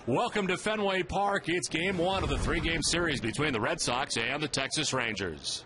Welcome to Fenway Park. It's game one of the three-game series between the Red Sox and the Texas Rangers.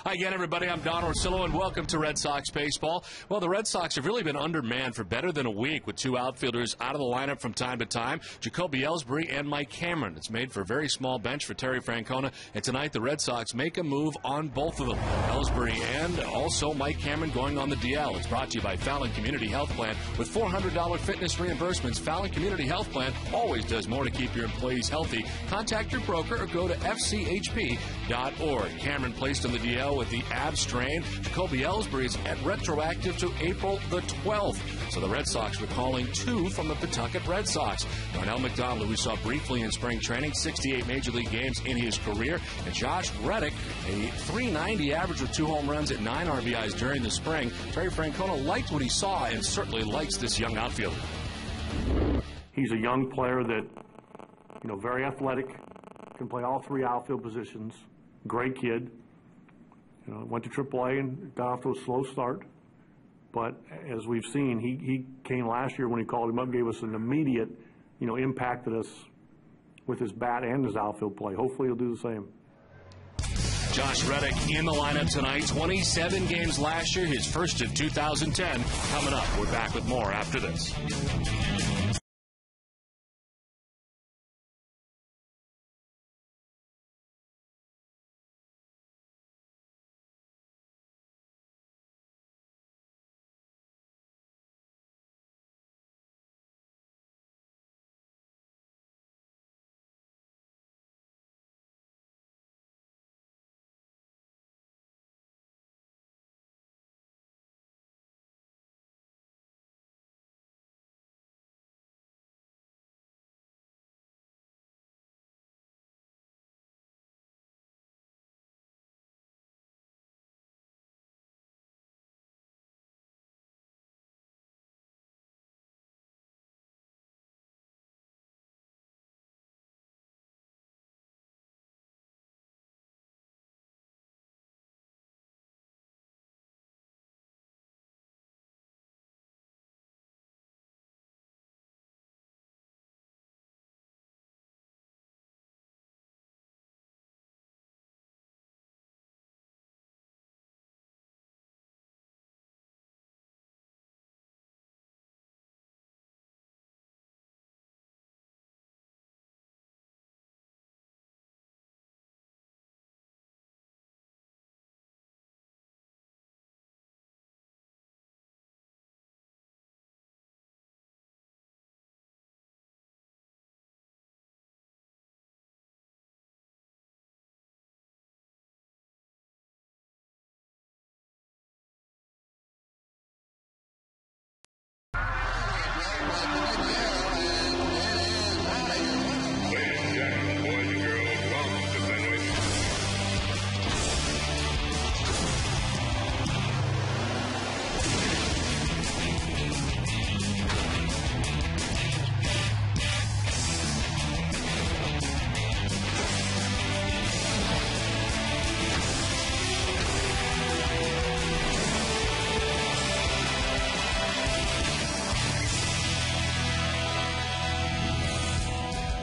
Hi again, everybody. I'm Don Orsillo, and welcome to Red Sox Baseball. Well, the Red Sox have really been undermanned for better than a week with two outfielders out of the lineup from time to time, Jacoby Ellsbury and Mike Cameron. It's made for a very small bench for Terry Francona, and tonight the Red Sox make a move on both of them. Ellsbury and also Mike Cameron going on the DL. It's brought to you by Fallon Community Health Plan. With $400 fitness reimbursements, Fallon Community Health Plan always does more to keep your employees healthy. Contact your broker or go to fchp.org. Cameron placed on the DL with the ab strain. Jacoby Ellsbury is at retroactive to April the 12th. So the Red Sox recalling two from the Pawtucket Red Sox. Darnell McDonald, who we saw briefly in spring training, 68 Major League games in his career. And Josh Reddick, a .390 average with 2 home runs at 9 RBIs during the spring. Terry Francona liked what he saw and certainly likes this young outfielder. He's a young player that, very athletic, can play all 3 outfield positions. Great kid. Went to AAA and got off to a slow start. But as we've seen, he came last year when he called him up, gave us an immediate, impacted us with his bat and his outfield play. Hopefully he'll do the same. Josh Reddick in the lineup tonight. 27 games last year, his first of 2010. Coming up, we're back with more after this.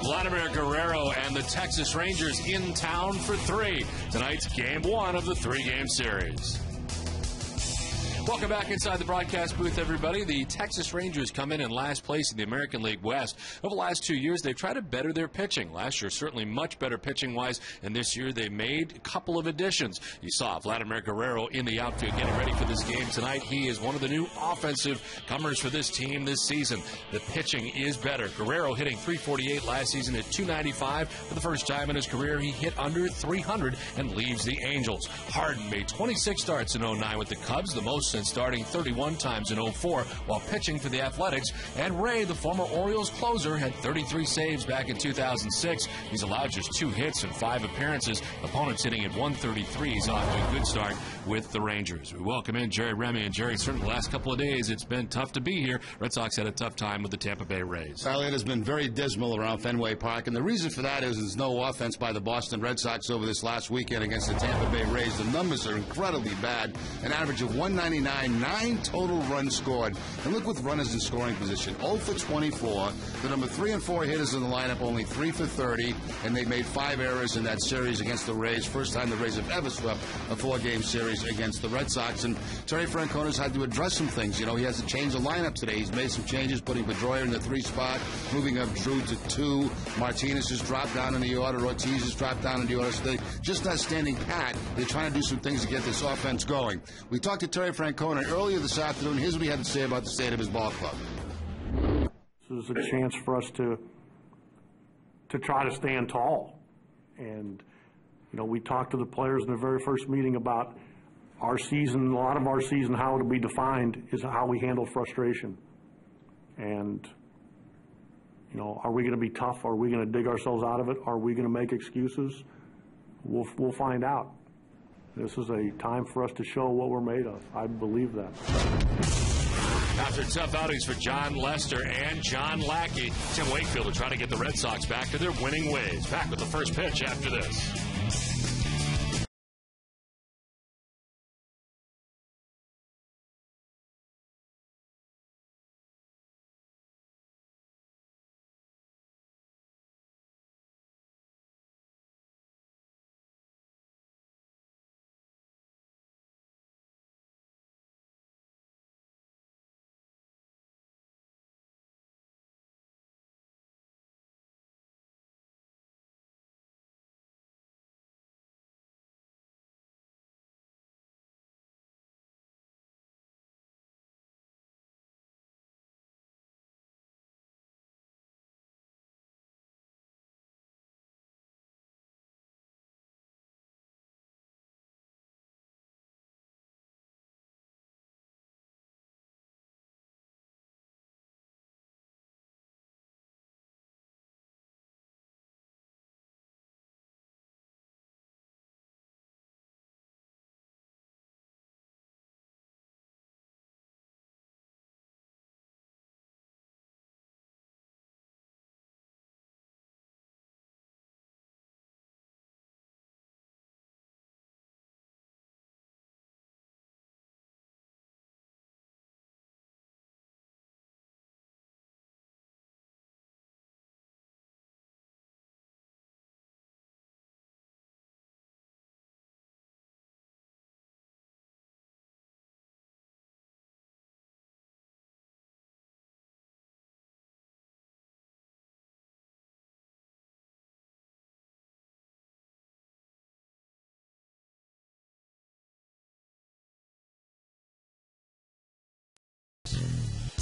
Vladimir Guerrero and the Texas Rangers in town for 3. Tonight's game one of the 3-game series. Welcome back inside the broadcast booth, everybody. The Texas Rangers come in last place in the American League West. Over the last 2 years, they've tried to better their pitching. Last year, certainly much better pitching-wise, and this year they made a couple of additions. You saw Vladimir Guerrero in the outfield getting ready for this game tonight. He is one of the new offensive comers for this team this season. The pitching is better. Guerrero hitting .348 last season at .295. For the first time in his career, he hit under .300 and leaves the Angels. Harden made 26 starts in 09 with the Cubs, the most since starting 31 times in 04 while pitching for the Athletics. And Ray, the former Orioles closer, had 33 saves back in 2006. He's allowed just 2 hits in 5 appearances. Opponents hitting at .133. He's off to a good start with the Rangers. We welcome in Jerry Remy. And Jerry, certainly the last couple of days it's been tough to be here. Red Sox had a tough time with the Tampa Bay Rays. Well, it has been very dismal around Fenway Park, and the reason for that is there's no offense by the Boston Red Sox over this last weekend against the Tampa Bay Rays. The numbers are incredibly bad. An average of 199 29, 9 total runs scored. And look with runners in scoring position, 0 for 24. The number 3 and 4 hitters in the lineup, only 3 for 30, and they made 5 errors in that series against the Rays. First time the Rays have ever swept a 4-game series against the Red Sox. And Terry Francona's had to address some things. You know, he has to change the lineup today. He's made some changes, putting Pedroia in the 3 spot, moving up Drew to 2. Martinez has dropped down in the order. Ortiz has dropped down in the order. So they're just not standing pat. They're trying to do some things to get this offense going. We talked to Terry Francona earlier this afternoon. Here's what he had to say about the state of his ball club. This is a chance for us to try to stand tall. And, you know, we talked to the players in the very first meeting about our season. A lot of our season, how it'll be defined, is how we handle frustration. And, you know, are we going to be tough? Are we going to dig ourselves out of it? Are we going to make excuses? We'll find out. This is a time for us to show what we're made of. I believe that. After tough outings for John Lester and John Lackey, Tim Wakefield will try to get the Red Sox back to their winning ways. Back with the first pitch after this.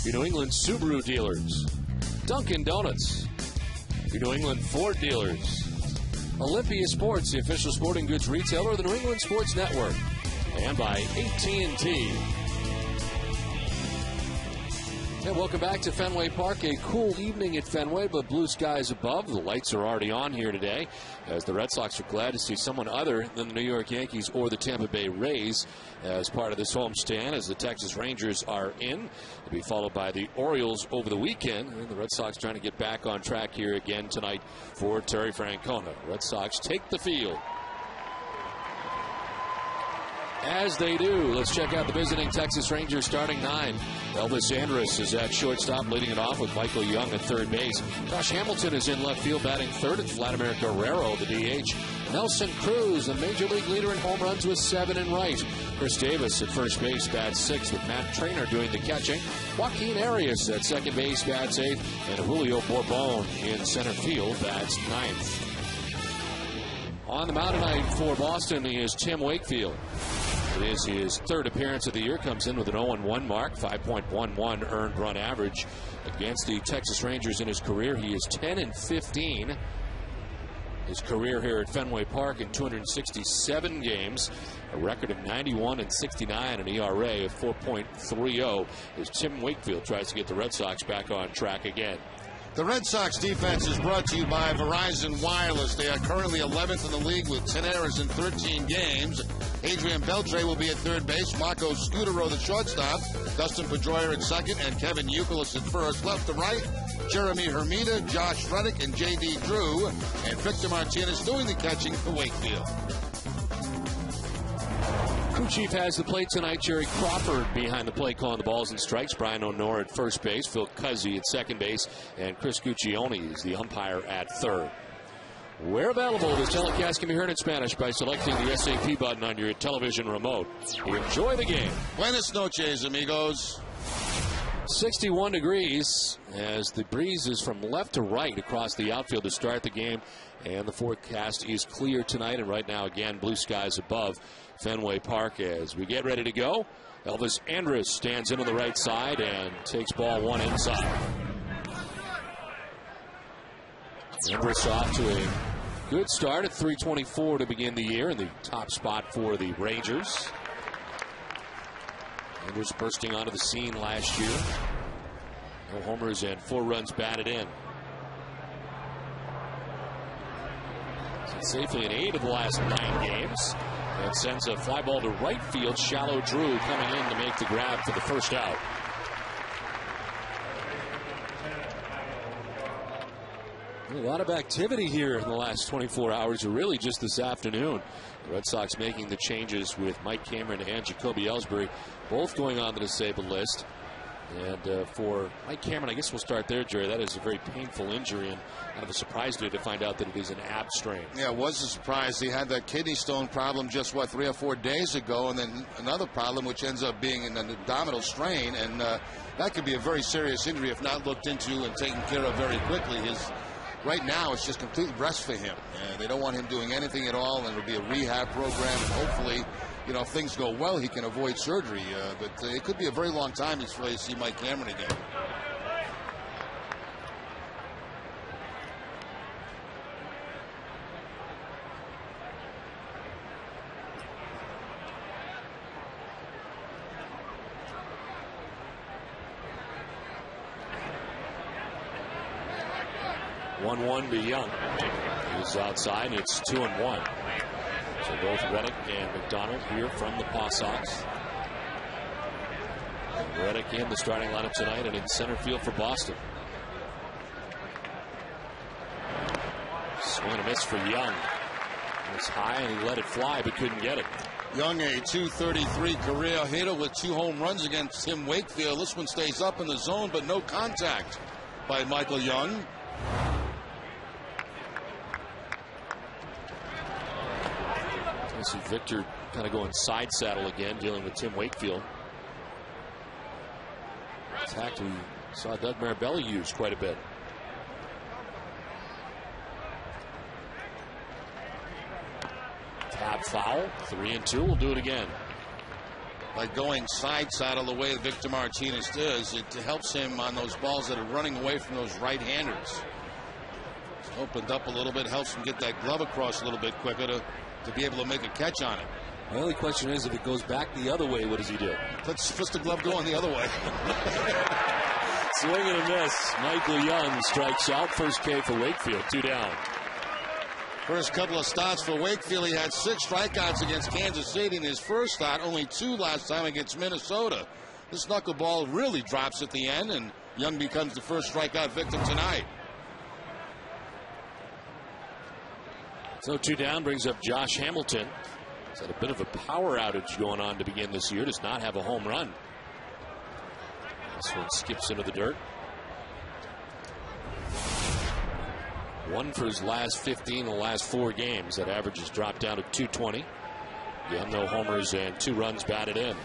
Your New England Subaru dealers, Dunkin' Donuts, your New England Ford dealers, Olympia Sports, the official sporting goods retailer of the New England Sports Network, and by AT&T. Yeah, welcome back to Fenway Park. A cool evening at Fenway, but blue skies above. The lights are already on here today, as the Red Sox are glad to see someone other than the New York Yankees or the Tampa Bay Rays as part of this homestand, as the Texas Rangers are in. To be followed by the Orioles over the weekend. And the Red Sox trying to get back on track here again tonight for Terry Francona. Red Sox take the field. As they do, let's check out the visiting Texas Rangers starting 9. Elvis Andrus is at shortstop, leading it off with Michael Young at third base. Josh Hamilton is in left field, batting third. It's Vladimir Guerrero, the DH. Nelson Cruz, the major league leader in home runs, with 7 in right. Chris Davis at first base, bats 6th, with Matt Traynor doing the catching. Joaquin Arias at second base, bats 8th. And Julio Bourbon in center field, bats 9th. On the mound tonight for Boston is Tim Wakefield. It is his third appearance of the year. Comes in with an 0-1 mark, 5.11 earned run average against the Texas Rangers in his career. He is 10-15. His career here at Fenway Park in 267 games, a record of 91 and 69, an ERA of 4.30 as Tim Wakefield tries to get the Red Sox back on track again. The Red Sox defense is brought to you by Verizon Wireless. They are currently 11th in the league with 10 errors in 13 games. Adrian Beltre will be at third base. Marco Scutero, the shortstop. Dustin Pedroia at second. And Kevin Youkilis at first. Left to right, Jeremy Hermida, Josh Reddick, and J.D. Drew. And Victor Martinez doing the catching for Wakefield. Crew chief has the plate tonight. Jerry Crawford behind the plate calling the balls and strikes. Brian O'Nora at first base. Phil Cuzzy at second base. And Chris Guccione is the umpire at third. Where available, this telecast can be heard in Spanish by selecting the SAP button on your television remote. Enjoy the game. Buenas noches, amigos. 61 degrees as the breeze is from left to right across the outfield to start the game. And the forecast is clear tonight. And right now, again, blue skies above Fenway Park as we get ready to go. Elvis Andrus stands in on the right side and takes ball one inside. Andrus off to a good start at .324 to begin the year in the top spot for the Rangers. Andrus bursting onto the scene last year. No homers and 4 runs batted in. Safely in 8 of the last 9 games. And sends a fly ball to right field. Shallow Drew coming in to make the grab for the first out. A lot of activity here in the last 24 hours, or really just this afternoon. The Red Sox making the changes with Mike Cameron and Jacoby Ellsbury, both going on the disabled list. And for Mike Cameron, I guess we'll start there, Jerry. That is a very painful injury, and kind of a surprise to find out that it is an ab strain. Yeah, it was a surprise. He had that kidney stone problem just, 3 or 4 days ago, and then another problem which ends up being an abdominal strain, and that could be a very serious injury if not looked into and taken care of very quickly. Right now, it's just complete rest for him, and they don't want him doing anything at all, and it'll be a rehab program, and hopefully, if things go well, he can avoid surgery. But it could be a very long time before you see Mike Cameron again. One to Young. He's outside. It's 2-1. So both Reddick and McDonald here from the Paw Sox. Reddick in the starting lineup tonight and in center field for Boston. Swing and a miss for Young. It was high and he let it fly but couldn't get it. Young, a .233 career hitter with 2 home runs against Tim Wakefield. This one stays up in the zone, but no contact by Michael Young. I see Victor kind of going side saddle again, dealing with Tim Wakefield. Attack we saw Doug Marabelli use quite a bit. Tap foul, 3-2. We'll do it again. By going side saddle the way that Victor Martinez does, it helps him on those balls that are running away from those right-handers. It's opened up a little bit, helps him get that glove across a little bit quicker to be able to make a catch on it. The only question is, if it goes back the other way, what does he do? Let's the glove going the other way. Swing and a miss. Michael Young strikes out. First K for Wakefield. 2 down. First couple of starts for Wakefield, he had 6 strikeouts against Kansas City in his first start, only 2 last time against Minnesota. This knuckleball really drops at the end, and Young becomes the first strikeout victim tonight. So 2 down brings up Josh Hamilton. He's had a bit of a power outage going on to begin this year. Does not have a home run. This one skips into the dirt. 1 for his last 15 in the last 4 games. That average has dropped down to .220. Again, no homers and 2 runs batted in.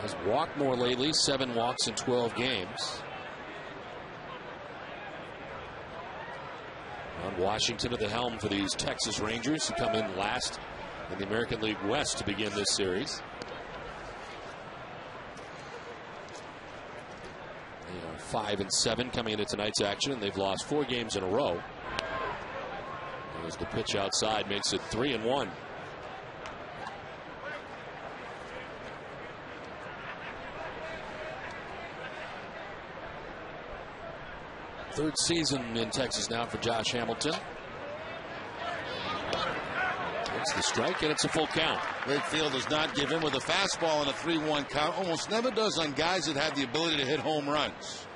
Has walked more lately, 7 walks in 12 games. On Washington at the helm for these Texas Rangers, who come in last in the American League West to begin this series. They are 5-7 coming into tonight's action, and they've lost 4 games in a row. As the pitch outside makes it 3-1. Third season in Texas now for Josh Hamilton. It's the strike, and it's a full count. Wakefield does not give in with a fastball in a 3-1 count. Almost never does on guys that have the ability to hit home runs.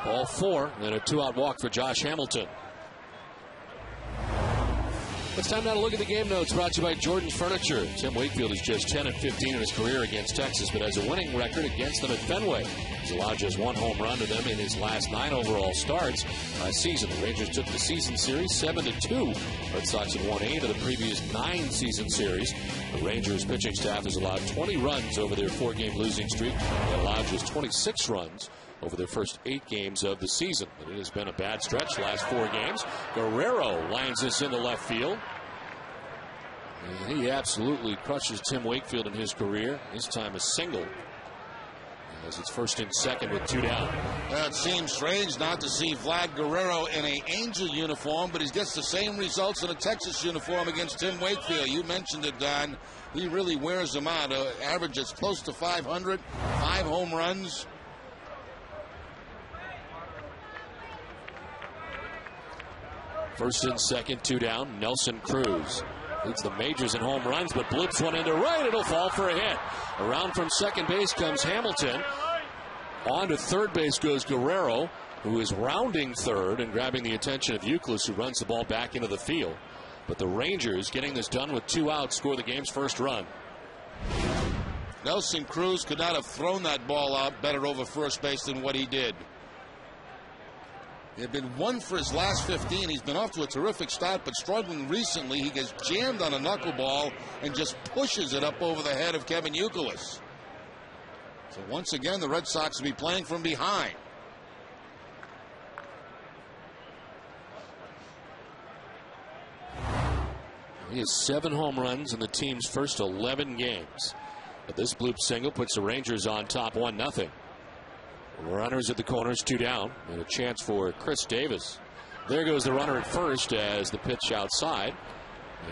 Ball 4 and a 2-out walk for Josh Hamilton. It's time now to look at the game notes brought to you by Jordan's Furniture. Tim Wakefield is just 10-15 in his career against Texas, but has a winning record against them at Fenway. He's allowed just 1 home run to them in his last 9 overall starts last season. The Rangers took the season series 7-2. Red Sox had won 8 of the previous 9 season series. The Rangers pitching staff has allowed 20 runs over their 4-game losing streak. They allowed just 26 runs over their first 8 games of the season. But it has been a bad stretch the last 4 games. Guerrero lines this into left field. And he absolutely crushes Tim Wakefield in his career. This time a single, as it's first and second with 2 down. It seems strange not to see Vlad Guerrero in an Angel uniform, but he gets the same results in a Texas uniform against Tim Wakefield. You mentioned it, Don. He really wears them out. Averages close to 500, 5 home runs. First and second, 2 down. Nelson Cruz leads the majors in home runs, but blips one into right. It'll fall for a hit. Around from second base comes Hamilton. On to third base goes Guerrero, who is rounding third and grabbing the attention of Euclid, who runs the ball back into the field. But the Rangers, getting this done with 2 outs, score the game's first run. Nelson Cruz could not have thrown that ball out better over first base than what he did. He had been 1 for his last 15. He's been off to a terrific start, but struggling recently. He gets jammed on a knuckleball and just pushes it up over the head of Kevin Youkilis. So once again, the Red Sox will be playing from behind. He has 7 home runs in the team's first 11 games. But this bloop single puts the Rangers on top 1-0. Runners at the corners, 2 down, and a chance for Chris Davis. There goes the runner at first as the pitch outside.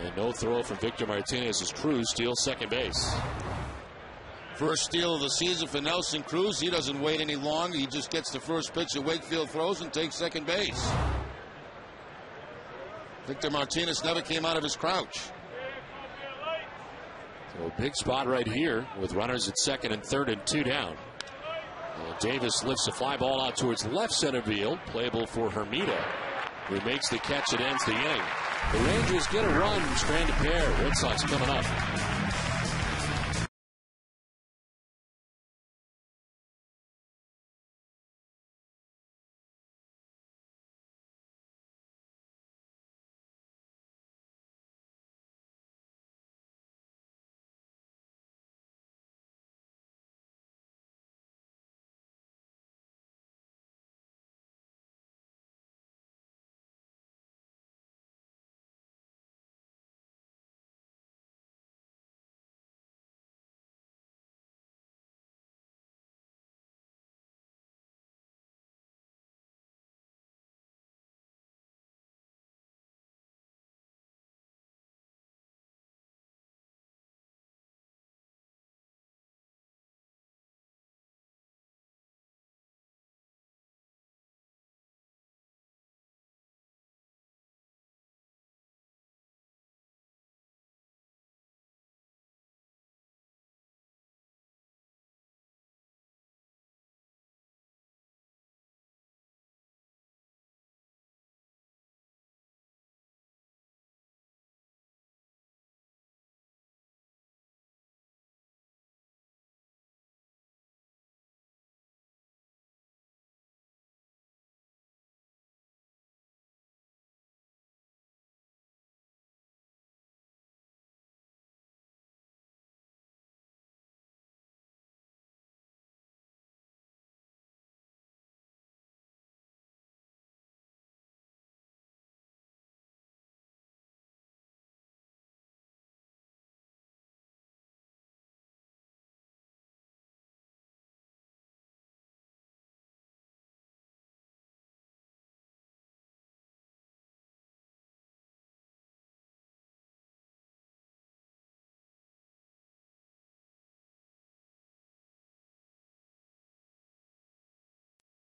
And no throw from Victor Martinez as Cruz steals second base. First steal of the season for Nelson Cruz. He doesn't wait any longer. He just gets the first pitch that Wakefield throws and takes second base. Victor Martinez never came out of his crouch. So a big spot right here with runners at second and third and 2 down. Davis lifts a fly ball out towards left center field, playable for Hermida, who makes the catch that ends the inning. The Rangers get a run, stranded pair. Red Sox coming up.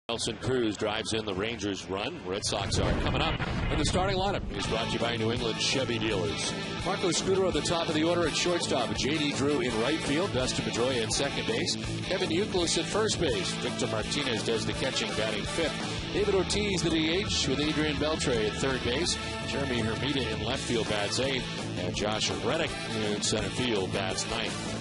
Nelson Cruz drives in the Rangers run. Red Sox are coming up. And the starting lineup is brought to you by New England Chevy dealers. Marco Scudero at the top of the order at shortstop. J.D. Drew in right field. Dustin Pedroia at second base. Kevin Youkilis at first base. Victor Martinez does the catching, batting fifth. David Ortiz, the DH, with Adrian Beltre at third base. Jeremy Hermida in left field, bats eighth. And Josh Reddick in center field, bats ninth.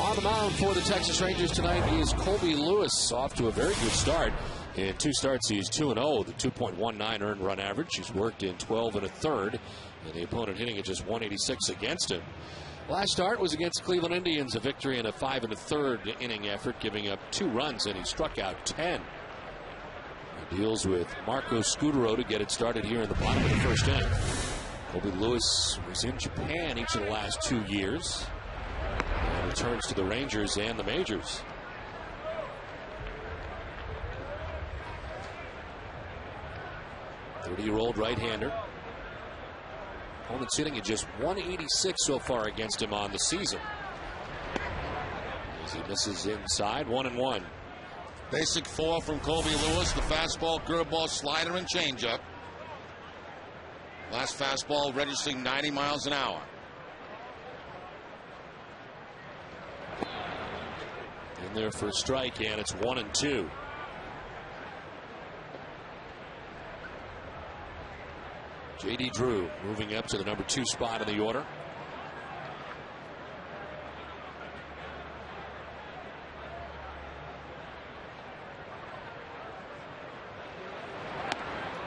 On the mound for the Texas Rangers tonight is Colby Lewis, off to a very good start. In 2 starts, he's 2-0, the 2.19 earned run average. He's worked in 12 1/3, and the opponent hitting at just 186 against him. Last start was against Cleveland Indians, a victory in a 5 1/3 inning effort, giving up 2 runs, and he struck out 10. He deals with Marco Scudero to get it started here in the bottom of the first inning. Colby Lewis was in Japan each of the last 2 years. And returns to the Rangers and the majors. The 30-year-old right-hander. Opponent sitting at just 186 so far against him on the season. As he misses inside, 1-1. Basic 4 from Colby Lewis. The fastball, curveball, slider, and changeup. Last fastball registering 90 miles an hour. In there for a strike, and it's 1-2. J.D. Drew moving up to the number 2 spot in the order.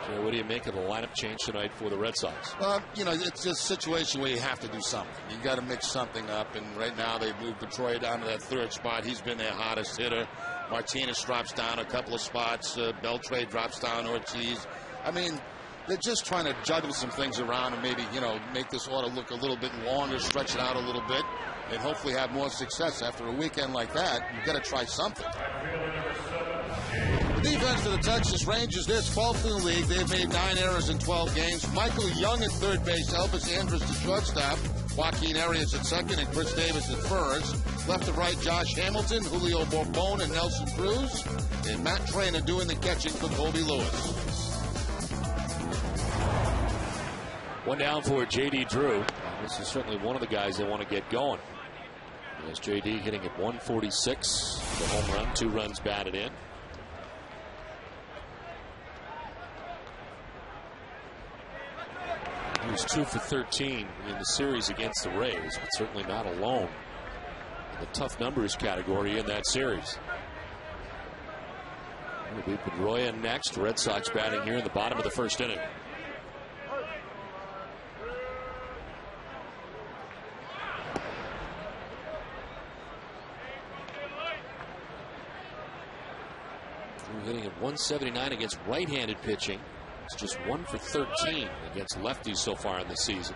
So what do you make of the lineup change tonight for the Red Sox? It's just a situation where you have to do something. You got to mix something up, and right now they've moved Pedroia down to that 3rd spot. He's been their hottest hitter. Martinez drops down a couple of spots. Beltre drops down Ortiz. I mean, they're just trying to juggle some things around and maybe, make this order look a little bit longer, stretch it out a little bit, and hopefully have more success. After a weekend like that, you've got to try something. Defense for the Texas Rangers, they're 12th in the league. They've made 9 errors in 12 games. Michael Young at third base, Elvis Andrus at shortstop, Joaquin Arias at second, and Chris Davis at first. Left to right, Josh Hamilton, Julio Bourbon, and Nelson Cruz. And Matt Trainer doing the catching for Colby Lewis. One down for J.D. Drew. This is certainly one of the guys they want to get going. There's J.D. hitting at 146, the home run, 2 runs batted in. He was 2 for 13 in the series against the Rays, but certainly not alone in the tough numbers category in that series. It'll be Pedroia next. Red Sox batting here in the bottom of the first inning. Hitting at 179 against right-handed pitching. It's just 1 for 13 against lefties so far in the season.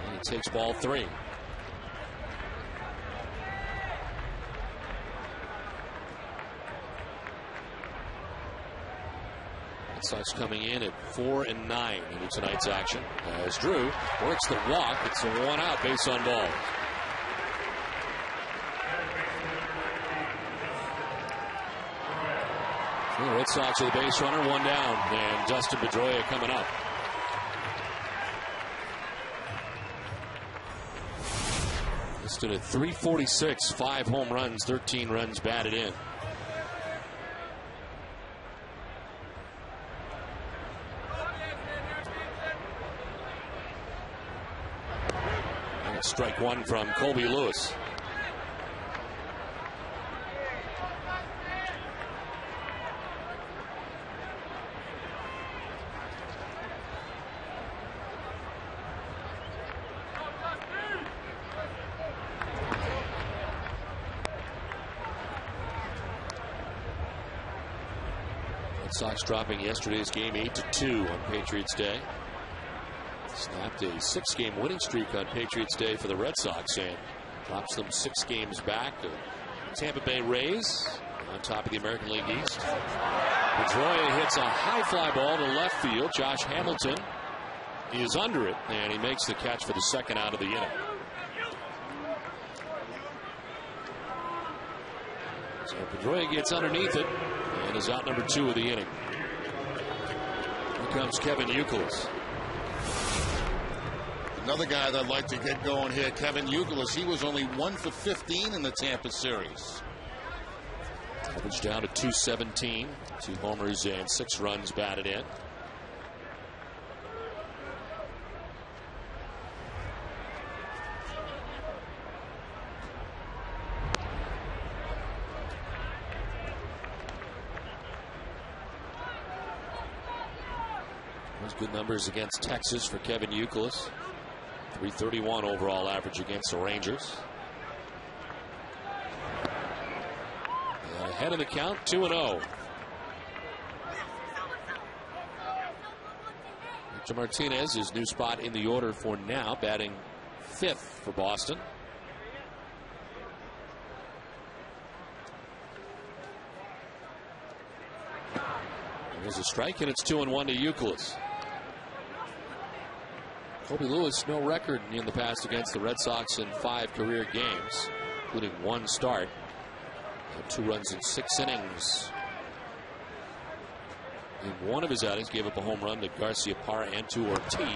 And he takes ball 3. Red Sox coming in at 4-9 into tonight's action. As Drew works the walk, it's a 1-out base on ball. The Red Sox with a base runner, 1 down, and Dustin Pedroia coming up. Listed at 346, 5 home runs, 13 runs batted in. And strike 1 from Colby Lewis. Sox dropping yesterday's game 8-2 on Patriots Day. Snapped a 6-game winning streak on Patriots Day for the Red Sox and drops them 6 games back to Tampa Bay Rays on top of the American League East. Pedroia hits a high fly ball to left field. Josh Hamilton is under it, and he makes the catch for the 2nd out of the inning. Gray gets underneath it and is out number 2 of the inning. Here comes Kevin Youkilis. Another guy that I'd like to get going here, Kevin Youkilis. He was only 1 for 15 in the Tampa series. Average down to 217. 2 homers and 6 runs batted in. Those good numbers against Texas for Kevin Youkilis. 331 overall average against the Rangers. And ahead of the count, 2-0. Victor Martinez, his new spot in the order for now, batting 5th for Boston. There's a strike, and it's 2-1 to Youkilis. Colby Lewis, no record in the past against the Red Sox in 5 career games, including 1 start. 2 runs in 6 innings. In one of his outings, gave up a home run to Garcia Parra and to Ortiz.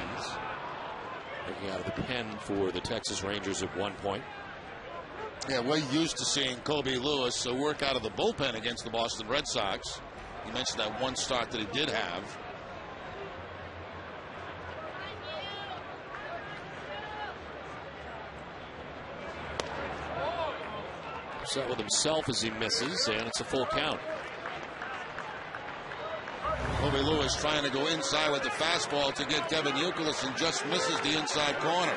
Looking out of the pen for the Texas Rangers at one point. Yeah, we're used to seeing Colby Lewis work out of the bullpen against the Boston Red Sox. You mentioned that 1 start that he did have. Upset with himself as he misses, and it's a full count. Colby Lewis trying to go inside with the fastball to get Kevin Youkilis and just misses the inside corner.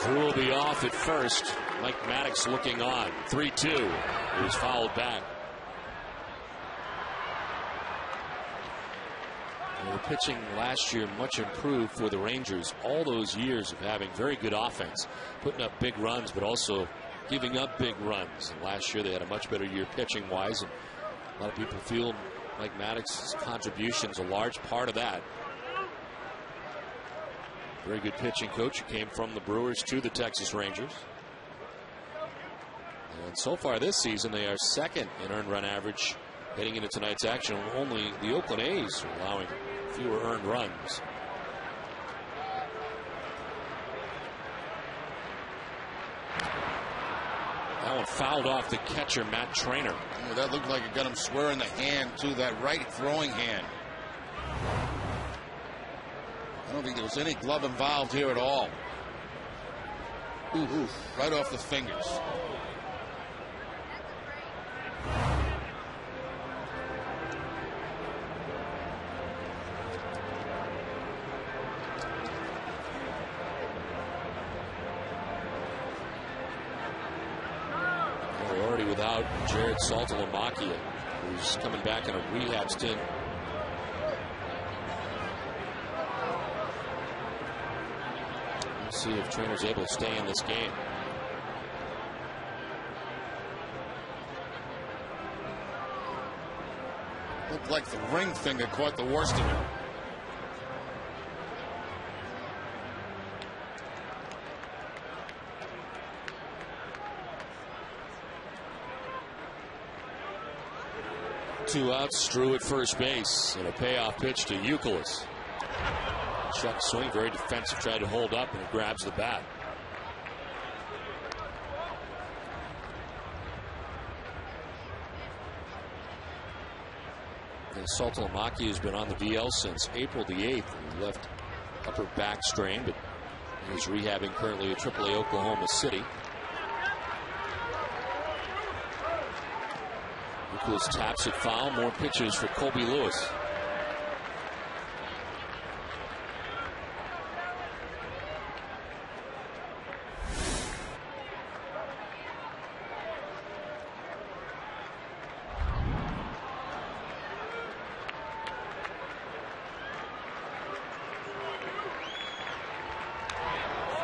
Drew will be off at first. Mike Maddox looking on. 3-2. He was fouled back. The pitching last year much improved for the Rangers. All those years of having very good offense, putting up big runs, but also giving up big runs. And last year they had a much better year pitching wise, and a lot of people feel Mike Maddox's contribution is a large part of that. Very good pitching coach who came from the Brewers to the Texas Rangers. And so far this season they are 2nd in earned run average heading into tonight's action. Only the Oakland A's are allowing fewer earned runs. That one fouled off the catcher, Matt Trainer. Yeah, that looked like it got him square in the hand, to that right throwing hand. I don't think there was any glove involved here at all. Ooh, right off the fingers. Without Jared Saltalamacchia, who's coming back in a rehab stint. Let's see if Trainer's able to stay in this game. Looked like the ring finger caught the worst of it. Two outs, Drew at first base, and a payoff pitch to Youkilis. Check swing, very defensive, tried to hold up, and it grabs the bat. Saltalamacchia has been on the DL since April the 8th. He left upper back strain, but he's rehabbing currently at AAA Oklahoma City. Youkilis taps it foul. More pitches for Colby Lewis.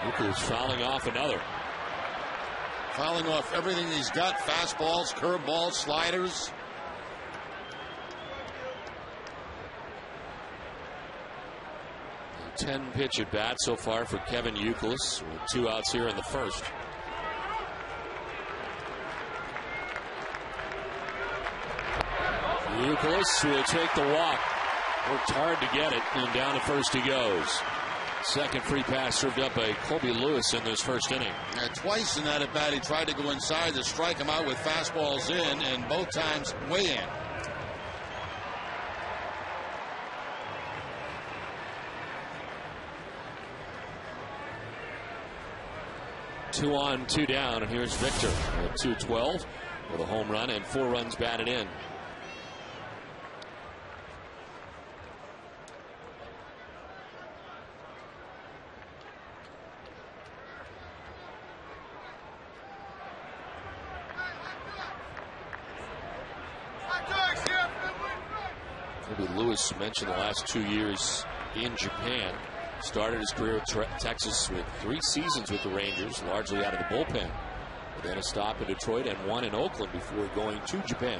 Youkilis fouling off another. Fouling off everything he's got. Fastballs, curveballs, sliders. A 10-pitch at bat so far for Kevin Youkilis, with 2 outs here in the first. Euclid will take the walk. Worked hard to get it, and down to first he goes. Second free pass served up by Colby Lewis in this first inning. Twice in that at bat, he tried to go inside to strike him out with fastballs in, and both times way in. Two on, two down, and here's Victor at 2-12 with a home run and 4 runs batted in. Maybe Lewis mentioned the last 2 years in Japan. Started his career at Texas with 3 seasons with the Rangers, largely out of the bullpen. But then a stop in Detroit and 1 in Oakland before going to Japan.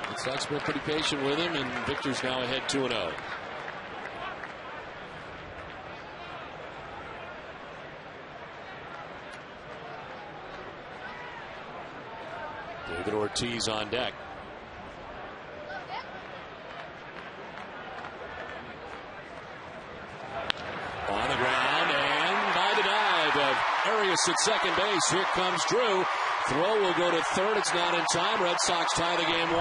Red Sox been pretty patient with him, and Victor's now ahead 2-0. David Ortiz on deck. On the ground, and by the dive of Arias at second base, here comes Drew. Throw will go to third. It's not in time. Red Sox tie the game 1-1.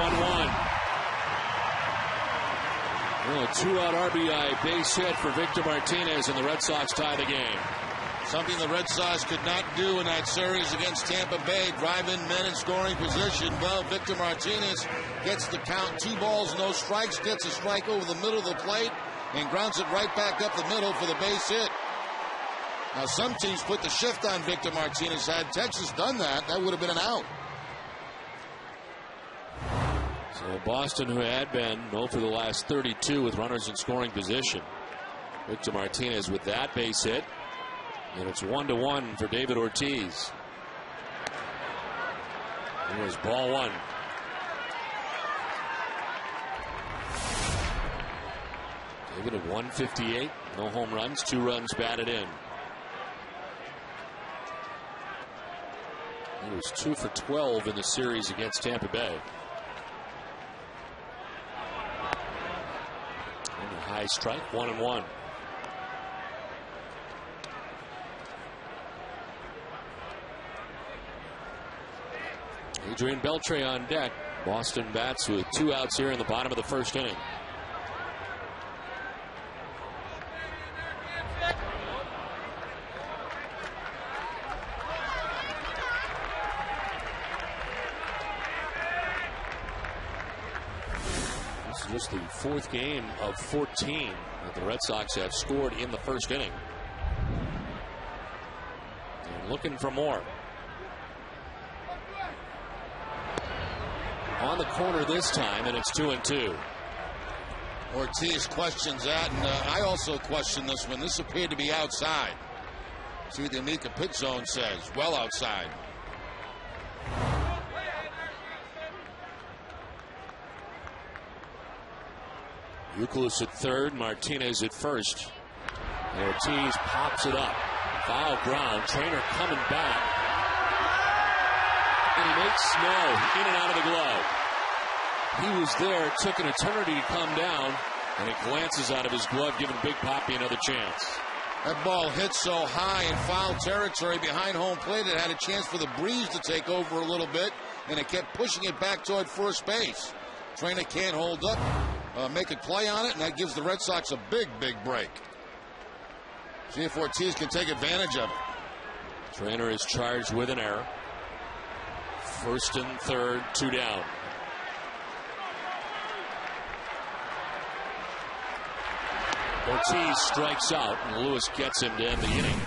Well, a 2-out RBI base hit for Victor Martinez, and the Red Sox tie the game. Something the Red Sox could not do in that series against Tampa Bay. Drive in men in scoring position. Well, Victor Martinez gets the count. 2 balls, no strikes. Gets a strike over the middle of the plate and grounds it right back up the middle for the base hit. Now, some teams put the shift on Victor Martinez. Had Texas done that, that would have been an out. So Boston, who had been 0 for the last 32 with runners in scoring position. Victor Martinez with that base hit. And it's 1-1 for David Ortiz. Here's ball 1. David at 158. No home runs. 2 runs batted in. He was 2 for 12 in the series against Tampa Bay. And a high strike. 1-1. Adrian Beltre on deck. Boston bats with 2 outs here in the bottom of the first inning. This is just the 4th game of 14 that the Red Sox have scored in the first inning. And looking for more. On the corner this time, and it's 2-2. Ortiz questions that, and I also question this one. This appeared to be outside. See what the Amica pit zone says. Well outside. Euclid at third, Martinez at first. And Ortiz pops it up. Foul ground. Trainer coming back. And he makes snow in and out of the glove. He was there, took an eternity to come down, and it glances out of his glove, giving Big Papi another chance. That ball hit so high in foul territory behind home plate, it had a chance for the breeze to take over a little bit, and it kept pushing it back toward first base. Trainer can't hold up, make a play on it, and that gives the Red Sox a big, big break. See if Ortiz can take advantage of it. Trainer is charged with an error. First and third, 2 down. Ortiz strikes out, and Lewis gets him to end the inning.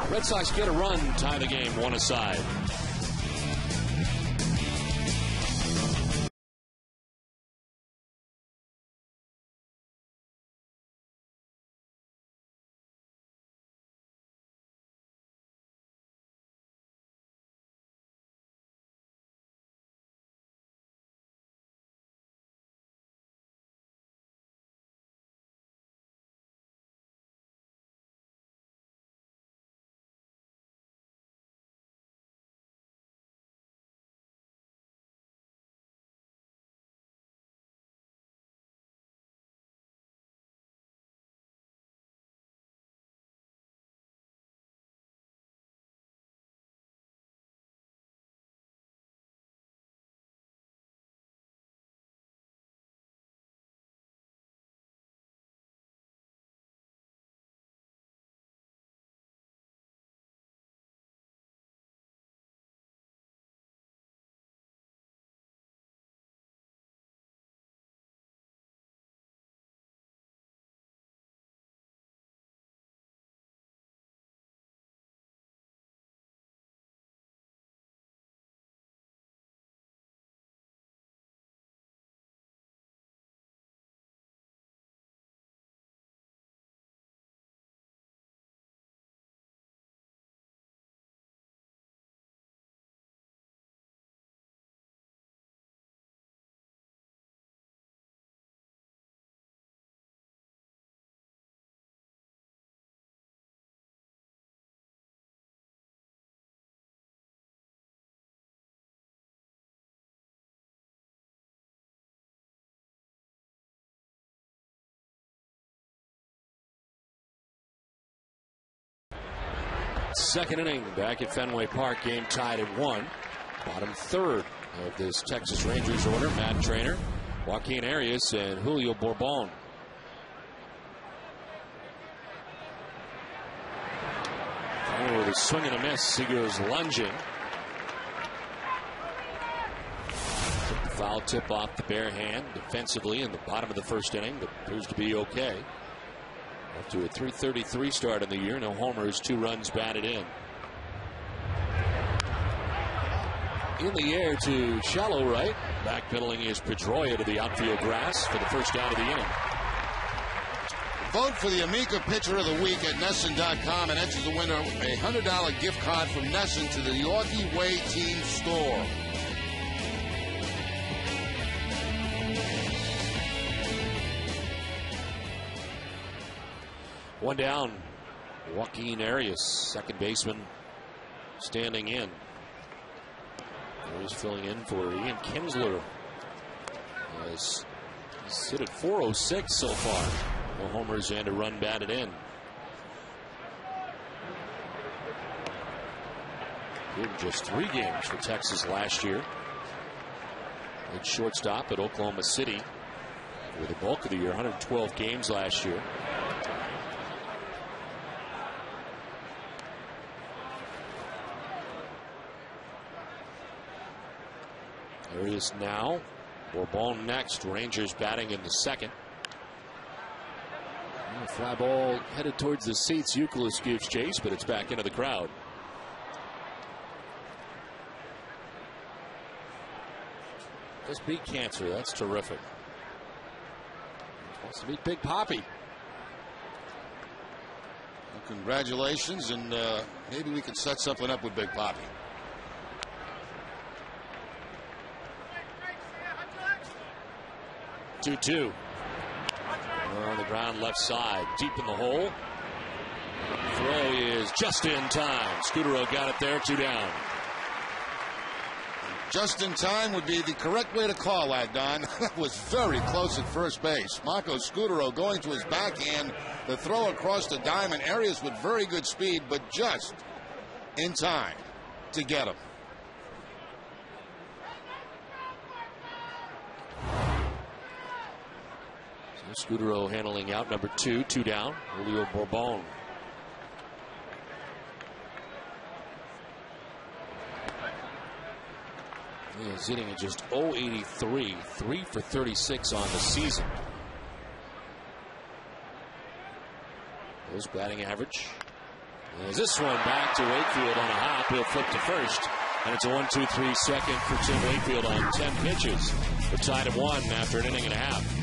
Red Sox get a run, tie the game 1 aside. Second inning back at Fenway Park. Game tied at 1. Bottom third of this Texas Rangers order. Matt Trainer, Joaquin Arias, and Julio Bourbon. Oh, with a swing and a miss. He goes lunging. Took the foul tip off the bare hand defensively in the bottom of the first inning. That appears to be okay. Up to a .333 start in the year. No homers, 2 runs batted in. In the air to shallow right. Backpedaling is Pedroia to the outfield grass for the first out of the inning. Vote for the Amica Pitcher of the Week at Nesson.com and enter the winner a $100 gift card from Nesson to the Yorkie Way Team Store. One down. Joaquin Arias, second baseman, standing in. He's filling in for Ian Kinsler. He's hit at .406 so far. No homers and a run batted in. Did just 3 games for Texas last year. Played shortstop at Oklahoma City for the bulk of the year. 112 games last year. Arias now. Bourbon next. Rangers batting in the second. And a fly ball headed towards the seats. Youkilis gives chase, but it's back into the crowd. Just beat cancer. That's terrific. Wants to beat Big Papi. Well, congratulations, and maybe we could set something up with Big Papi. Two. On the ground left side, deep in the hole. Throw is just in time. Scudero got it there, 2 down. Just in time would be the correct way to call that, Don. That was very close at first base. Marco Scudero going to his backhand. The throw across the diamond. Arias with very good speed, but just in time to get him. Scudero handling out number 2, 2 down. Julio Bourbon. He is hitting at just .083, 3 for 36 on the season. His batting average. As this one back to Wakefield on a hop, he'll flip to first. And it's a 1-2-3 second for Tim Wakefield on 10 pitches. We're tied at 1 after an inning and a half.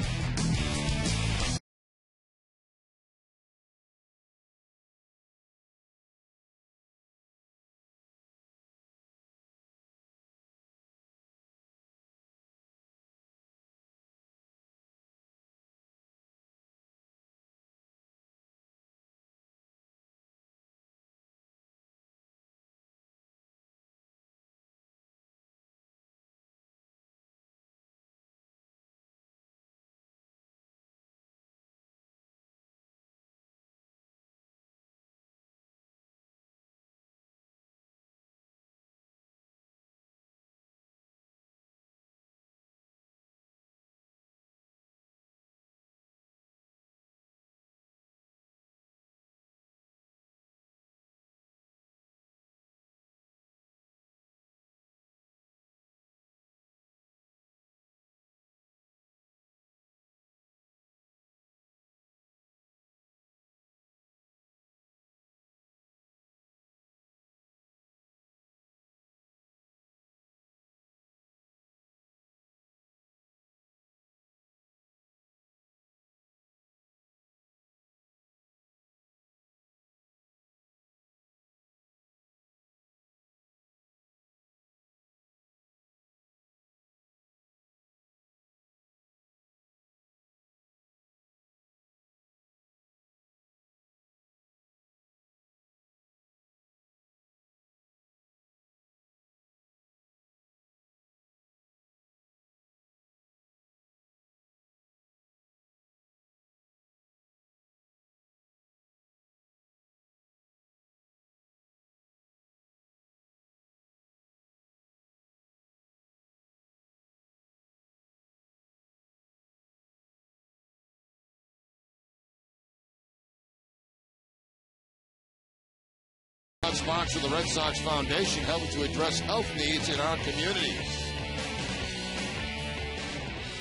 proud sponsor of the Red Sox Foundation, helping to address health needs in our communities.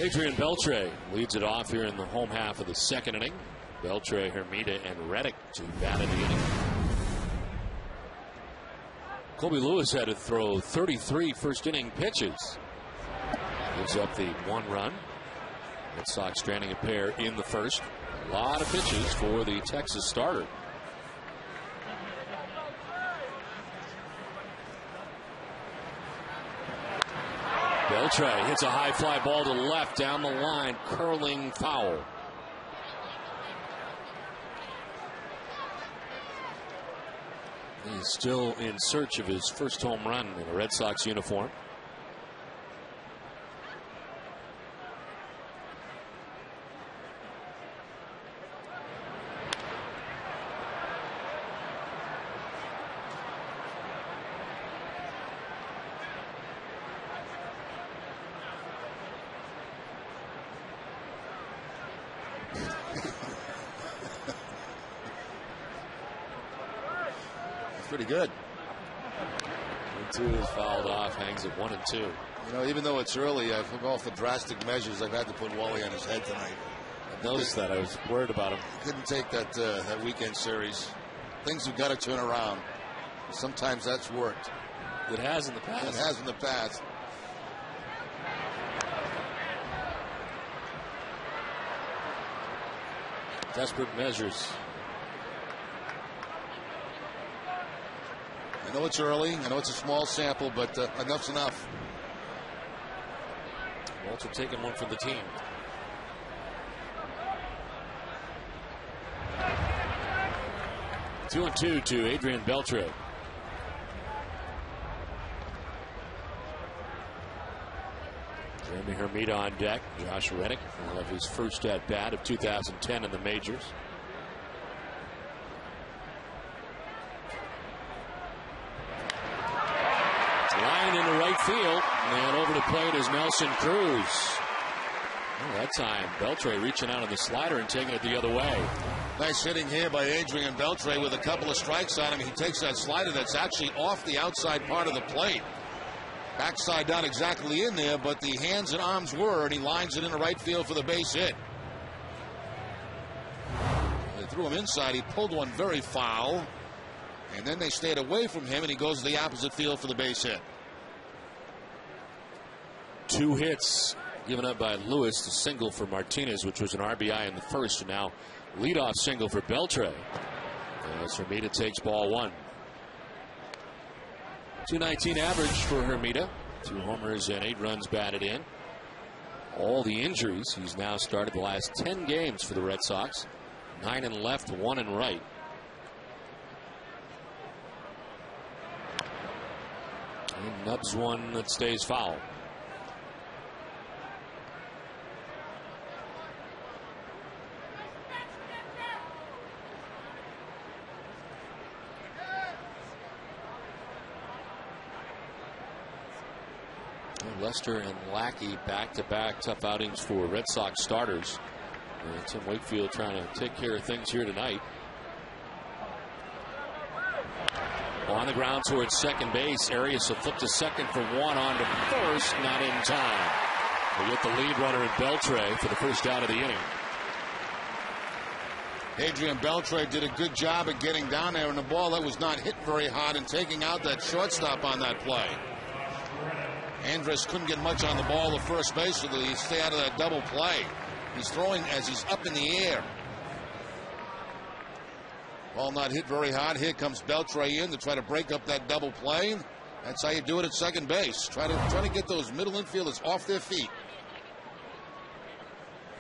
Adrian Beltre leads it off here in the home half of the second inning. Beltre, Hermida, and Reddick to bat in the inning. Colby Lewis had to throw 33 first inning pitches. Gives up the 1 run. Red Sox stranding a pair in the first. A lot of pitches for the Texas starter. Beltre hits a high fly ball to left down the line, curling foul. He's still in search of his first home run in a Red Sox uniform. Pretty good. 1-2 is fouled off, hangs at 1 and 2. You know, even though it's early, I've gone for drastic measures. I've had to put Wally on his head tonight. I noticed that. I was worried about him. Couldn't take that that weekend series. Things have got to turn around. Sometimes that's worked. It has in the past. It has in the past. Desperate measures. I know it's early. I know it's a small sample, but enough's enough. Walter taking one for the team. Two and two to Adrian Beltre. Jeremy Hermida on deck. Josh Reddick will have his first at bat of 2010 in the majors. Line into right field, and over the plate is Nelson Cruz. Oh, that time Beltre reaching out on the slider and taking it the other way. Nice hitting here by Adrian Beltre with a couple of strikes on him. He takes that slider that's actually off the outside part of the plate. Backside down exactly in there, but the hands and arms were, and he lines it into right field for the base hit. They threw him inside. He pulled one very foul. And then they stayed away from him, and he goes to the opposite field for the base hit. 2 hits given up by Lewis, a single for Martinez, which was an RBI in the first, and now leadoff single for Beltre. As Hermida takes ball 1. 219 average for Hermida. 2 homers and 8 runs batted in. All the injuries. He's now started the last 10 games for the Red Sox. 9 in left, 1 in right. And nubs one that stays foul. Lester and Lackey back-to-back tough outings for Red Sox starters. And Tim Wakefield trying to take care of things here tonight. On the ground towards second base. Arias will flip to second for 1 on to first. Not in time. They get the lead runner in Beltre for the first out of the inning. Adrian Beltre did a good job at getting down there, and the ball that was not hit very hard and taking out that shortstop on that play. Andrus couldn't get much on the ball at first base, so that he stay out of that double play. He's throwing as he's up in the air. Ball not hit very hard. Here comes Beltre in to try to break up that double play. That's how you do it at second base. Try to get those middle infielders off their feet.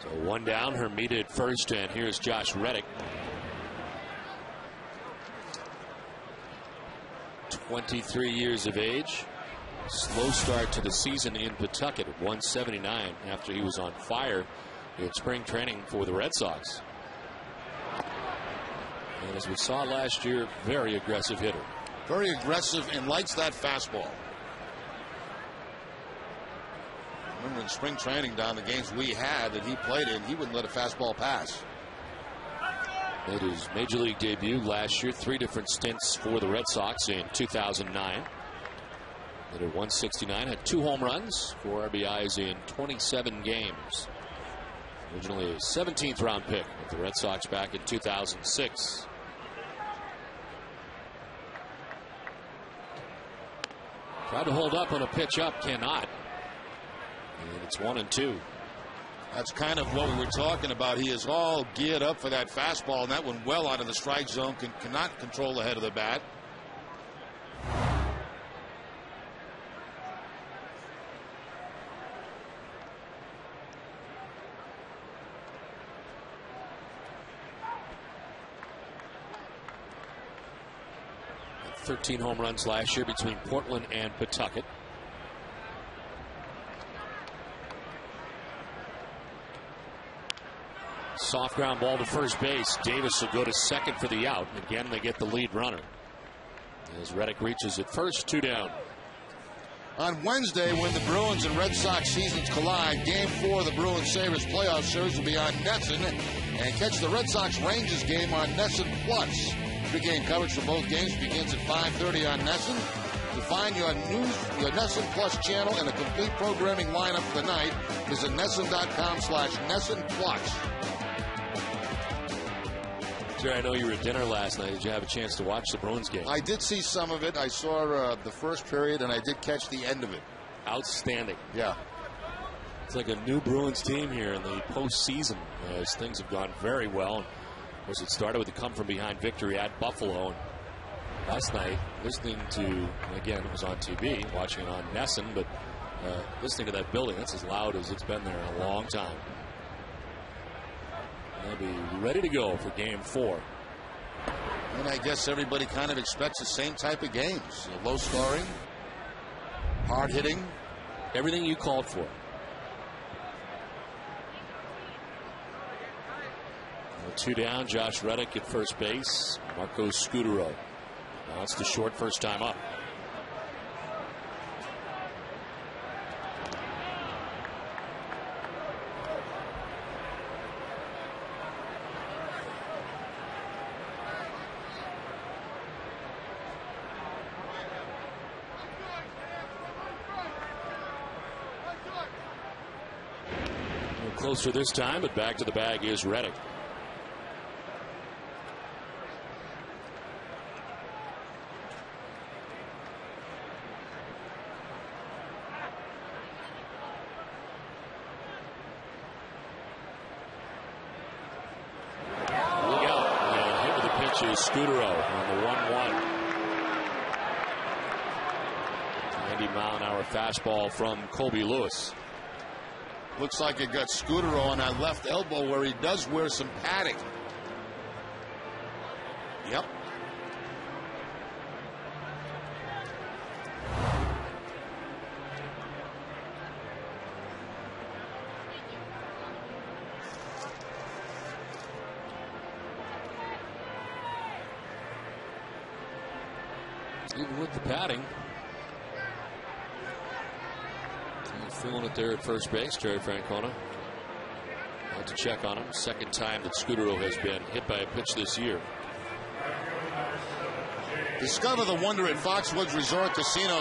So 1 down, Hermida at first, and here's Josh Reddick. 23 years of age. Slow start to the season in Pawtucket at 179 after he was on fire in spring training for the Red Sox. And as we saw last year, very aggressive hitter. Very aggressive and likes that fastball. Remember in spring training down the games we had that he played in, he wouldn't let a fastball pass. Made his major league debut last year. 3 different stints for the Red Sox in 2009. Hit at 169, had 2 home runs, 4 RBIs in 27 games. Originally a 17th round pick with the Red Sox back in 2006. Tried to hold up on a pitch up, cannot. And it's 1-2. That's kind of what we were talking about. He is all geared up for that fastball, and that one well out of the strike zone. Cannot control the head of the bat. Had 13 home runs last year between Portland and Pawtucket. Soft ground ball to first base. Davis will go to second for the out. Again, they get the lead runner. As Reddick reaches at first, 2 down. On Wednesday, when the Bruins and Red Sox seasons collide, Game 4 of the Bruins-Sabres playoff series will be on NESN. And catch the Red Sox-Rangers game on NESN Plus. Pre-game coverage for both games begins at 5:30 on NESN. To find your NESN Plus channel and a complete programming lineup for the night, visit NESN.com/NESN Plus. Jerry, I know you were at dinner last night. Did you have a chance to watch the Bruins game? I did see some of it. I saw the first period, and I did catch the end of it. Outstanding. Yeah. It's like a new Bruins team here in the postseason, as things have gone very well. Of course, it started with a come-from-behind victory at Buffalo. And last night, listening to, again, it was on TV, watching it on NESN, but listening to that building, that's as loud as it's been there in a long time. They'll be ready to go for Game 4. And I guess everybody kind of expects the same type of games. Low scoring, hard hitting. Everything you called for. Well, 2 down, Josh Reddick at first base. Marco Scutaro. Now it's to short, first time up. Closer this time, but back to the bag is Reddick. Look out. And hit with the pitch is Scutaro on the 1-1. 90-mile-an-hour fastball from Colby Lewis. Looks like it got Scutaro on that left elbow where he does wear some padding. Yep. Even with the padding. Feeling it there at first base, Terry Francona. Out to check on him. Second time that Scutaro has been hit by a pitch this year. Discover the wonder at Foxwoods Resort Casino.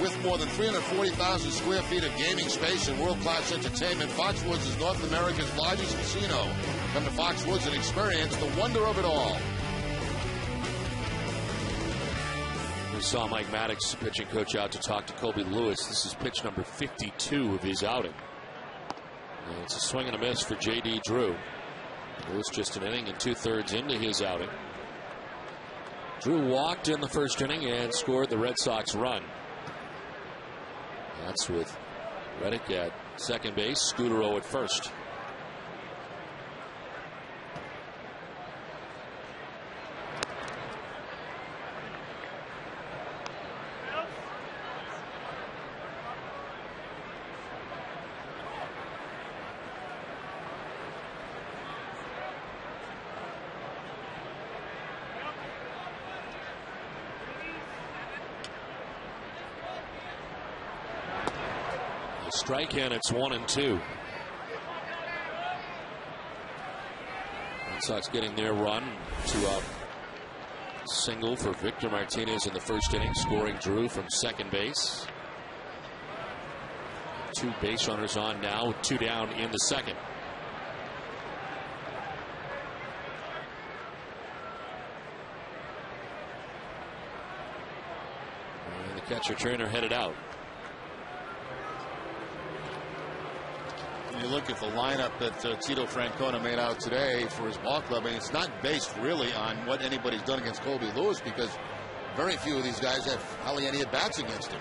With more than 340,000 square feet of gaming space and world-class entertainment, Foxwoods is North America's largest casino. Come to Foxwoods and experience the wonder of it all. We saw Mike Maddox, pitching coach, out to talk to Colby Lewis. This is pitch number 52 of his outing. And it's a swing and a miss for J.D. Drew. Lewis just an inning and 2/3 into his outing. Drew walked in the first inning and scored the Red Sox run. That's with Reddick at second base, Scutaro at first. Strike in, it's 1-2. Red Sox getting their run. 2-out single for Victor Martinez in the first inning, scoring Drew from second base. 2 base runners on now with 2 down in the second. And the catcher trainer headed out. You look at the lineup that Tito Francona made out today for his ball club, and it's not based really on what anybody's done against Colby Lewis, because very few of these guys have hardly any at-bats against him.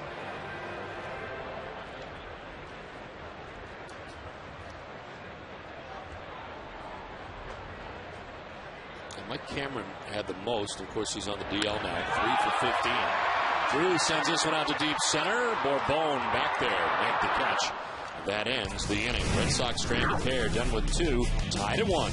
And Mike Cameron had the most. Of course, he's on the DL now. 3 for 15. Drew sends this one out to deep center. Bourbon back there. Make the catch. That ends the inning. Red Sox stranded pair done with 2, tied at 1.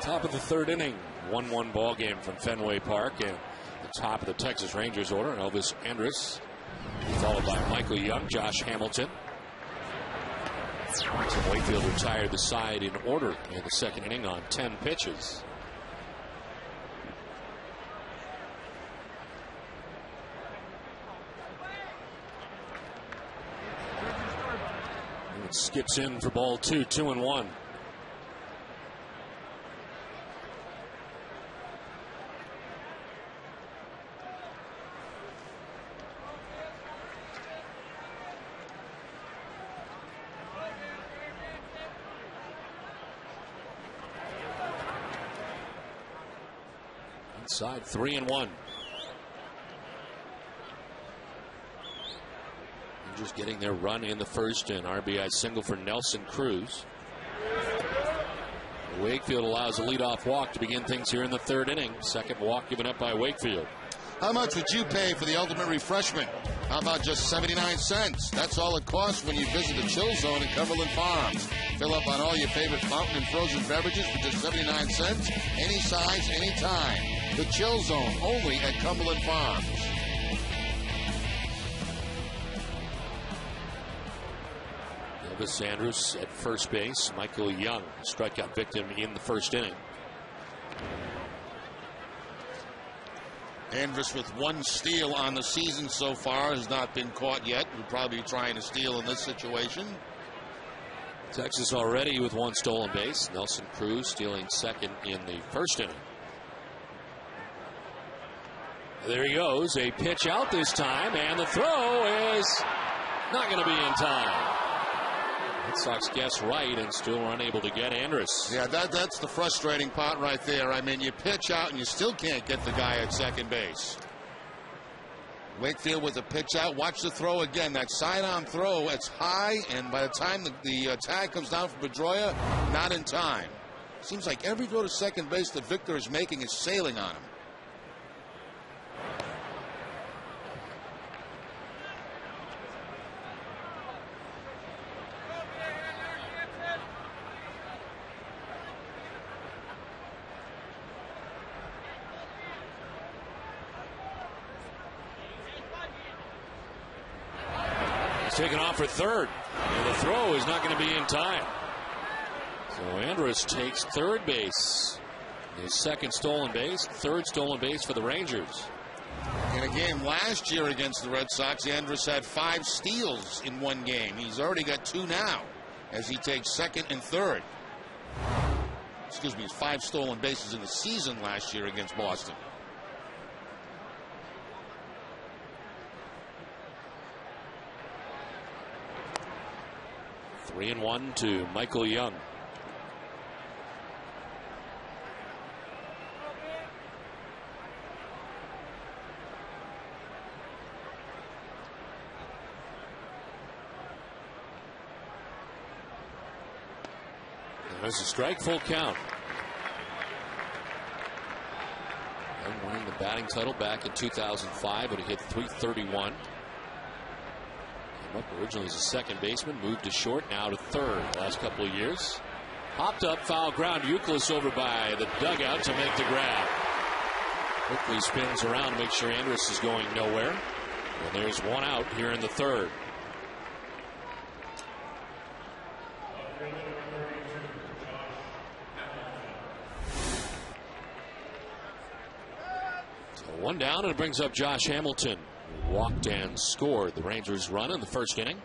Top of the third inning, 1-1 ball game from Fenway Park, and the top of the Texas Rangers order, Elvis Andrus, followed by Michael Young, Josh Hamilton. Tim Wakefield retired the side in order in the second inning on 10 pitches. And it skips in for ball 2, 2-1. Inside 3-1. Rangers getting their run in the first, and RBI single for Nelson Cruz. Wakefield allows a leadoff walk to begin things here in the third inning. Second walk given up by Wakefield. How much would you pay for the ultimate refreshment? How about just 79 cents? That's all it costs when you visit the Chill Zone at Cumberland Farms. Fill up on all your favorite fountain and frozen beverages for just 79 cents. Any size, any time. The Chill Zone, only at Cumberland Farms. Elvis Andrus at first base. Michael Young, strikeout victim in the first inning. Andrus with 1 steal on the season so far, has not been caught yet. We'll probably be trying to steal in this situation. Texas already with 1 stolen base. Nelson Cruz stealing second in the first inning. There he goes. A pitch out this time, and the throw is not going to be in time. Red Sox guess right and still unable to get Andrus. Yeah, that's the frustrating part right there. I mean, you pitch out and you still can't get the guy at second base. Wakefield with a pitch out. Watch the throw again. That sidearm throw, it's high, and by the time the tag comes down from Pedroia, not in time. Seems like every throw to second base that Victor is making is sailing on him. Taken off for third, and the throw is not going to be in time. So Andrus takes third base. His second stolen base, third stolen base for the Rangers. In a game last year against the Red Sox, Andrus had 5 steals in one game. He's already got 2 now as he takes second and third. Excuse me, 5 stolen bases in the season last year against Boston. Three and 1 to Michael Young. There's a strike, full count. And winning the batting title back in 2005, but he hit .331. Up originally as a second baseman, moved to short, now to third last couple of years. Popped up, foul ground. Youkilis over by the dugout to make the grab. Quickly spins around to make sure Andrus is going nowhere. And there's one out here in the third. So one down, and it brings up Josh Hamilton. Walked and scored the Rangers' run in the first inning.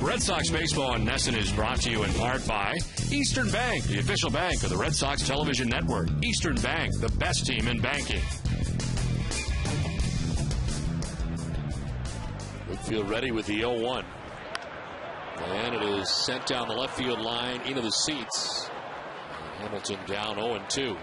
Red Sox baseball on NESN is brought to you in part by Eastern Bank, the official bank of the Red Sox television network. Eastern Bank, the best team in banking. Field ready with the 0-1. And it is sent down the left field line into the seats. Hamilton down 0-2.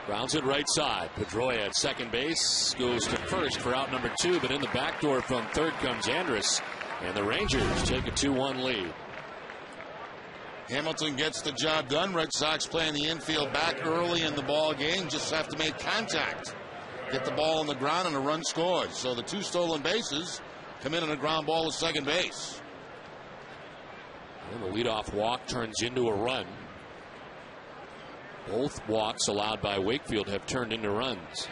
Grounds it right side. Pedroia at second base goes to first for out number 2, but in the back door from third comes Andrus, and the Rangers take a 2-1 lead. Hamilton gets the job done. Red Sox playing the infield back early in the ball game. Just have to make contact, get the ball on the ground, and a run scored. So the 2 stolen bases come in on a ground ball to second base. And the leadoff walk turns into a run. Both walks allowed by Wakefield have turned into runs.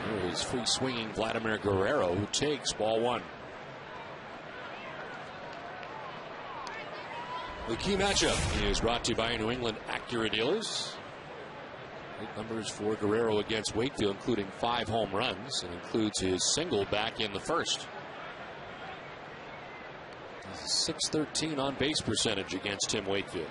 Here is free swinging Vladimir Guerrero, who takes ball 1. The key matchup is brought to you by New England Acura dealers. Great numbers for Guerrero against Wakefield, including 5 home runs, and includes his single back in the first. He's a .613 on base percentage against Tim Wakefield.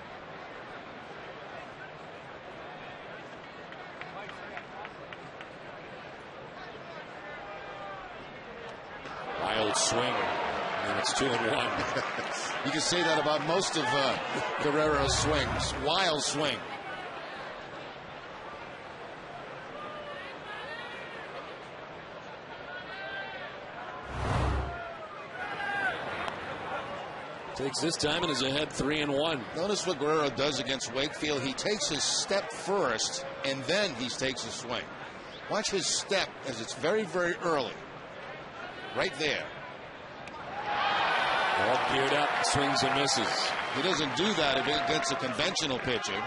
Wild swing, and it's 2-1. You can say that about most of Guerrero's swings. Wild swing. Takes this time and is ahead 3-1. Notice what Guerrero does against Wakefield. He takes his step first, and then he takes a swing. Watch his step as it's very, very early. Right there. All geared up, swings and misses. He doesn't do that if it gets a conventional pitcher.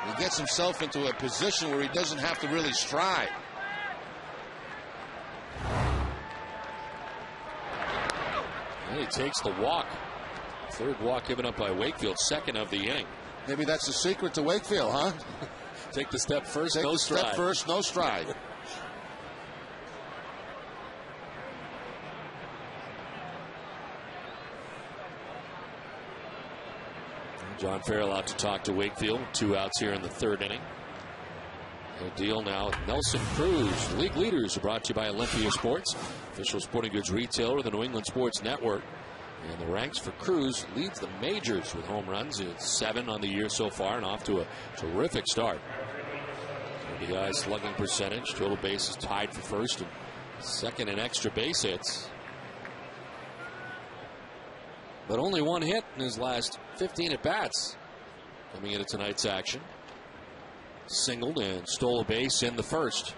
He gets himself into a position where he doesn't have to really stride. takes the walk. Third walk given up by Wakefield, second of the inning. Maybe that's the secret to Wakefield, huh? Take the step first, Take no the stride. Step first, no stride. John Farrell out to talk to Wakefield. 2 outs here in the third inning. A deal now with Nelson Cruz. League leaders are brought to you by Olympia Sports, official sporting goods retailer of the New England Sports Network. And the ranks for Cruz leads the majors with home runs. It's 7 on the year so far and off to a terrific start. RBI slugging percentage, total bases tied for first and second in extra base hits. But only 1 hit in his last 15 at-bats coming into tonight's action. Singled and stole a base in the first.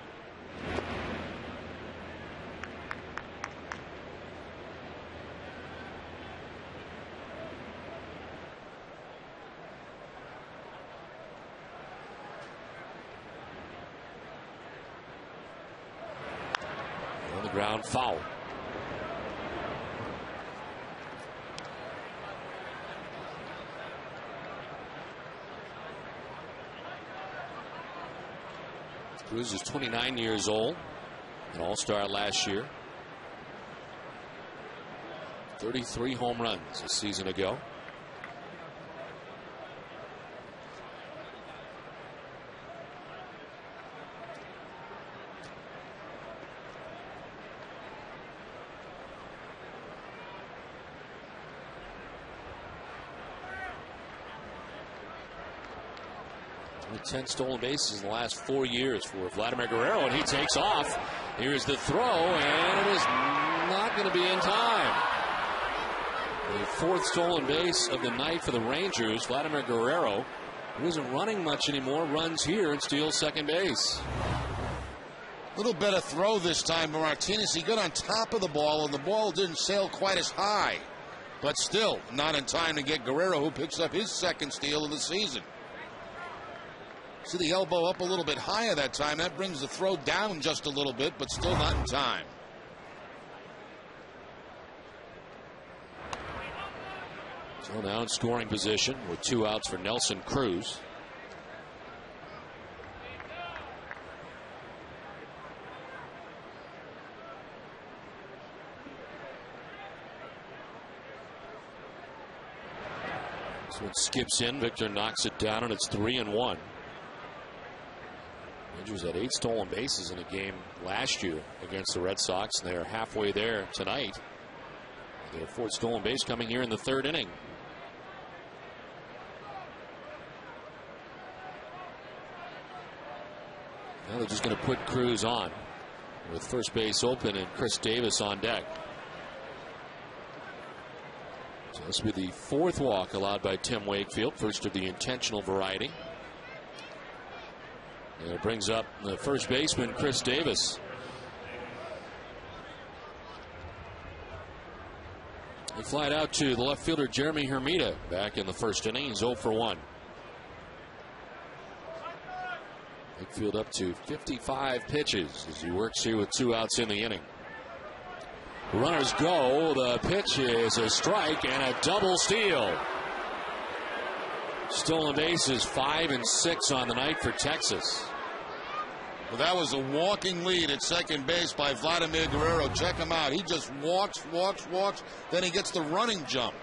On the ground, foul. Cruz is 29 years old, an all-star last year. 33 home runs a season ago. Only 10 stolen bases in the last 4 years for Vladimir Guerrero, and he takes off. Here's the throw, and it is not going to be in time. The 4th stolen base of the night for the Rangers. Vladimir Guerrero, who isn't running much anymore, runs here and steals second base. A little better throw this time by Martinez. He got on top of the ball, and the ball didn't sail quite as high. But still, not in time to get Guerrero, who picks up his second steal of the season. See the elbow up a little bit higher that time. That brings the throw down just a little bit, but still not in time. So now in scoring position with 2 outs for Nelson Cruz. So it skips in. Victor knocks it down, and it's 3-1. Rangers had 8 stolen bases in a game last year against the Red Sox, and they're halfway there tonight. Their 4th stolen base coming here in the 3rd inning. Now they're just going to put Cruz on with first base open and Chris Davis on deck. So this will be the 4th walk allowed by Tim Wakefield, first of the intentional variety. And it brings up the first baseman, Chris Davis. He flied out to the left fielder, Jeremy Hermida, back in the 1st inning. He's 0 for 1. Wakefield up to 55 pitches as he works here with 2 outs in the inning. Runners go. The pitch is a strike and a double steal. Stolen bases 5 and 6 on the night for Texas. Well, that was a walking lead at second base by Vladimir Guerrero. Check him out. He just walks. Then he gets the running jump.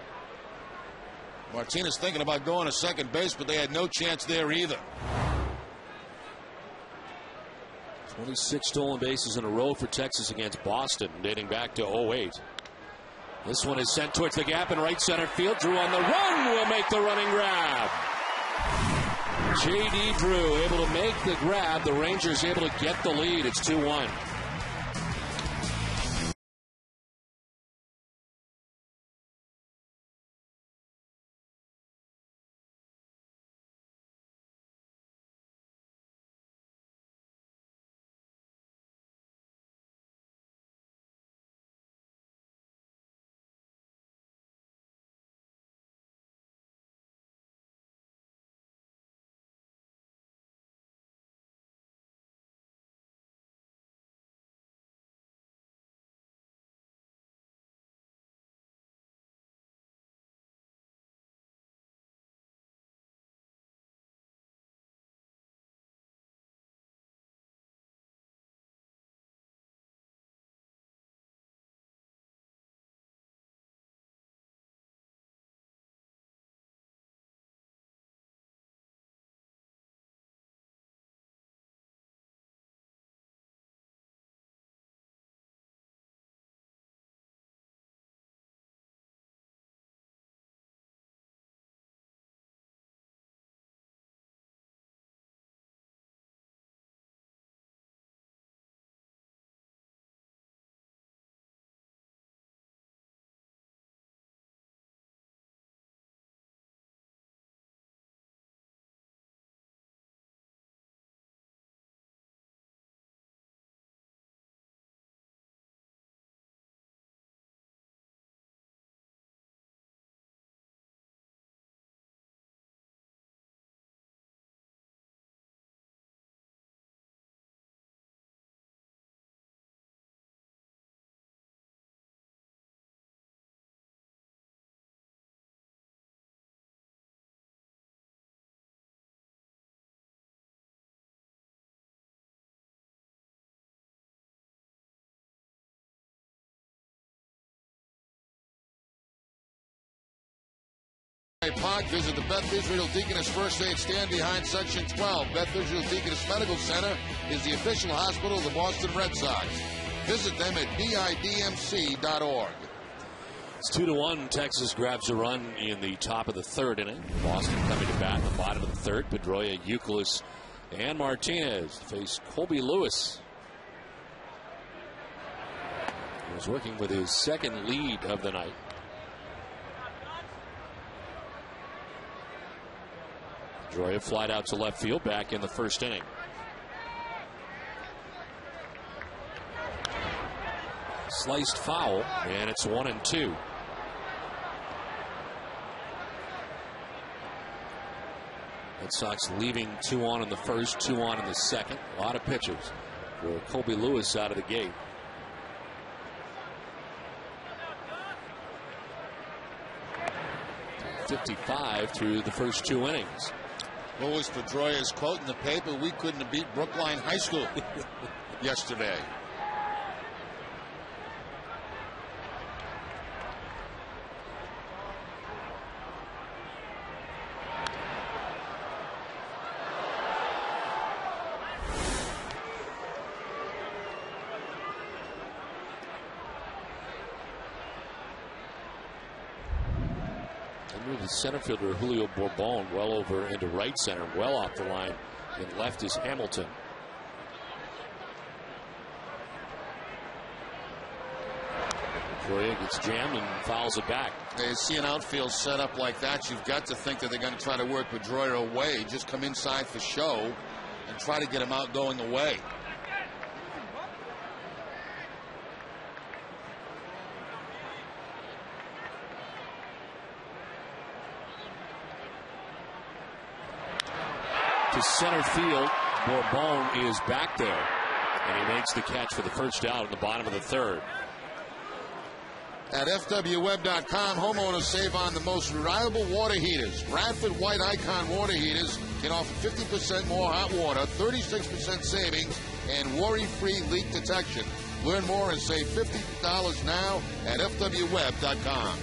Martinez thinking about going to second base, but they had no chance there either. 26 stolen bases in a row for Texas against Boston, dating back to 2008. This one is sent towards the gap in right center field. Drew on the run will make the running grab. J.D. Drew able to make the grab. The Rangers able to get the lead. It's 2-1. Park, visit the Beth Israel Deaconess First Aid Stand behind Section 12. Beth Israel Deaconess Medical Center is the official hospital of the Boston Red Sox. Visit them at bidmc.org. It's 2-1. Texas grabs a run in the top of the third inning. Boston coming to bat in the bottom of the third. Pedroia, Youkilis, and Martinez face Colby Lewis. He was working with his second lead of the night. Pedroia flied out to left field back in the first inning. Sliced foul, and it's 1-2. Red Sox leaving 2 on in the first, 2 on in the second. A lot of pitches for Colby Lewis out of the gate. .55 through the first 2 innings. What was Pedroia's quote in the paper? We couldn't have beat Brookline High School yesterday. The center fielder Julio Bourbon well over into right center, well off the line. And left is Hamilton. Pedroia gets jammed and fouls it back. You see an outfield set up like that, you've got to think that they're going to try to work Pedroia away. Just come inside for show and try to get him out going away. To center field, Bourbon is back there, and he makes the catch for the first out in the bottom of the third. At FWWeb.com, homeowners save on the most reliable water heaters. Bradford White Icon water heaters can offer 50% more hot water, 36% savings, and worry-free leak detection. Learn more and save $50 now at FWWeb.com.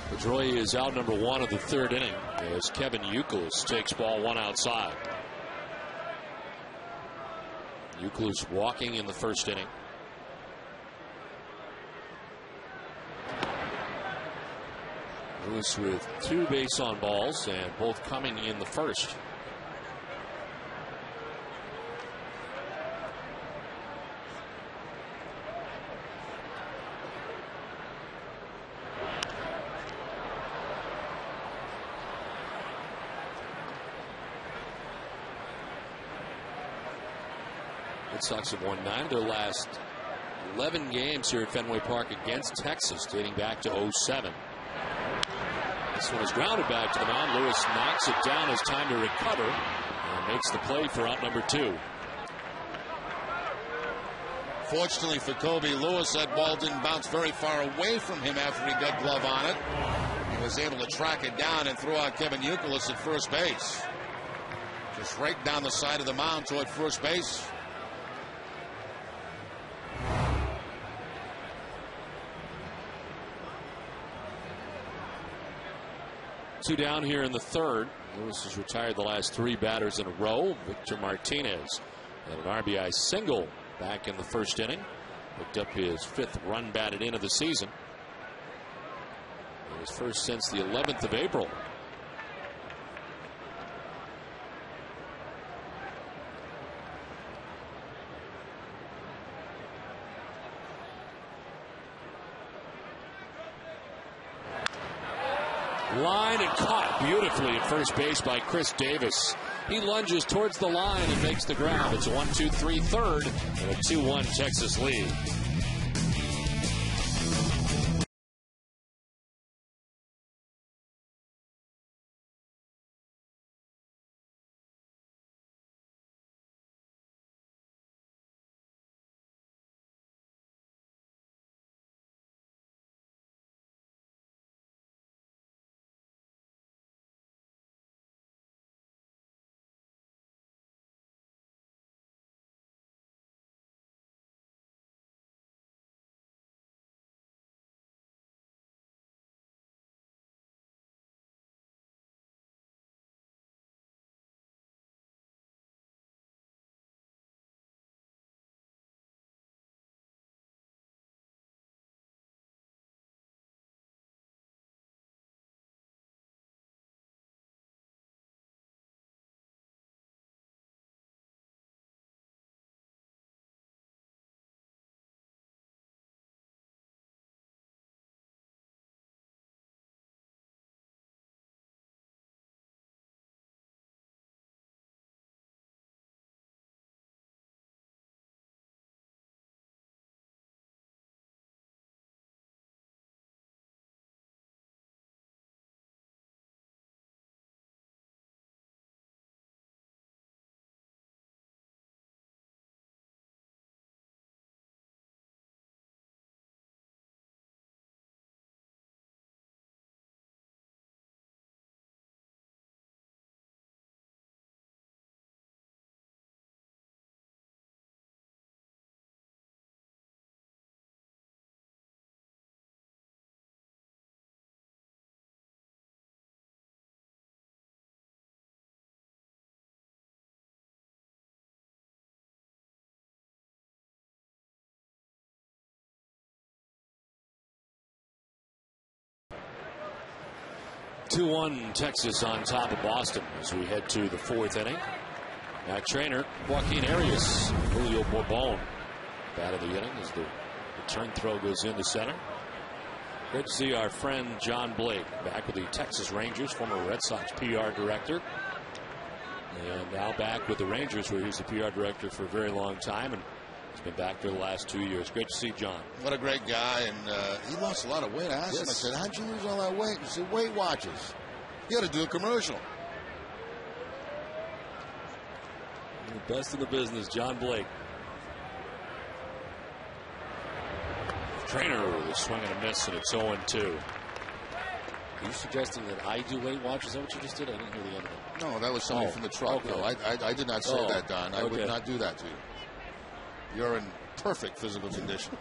Pedroia is out number 1 of the third inning as Kevin Youkilis takes ball 1 outside. Youkilis walking in the first inning. Lewis with 2 base on balls, and both coming in the first. Red Sox have won 9 of their last 11 games here at Fenway Park against Texas, dating back to '07. This one is grounded back to the mound. Lewis knocks it down as time to recover and makes the play for out number 2. Fortunately for Colby Lewis, that ball didn't bounce very far away from him after he got glove on it. He was able to track it down and throw out Kevin Youkilis at first base. Just right down the side of the mound toward first base. Two down here in the third. Lewis has retired the last 3 batters in a row. Victor Martinez and an RBI single back in the first inning. Picked up his 5th run batted in of the season. And his first since the 11th of April. Line and caught beautifully at first base by Chris Davis. He lunges towards the line and makes the grab. It's a 1-2-3 third and a 2-1 Texas lead. 2-1 Texas on top of Boston as we head to the fourth inning. Matt Trainer, Joaquin Arias, Julio Bourbon. Bat of the inning as the return throw goes into center. Good to see our friend John Blake back with the Texas Rangers, former Red Sox PR director. And now back with the Rangers, where he was the PR director for a very long time. And he's been back for the last 2 years. Great to see John. What a great guy. And he lost a lot of weight. I asked him, I said, how'd you lose all that weight? He said, Weight Watchers. You got to do a commercial. The best in the business, John Blake. Trainer with a swing and a miss, and it's 0-2. Are you suggesting that I do Weight Watch? Is that what you just did? I didn't hear the end of it. No, that was somebody from the truck. Okay. No, I did not say that, Don. I would not do that to you. You're in perfect physical condition.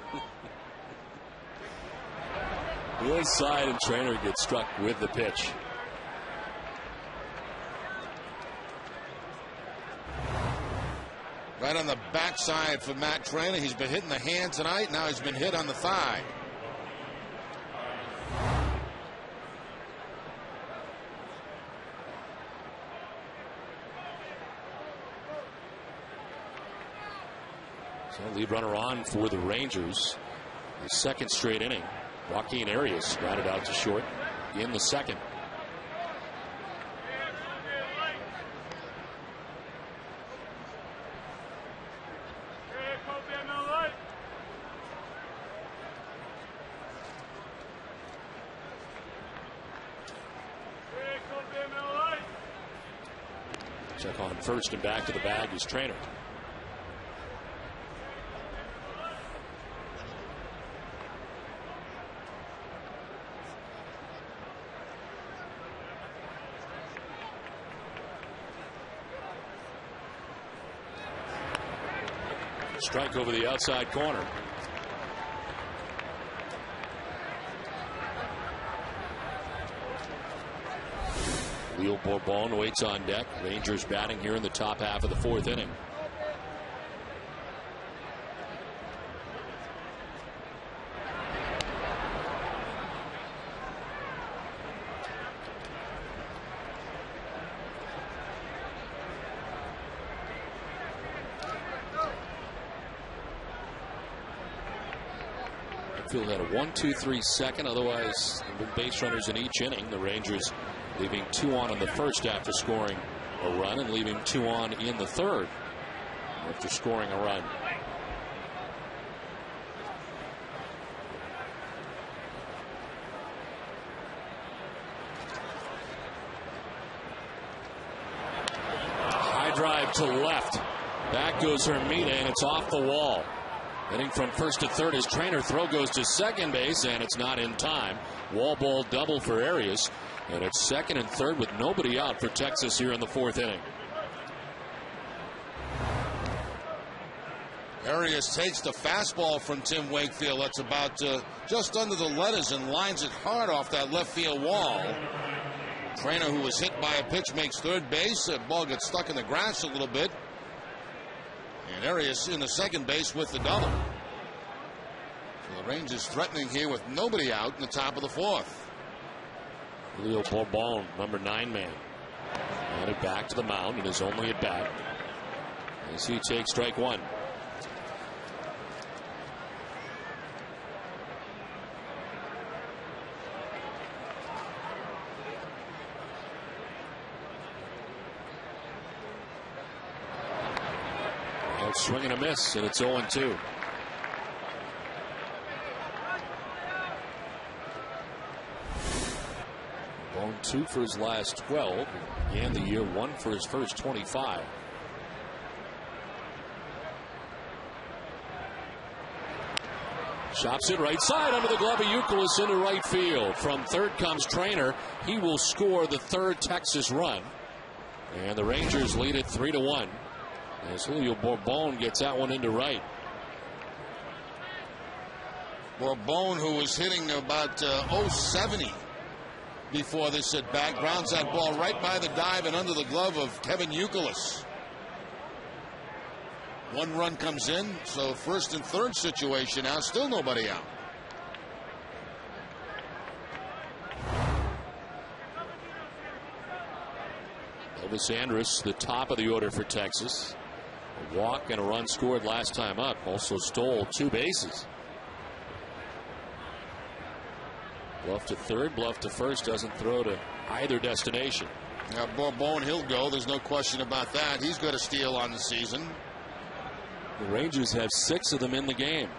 The inside, and Trainer gets struck with the pitch. Right on the backside for Matt Trainer. He's been hitting the hand tonight. Now he's been hit on the thigh. So lead runner on for the Rangers. The second straight inning. Joaquin Arias grounded out to short in the second. Check on first and back to the bag is Trainer. Strike over the outside corner. Leo Bourbon waits on deck. Rangers batting here in the top half of the fourth inning. Field had a 1-2-3 second. Otherwise, base runners in each inning. The Rangers leaving 2 on in the first after scoring a run, and leaving 2 on in the third after scoring a run. High drive to left. Back goes Hermida, and it's off the wall. Hitting from first to third, his Trainer throw goes to second base, and it's not in time. Wall ball double for Arias, and it's second and third with nobody out for Texas here in the fourth inning. Arias takes the fastball from Tim Wakefield. That's about just under the letters and lines it hard off that left field wall. Trainer, who was hit by a pitch, makes third base. The ball gets stuck in the grass a little bit. And Arias in the second base with the double. So the Rangers threatening here with nobody out in the top of the fourth. Leo Bourbon, number 9 man. Headed back to the mound in his only at bat as he takes strike one. Swing and a miss, and it's 0-2. Bone 2 for his last 12. And the year 1 for his first 25. Chops it right side under the glove of Youkilis into right field. From third comes Trainer. He will score the third Texas run. And the Rangers lead it 3-1. As Julio Bourbon gets that one into right. Bourbon, who was hitting about 070 before this at bat, grounds that ball right by the dive and under the glove of Kevin Youkilis. 1 run comes in, so first and third situation now, still nobody out. Elvis Andrus, the top of the order for Texas. A walk and a run scored last time up. Also stole 2 bases. Bluff to third, bluff to first, doesn't throw to either destination. Now, Bourbon, he'll go. There's no question about that. He's got a steal on the season. The Rangers have 6 of them in the game.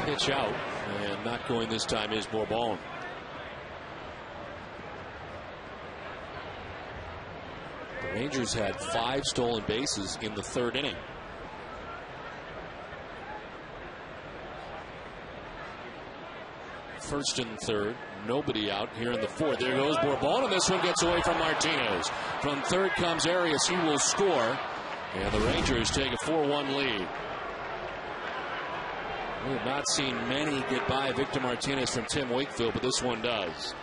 Pitch out, and not going this time is Bourbon. The Rangers had 5 stolen bases in the 3rd inning. First and third, nobody out here in the 4th. There goes Bourbon, and this one gets away from Martinez. From third comes Arias. He will score, and the Rangers take a 4-1 lead. We have not seen many get by Victor Martinez from Tim Wakefield, but this one does.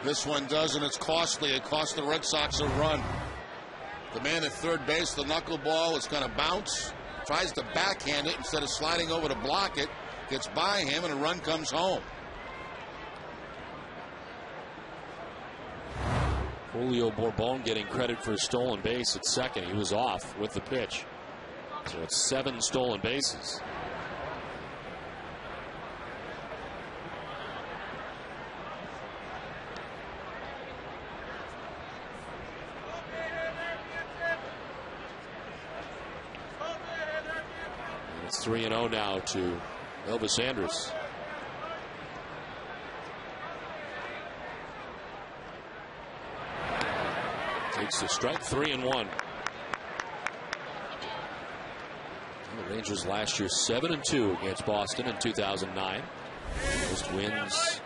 This one does, and it's costly. It cost the Red Sox a run. The man at third base, the knuckleball is going to bounce, tries to backhand it instead of sliding over to block it, gets by him, and a run comes home. Julio Bourbon getting credit for a stolen base at second. He was off with the pitch. So it's 7 stolen bases. It's 3-0 now to Elvis Andrus. Takes the strike, 3-1. The Rangers last year 7-2 against Boston in 2009. Most wins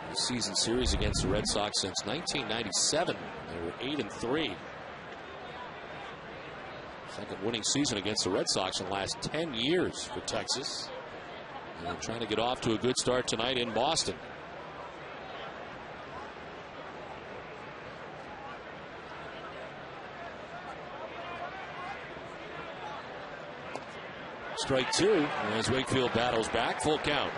in the season series against the Red Sox since 1997. They were 8-3. Second winning season against the Red Sox in the last 10 years for Texas. And trying to get off to a good start tonight in Boston. Strike 2 as Wakefield battles back. Full count.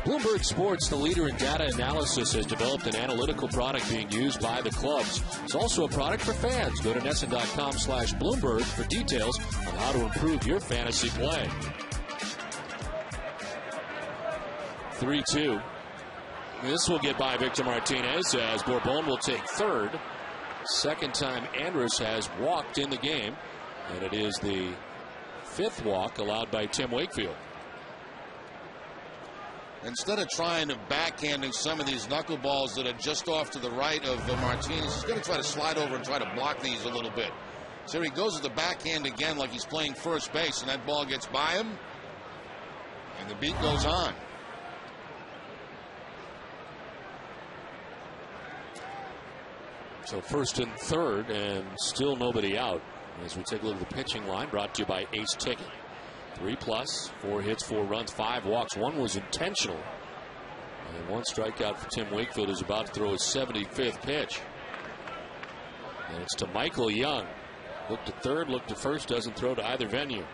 Bloomberg Sports, the leader in data analysis, has developed an analytical product being used by the clubs. It's also a product for fans. Go to NESN.com/Bloomberg for details on how to improve your fantasy play. 3-2. This will get by Victor Martinez as Bourbon will take third. Second time Andrus has walked in the game, and it is the 5th walk allowed by Tim Wakefield. Instead of trying to backhanding some of these knuckleballs that are just off to the right of Martinez, he's going to try to slide over and try to block these a little bit. So he goes to the backhand again like he's playing first base, and that ball gets by him, and the beat goes on. So first and third, and still nobody out. As we take a look at the pitching line, brought to you by Ace Ticket. 3+, 4 hits, 4 runs, 5 walks. 1 was intentional. And 1 strikeout for Tim Wakefield, who's about to throw his 75th pitch. And it's to Michael Young. Look to third, look to first, doesn't throw to either venue.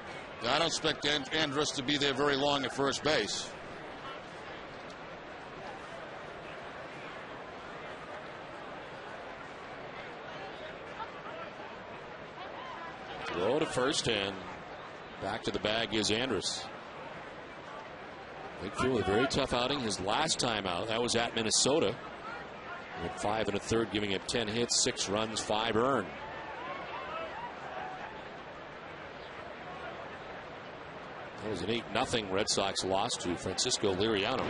I don't expect Andrus to be there very long at first base. Throw to first, and back to the bag is Andrus. Wakefield, a very tough outing. His last time out, that was at Minnesota. With 5 1/3, giving up 10 hits, 6 runs, 5 earned. That was an 8-0 Red Sox loss to Francisco Liriano.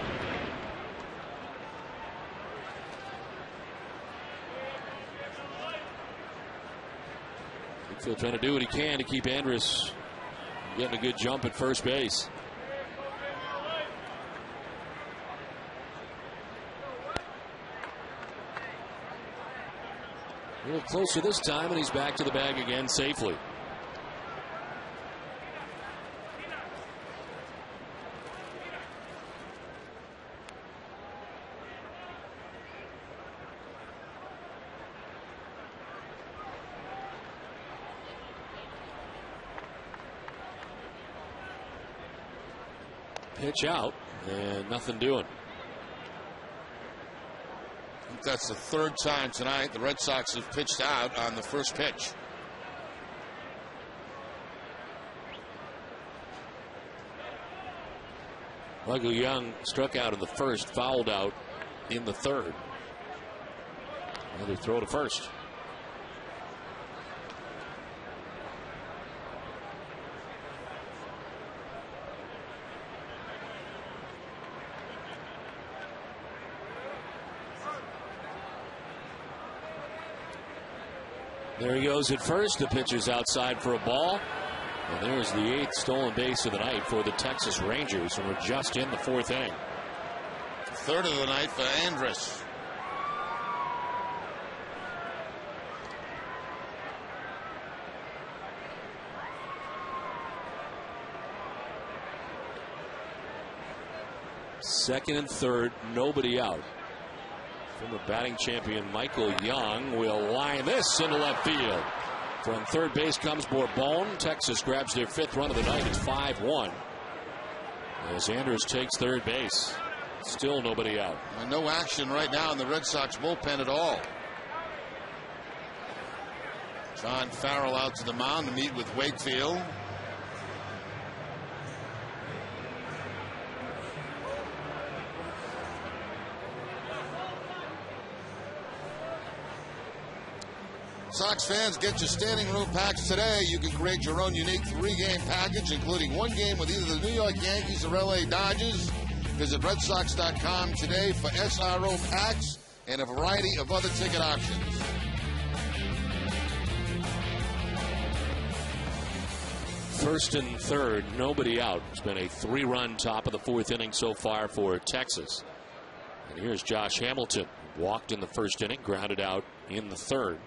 Field trying to do what he can to keep Andrus getting a good jump at first base. A little closer this time, and he's back to the bag again safely. Pitch out, and nothing doing. I think that's the third time tonight the Red Sox have pitched out on the first pitch. Michael Young struck out in the first, fouled out in the third. Another throw to first. There he goes at first. The pitcher's outside for a ball. And there's the 8th stolen base of the night for the Texas Rangers. And we're just in the 4th inning. Third of the night for Andrus. Second and third, nobody out. Former batting champion Michael Young will line this into left field. From third base comes Bourbon. Texas grabs their 5th run of the night. It's 5-1. As Andrus takes third base. Still nobody out. And no action right now in the Red Sox bullpen at all. John Farrell out to the mound to meet with Wakefield. Sox fans, get your standing room packs today. You can create your own unique 3-game package, including 1 game with either the New York Yankees or LA Dodgers. Visit RedSox.com today for SRO packs and a variety of other ticket options. First and third, nobody out. It's been a 3-run top of the 4th inning so far for Texas. And here's Josh Hamilton. Walked in the first inning, grounded out in the third.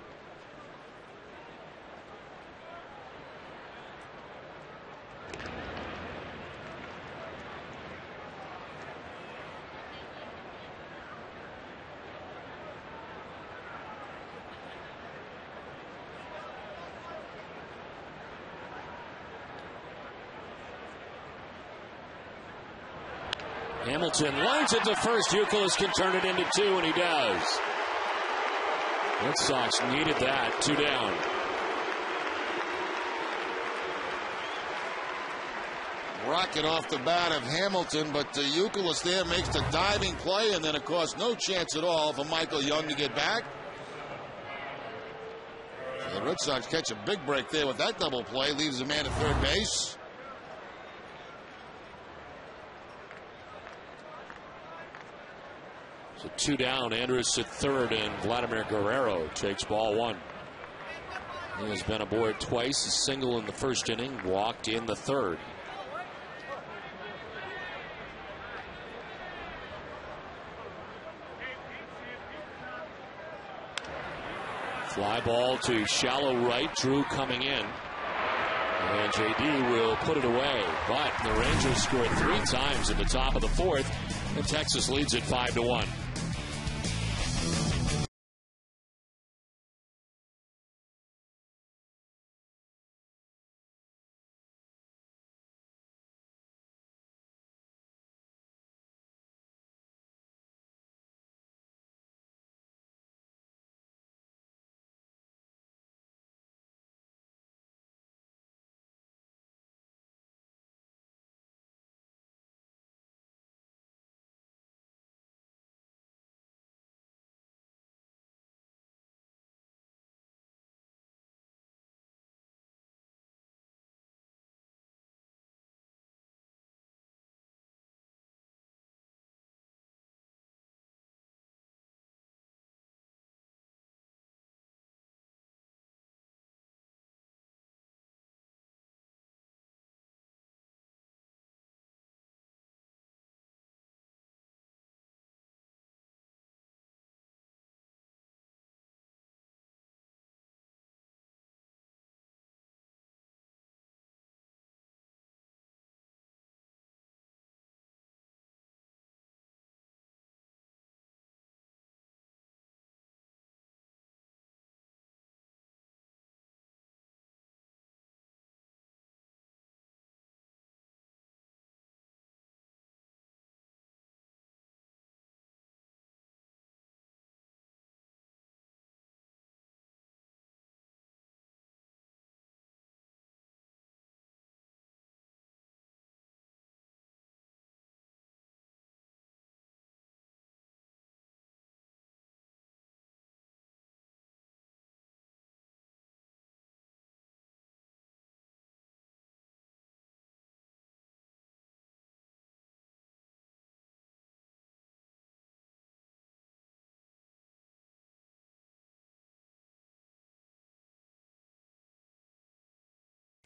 Hamilton lines it to first. Youkilis can turn it into 2, and he does. Red Sox needed that. 2 down. Rocket off the bat of Hamilton, but Youkilis there makes the diving play, and then, of course, no chance at all for Michael Young to get back. The Red Sox catch a big break there with that double play. Leaves a man at third base. So 2 down. Andrus at third, and Vladimir Guerrero takes ball 1. He has been aboard twice. A single in the first inning. Walked in the third. Fly ball to shallow right. Drew coming in. And JD will put it away. But the Rangers scored 3 times in the top of the 4th. And Texas leads it 5-1.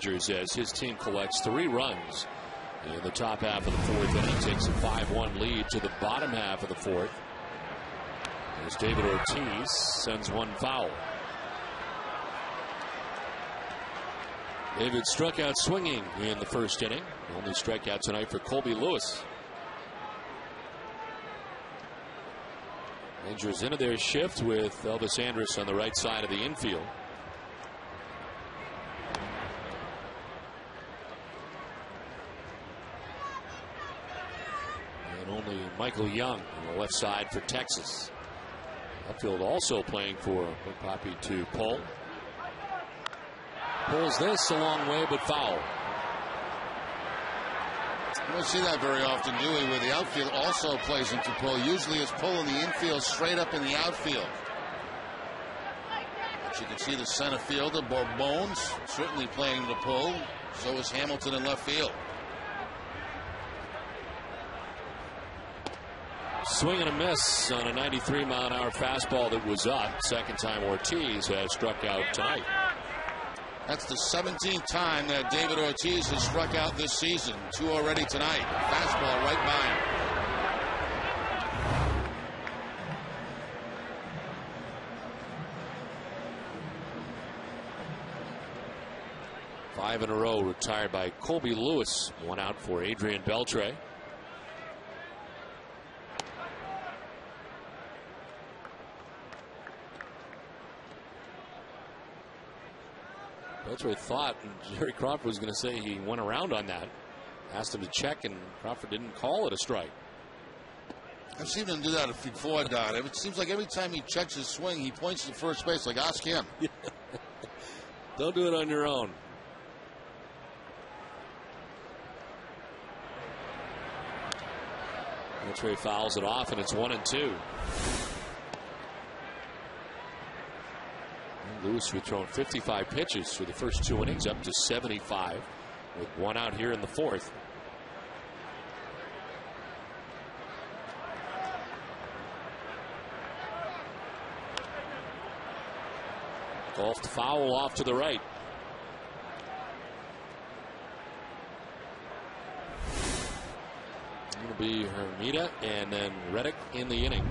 Rangers as his team collects 3 runs in the top half of the 4th inning. Takes a 5-1 lead to the bottom half of the 4th. As David Ortiz sends one foul. David struck out swinging in the 1st inning. The only strikeout tonight for Colby Lewis. Rangers into their shift with Elvis Andrus on the right side of the infield. And only Michael Young on the left side for Texas. Outfield also playing for Big Papi to pull. Pulls this a long way, but foul. You don't see that very often, do we? Where the outfield also plays into pull. Usually it's pulling the infield straight up in the outfield. But you can see the center fielder, Bones, certainly playing the pull. So is Hamilton in left field. Swing and a miss on a 93-mile-an-hour fastball that was up. Second time Ortiz has struck out tonight. That's the 17th time that David Ortiz has struck out this season. 2 already tonight. Fastball right by him. Five in a row retired by Colby Lewis. 1 out for Adrian Beltre. Beltre thought Jerry Crawford was going to say he went around on that. Asked him to check, and Crawford didn't call it a strike. I've seen him do that before, Don. It seems like every time he checks his swing, he points to first base. Like, ask him. Don't do it on your own. Beltre fouls it off, and it's 1-2. Lewis, who had thrown 55 pitches through the first 2 innings, up to 75 with 1 out here in the 4th. Golfed foul off to the right. It'll be Hermida and then Reddick in the inning.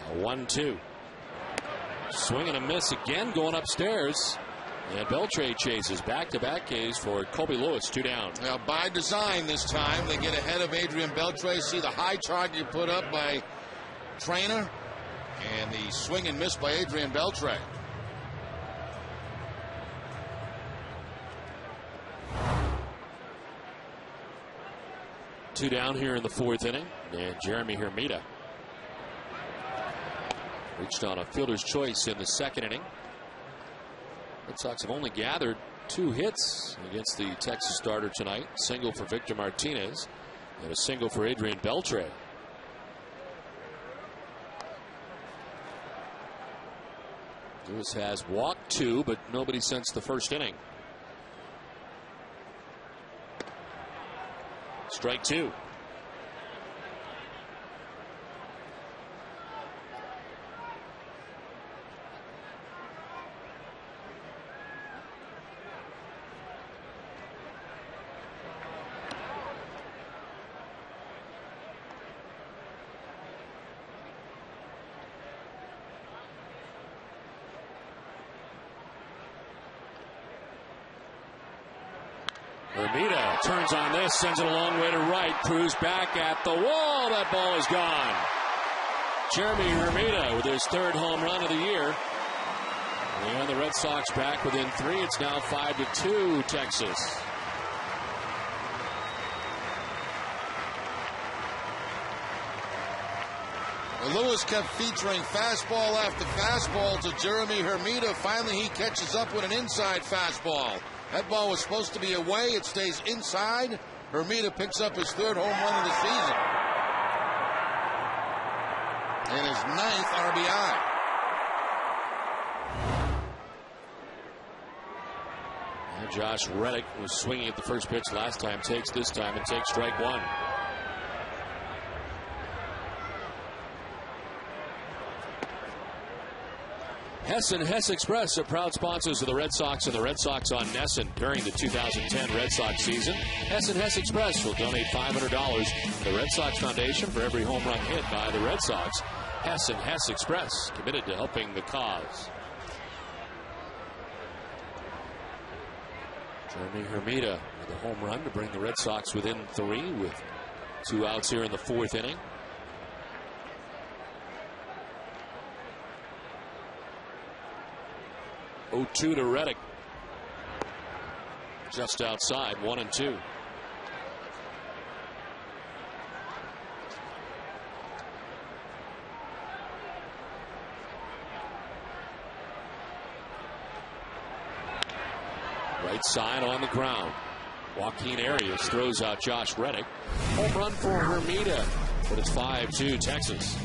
A 1-2. Swing and a miss again going upstairs. And Beltre chases back-to-back Ks for Colby Lewis. 2 down. Now, by design this time, they get ahead of Adrian Beltre. See the high target put up by Trainer. And the swing and miss by Adrian Beltre. Two down here in the 4th inning. And Jeremy Hermida reached on a fielder's choice in the 2nd inning. Red Sox have only gathered 2 hits against the Texas starter tonight. Single for Victor Martinez and a single for Adrian Beltre. Lewis has walked 2, but nobody since the 1st inning. Strike 2. Hermida turns on this, sends it a long way to right. Cruz back at the wall. That ball is gone. Jeremy Hermida with his 3rd home run of the year. And the Red Sox back within 3. It's now 5-2 Texas. Lewis kept featuring fastball after fastball to Jeremy Hermida. Finally, he catches up with an inside fastball. That ball was supposed to be away. It stays inside. Hermida picks up his 3rd home run of the season. And his 9th RBI. And Josh Reddick was swinging at the first pitch last time. Takes this time and takes strike 1. Hess and Hess Express are proud sponsors of the Red Sox and the Red Sox on Nesson during the 2010 Red Sox season. Hess and Hess Express will donate $500 to the Red Sox Foundation for every home run hit by the Red Sox. Hess and Hess Express, committed to helping the cause. Jeremy Hermida with a home run to bring the Red Sox within 3 with 2 outs here in the 4th inning. Oh, 2 to Reddick. Just outside, 1-2. Right side on the ground. Joaquin Arias throws out Josh Reddick. Home run for Hermida, but it's 5-2 Texas.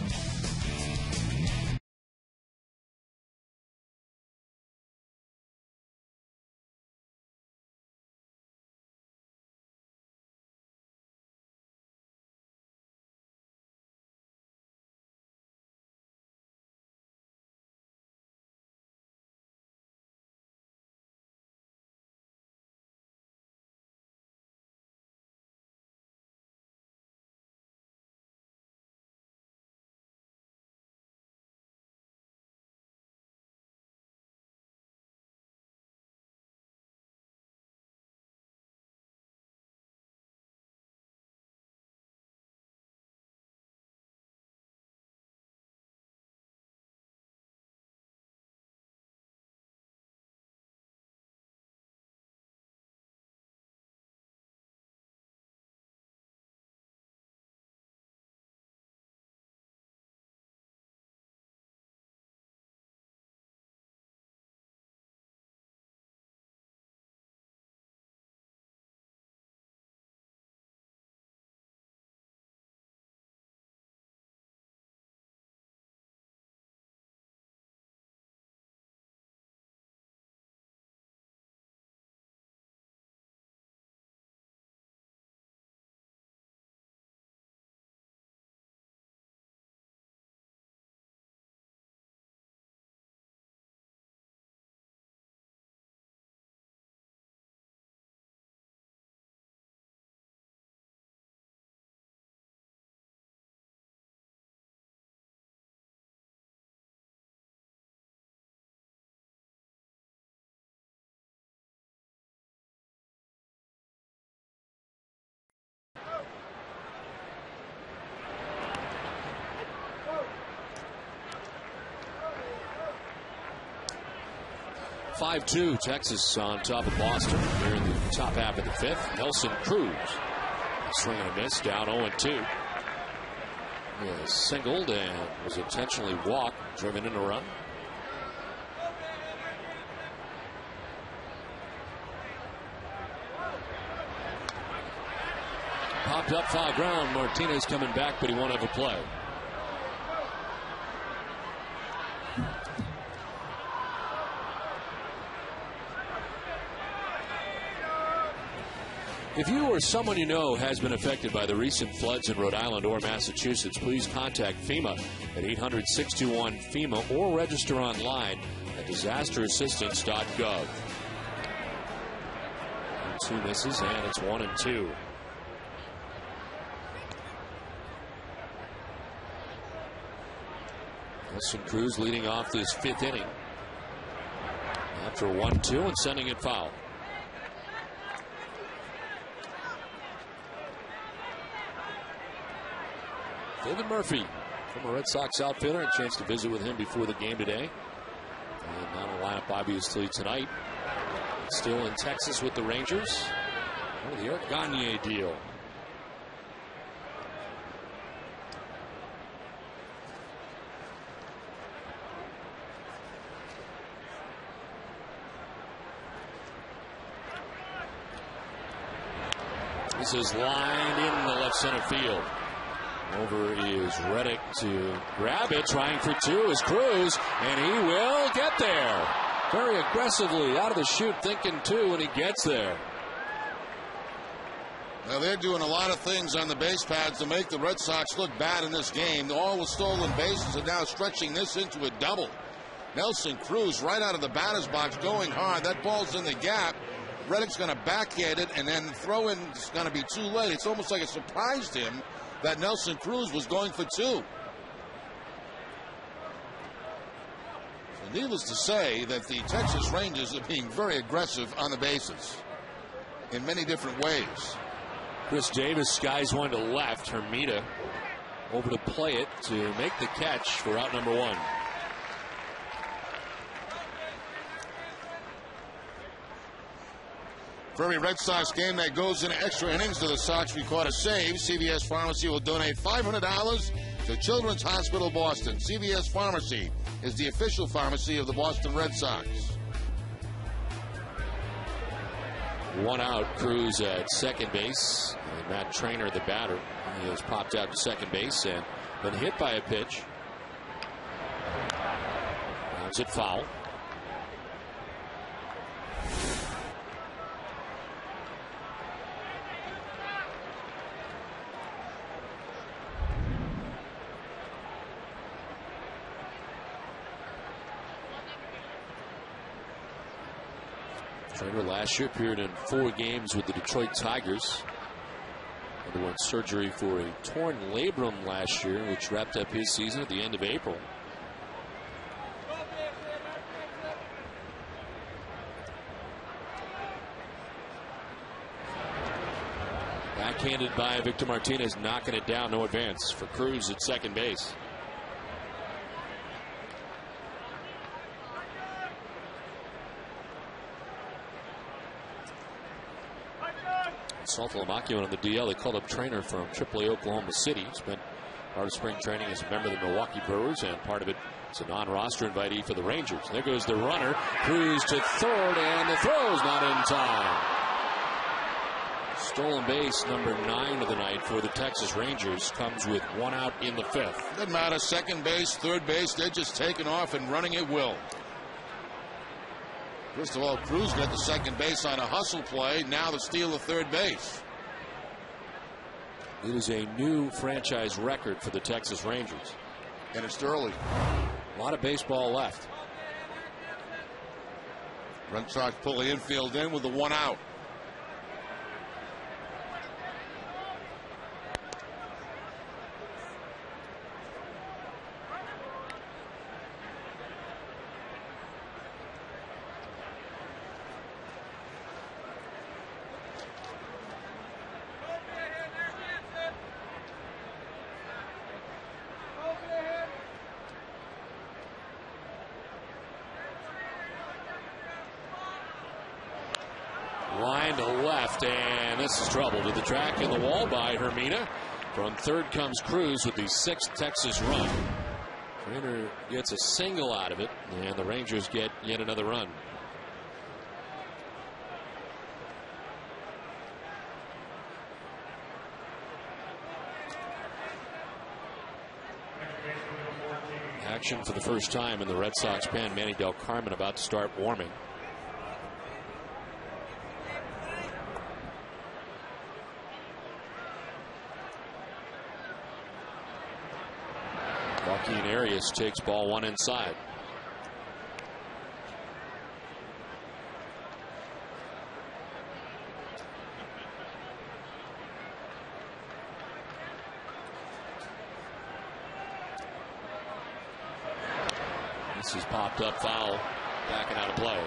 (5-2) Texas on top of Boston here in the top half of the 5th. Nelson Cruz, swing and a miss, down 0-2. He was singled and was intentionally walked, driven in a run. Popped up foul ground. Martinez coming back, but he won't have a play. If you or someone you know has been affected by the recent floods in Rhode Island or Massachusetts, please contact FEMA at 800-621-FEMA or register online at disasterassistance.gov. 2 misses, and it's 1-2. Nelson Cruz leading off this 5th inning after 1-2 and sending it foul. David Murphy, former Red Sox outfielder, a chance to visit with him before the game today. And not in the lineup obviously tonight. Still in Texas with the Rangers. Oh, the Eric Gagne deal. This is lined in the left center field. Over is Reddick to grab it. Trying for 2 is Cruz, and he will get there. Very aggressively out of the chute, thinking 2, and he gets there. Now they're doing a lot of things on the base paths to make the Red Sox look bad in this game. All the stolen bases are now stretching this into a double. Nelson Cruz right out of the batter's box going hard. That ball's in the gap. Reddick's going to backhand it, and then the throw-in is going to be too late. It's almost like it surprised him that Nelson Cruz was going for 2. So needless to say that the Texas Rangers are being very aggressive on the bases in many different ways. Chris Davis skies one to left. Hermida over to play it to make the catch for out number 1. For every Red Sox game that goes into extra innings, to the Sox record a save, CVS Pharmacy will donate $500 to Children's Hospital Boston. CVS Pharmacy is the official pharmacy of the Boston Red Sox. 1 out, Cruz at second base. And Matt Trainer, the batter, he has popped out to second base and been hit by a pitch. Bounce it foul. Trainer last year appeared in 4 games with the Detroit Tigers. Underwent surgery for a torn labrum last year, which wrapped up his season at the end of April. Backhanded by Victor Martinez, knocking it down. No advance for Cruz at second base. Saltalamacchio on the DL. They called up Trainer from AAA Oklahoma City. Spent part of spring training as a member of the Milwaukee Brewers, and part of it as a non-roster invitee for the Rangers. There goes the runner. Cruz to third, and the throw's not in time. Stolen base number 9 of the night for the Texas Rangers comes with 1 out in the 5th. Doesn't matter, second base, third base, they're just taking off and running at will. First of all, Cruz got the second base on a hustle play. Now the steal of third base. It is a new franchise record for the Texas Rangers. And it's early. A lot of baseball left. Red Sox pull the infield in with the 1 out. Line to left, and this is trouble to the track and the wall by Hermida. From third comes Cruz with the 6th Texas run. Trainer gets a single out of it, and the Rangers get yet another run. Action for the first time in the Red Sox pen. Manny Del Carmen about to start warming. Joaquin Arias takes ball 1 inside. This is popped up, foul, backing out of play.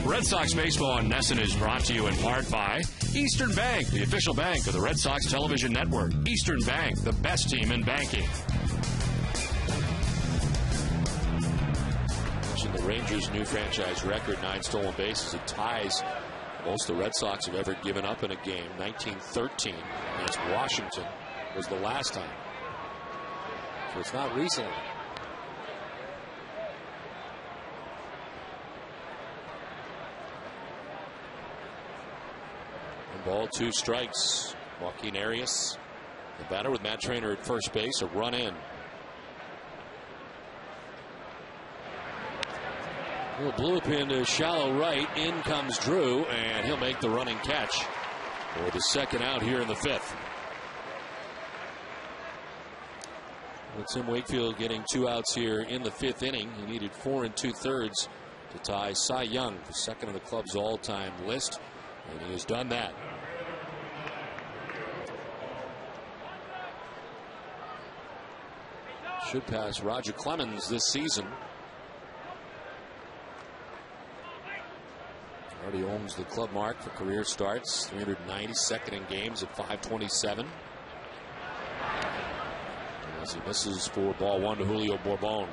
Red Sox baseball on NESN is brought to you in part by Eastern Bank, the official bank of the Red Sox television network. Eastern Bank, the best team in banking. The Rangers' new franchise record, 9 stolen bases. It ties most the Red Sox have ever given up in a game. 1913 against Washington was the last time. So it's not recently. Ball 2 strikes. Joaquin Arias, the batter, with Matt Trainer at first base. A run in. Little blew up into shallow right. In comes Drew, and he'll make the running catch for the second out here in the 5th. With Tim Wakefield getting 2 outs here in the 5th inning, he needed 4 2/3 to tie Cy Young for second on the club's all-time list, and he has done that. Should pass Roger Clemens this season. Already owns the club mark for career starts, 392nd in games at 527. As he misses for ball 1 to Julio Bourbon.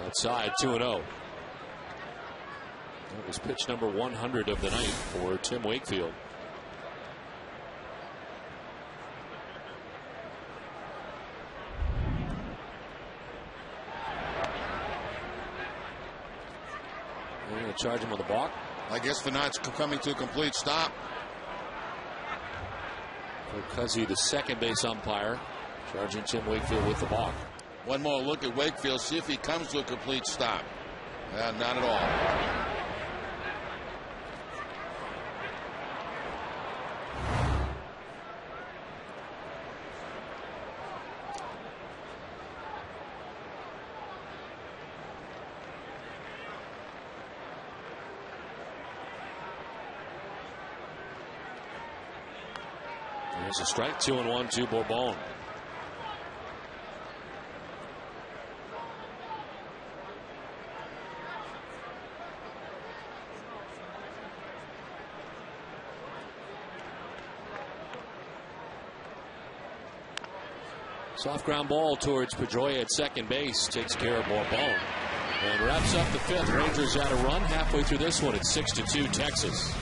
Outside, 2-0. That was pitch number 100 of the night for Tim Wakefield. They're going to charge him with a balk. I guess for not coming to a complete stop. Cuzzy, the second base umpire, charging Tim Wakefield with the balk. One more look at Wakefield, see if he comes to a complete stop. Not at all. There's a strike, 2-1 to Bourbon. Soft ground ball towards Pedroia at second base. Takes care of Bourbon. And wraps up the 5th. Rangers out a run halfway through this one. It's 6-2 Texas.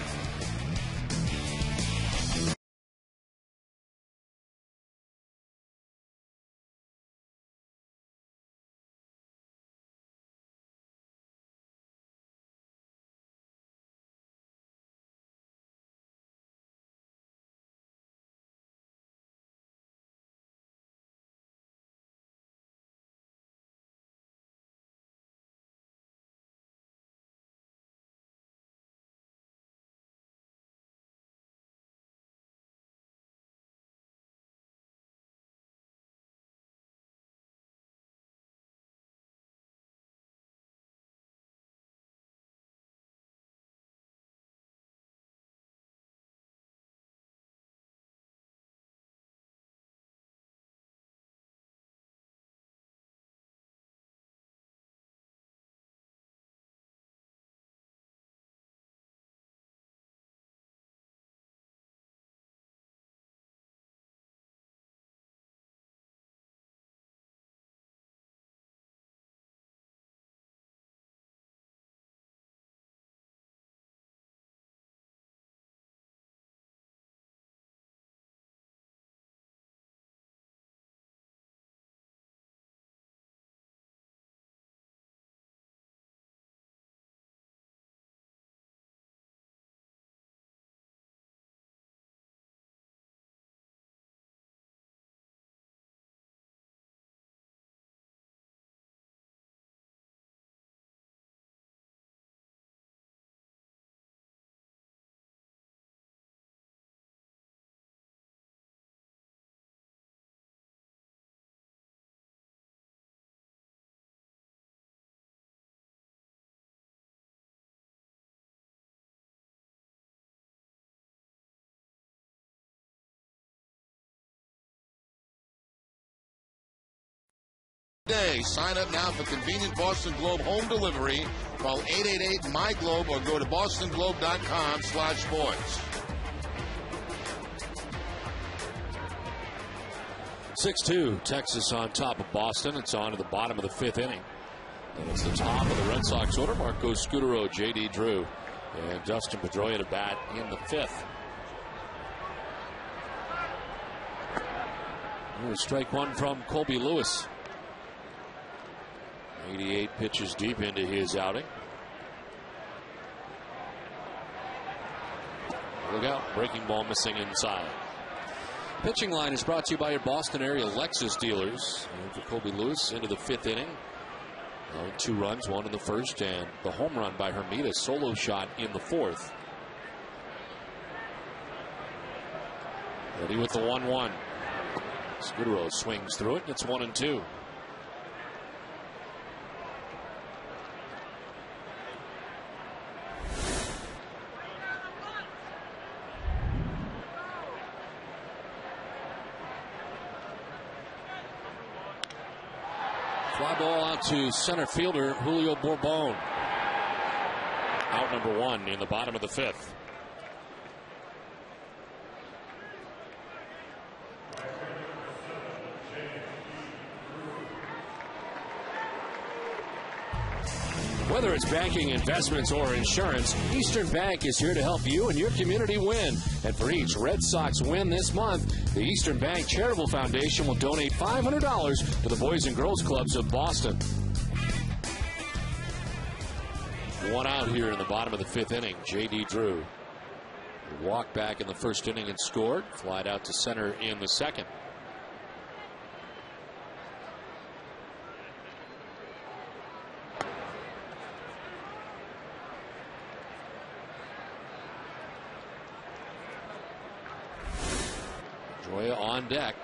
Day. Sign up now for convenient Boston Globe home delivery. Call 888-MY-GLOBE or go to bostonglobe.com/sports. 6-2, Texas on top of Boston. It's on to the bottom of the 5th inning. And it's the top of the Red Sox order. Marco Scutaro, J.D. Drew, and Dustin Pedroia to bat in the 5th. Here's strike 1 from Colby Lewis. 88 pitches deep into his outing. Look out, breaking ball missing inside. Pitching line is brought to you by your Boston area Lexus dealers. And for Colby Lewis into the 5th inning. 2 runs, 1 in the first, and the home run by Hermida, solo shot in the 4th. Ready with the 1-1. Scudero swings through it. It's 1-2. Fly ball out to center fielder Julio Bourbon. Out number 1 in the bottom of the 5th. Whether it's banking, investments, or insurance, Eastern Bank is here to help you and your community win. And for each Red Sox win this month, the Eastern Bank Charitable Foundation will donate $500 to the Boys and Girls Clubs of Boston. 1 out here in the bottom of the 5th inning. J.D. Drew walked back in the first inning and scored. Flied out to center in the second. Pedroia on deck.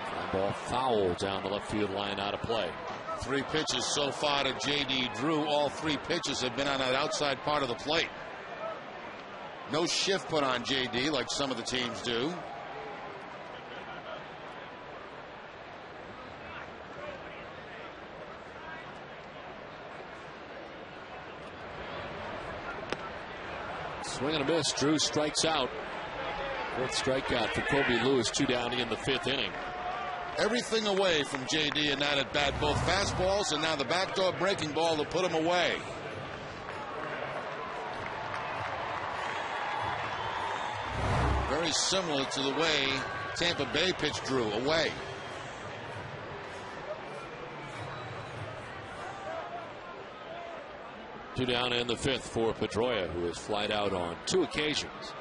Fly ball foul down the left field line, out of play. 3 pitches so far to J.D. Drew. All 3 pitches have been on that outside part of the plate. No shift put on J.D. like some of the teams do. Swing and a miss. Drew strikes out. 4th strikeout for Kobe Lewis. 2 down in the 5th inning. Everything away from J.D. in that at bat. Both fastballs and now the backdoor breaking ball to put him away. Very similar to the way Tampa Bay pitched Drew, away. Two down in the 5th for Pedroia, who has flied out on 2 occasions.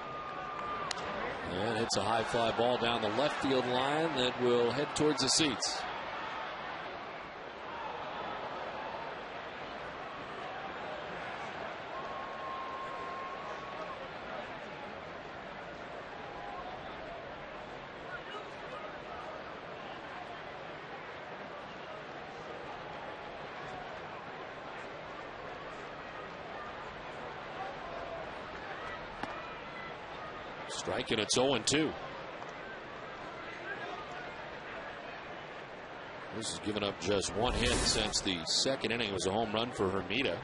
And hits a high fly ball down the left field line that will head towards the seats. Striking, it's 0-2. This has given up just 1 hit since the second inning. It was a home run for Hermida.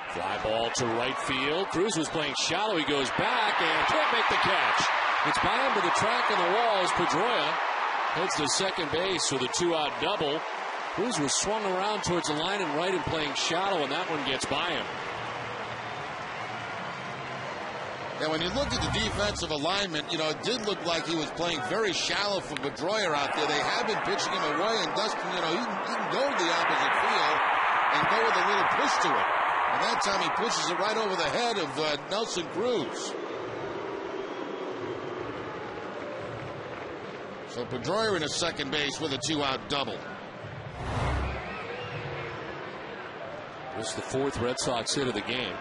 Fly ball to right field. Cruz was playing shallow. He goes back and can't make the catch. It's by him to the track on the wall as Pedroia heads to second base with a 2-out double. Cruz was swung around towards the line and right and playing shallow, and that one gets by him. Yeah, when you look at the defensive alignment, you know, it did look like he was playing very shallow for Pedroia out there. They have been pitching him away, and Dustin, you know, he can go to the opposite field and go with a little push to it. And that time he pushes it right over the head of Nelson Cruz. So Pedroia in a second base with a 2-out double. This is the 4th Red Sox hit of the game.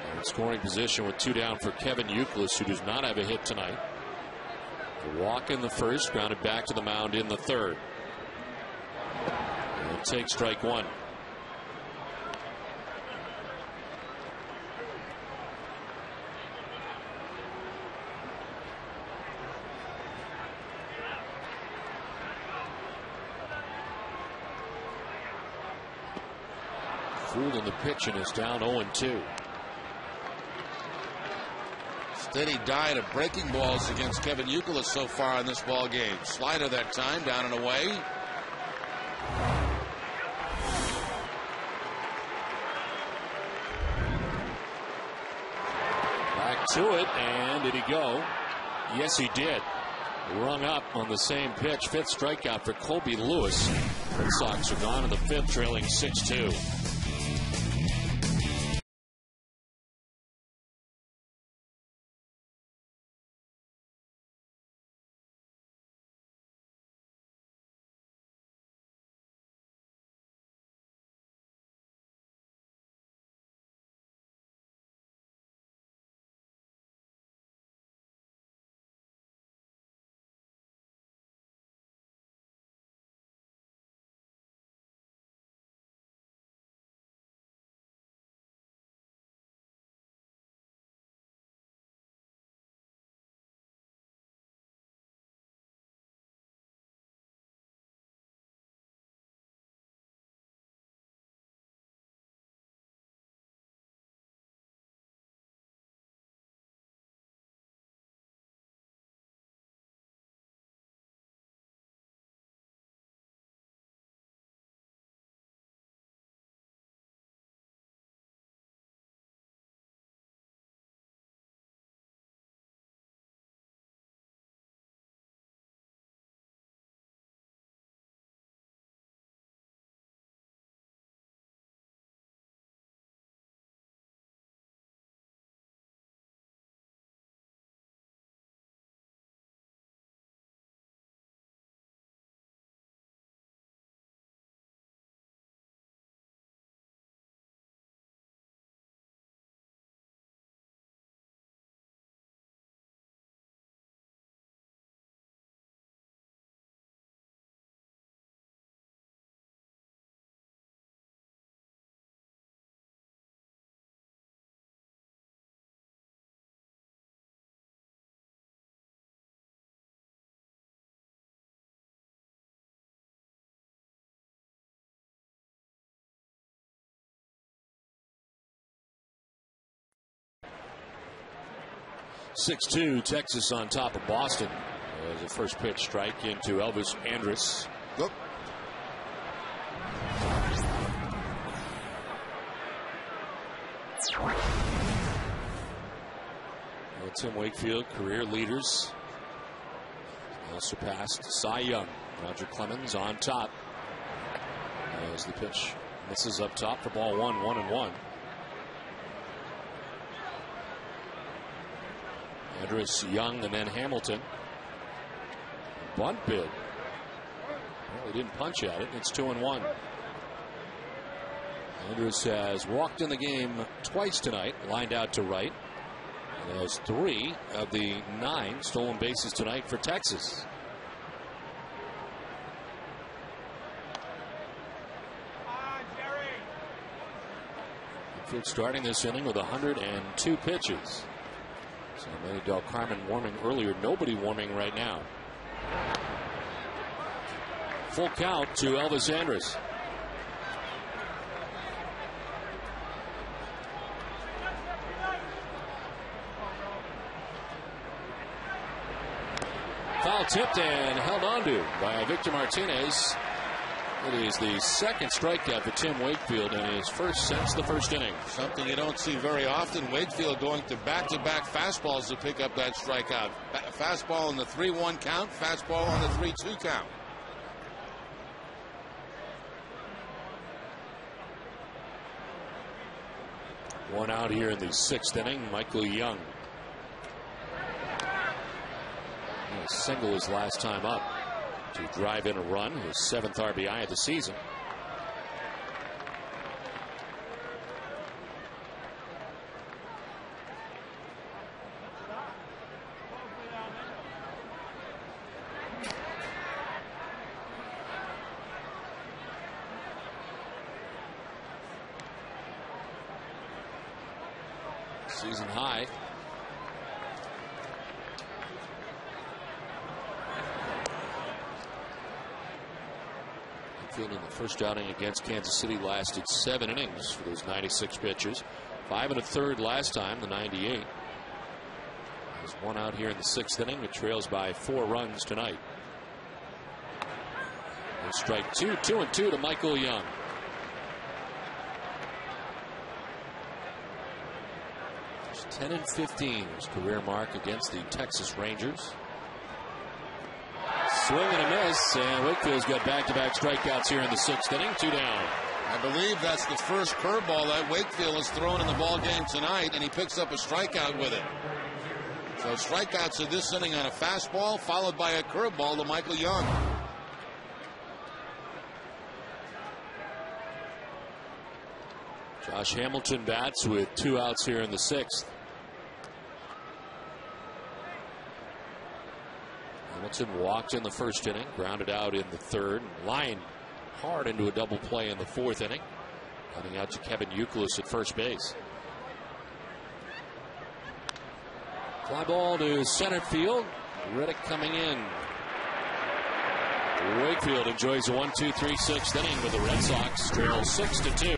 And in scoring position with 2 down for Kevin Youkilis, who does not have a hit tonight. A walk in the 1st, grounded back to the mound in the 3rd. And take strike 1. Fooled in the pitch and is down 0-2. Steady diet of breaking balls against Kevin Youkilis so far in this ball game. Slider that time, down and away. Back to it, and did he go? Yes, he did. Rung up on the same pitch. 5th strikeout for Kobe Lewis. Red Sox are gone in the 5th, trailing 6-2. 6-2, Texas on top of Boston. As a first pitch strike into Elvis Andrus. Look. Tim Wakefield, career leaders. Now surpassed Cy Young. Roger Clemens on top. As the pitch misses up top for ball 1-1-1. Andrus, Young, and then Hamilton. Bunt bid. Well, he didn't punch at it. It's 2-1. Andrus has walked in the game twice tonight, lined out to right. And has 3 of the 9 stolen bases tonight for Texas. Wakefield starting this inning with 102 pitches. So Manny Del Carmen warming earlier. Nobody warming right now. Full count to Elvis Andrus. Foul tipped and held onto by Victor Martinez. It is the second strikeout for Tim Wakefield and his first since the first inning. Something you don't see very often. Wakefield going to back-to-back fastballs to pick up that strikeout. Fastball on the 3-1 count, fastball on the 3-2 count. One out here in the 6th inning. Michael Young. A single his last time up to drive in a run, his 7th RBI of the season. Season high. In the first outing against Kansas City lasted 7 innings for those 96 pitches. 5 1/3 last time, the 98. There's one out here in the 6th inning. It trails by 4 runs tonight. And strike 2, 2-2 to Michael Young. It's 10-15, his career mark against the Texas Rangers. Swing and a miss, and Wakefield's got back-to-back strikeouts here in the 6th inning. 2 down. I believe that's the first curveball that Wakefield has thrown in the ball game tonight, and he picks up a strikeout with it. So strikeouts of this inning on a fastball, followed by a curveball to Michael Young. Josh Hamilton bats with 2 outs here in the 6th. Hamilton walked in the first inning, grounded out in the 3rd, lined hard into a double play in the 4th inning. Running out to Kevin Youkilis at first base. Fly ball to center field. Riddick coming in. Wakefield enjoys a 1-2-3 6th inning with the Red Sox trail 6-2.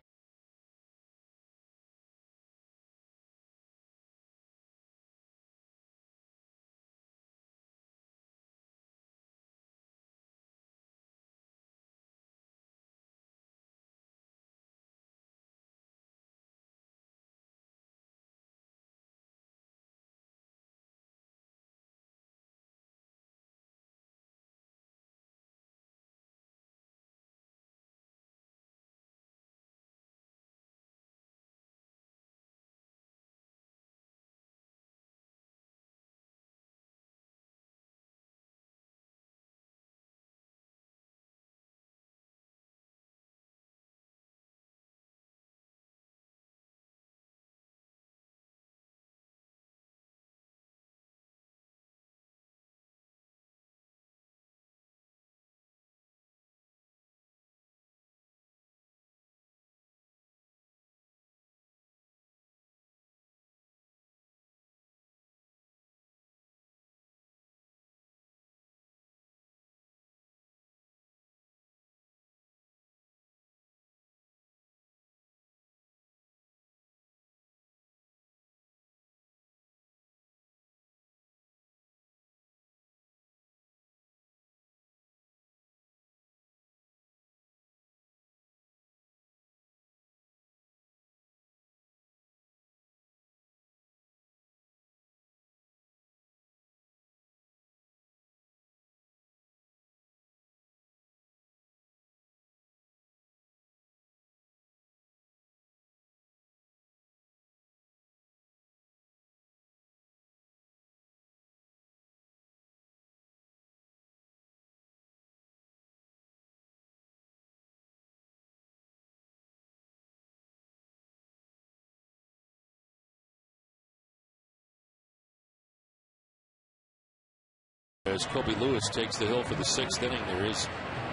As Kobe Lewis takes the hill for the 6th inning, there is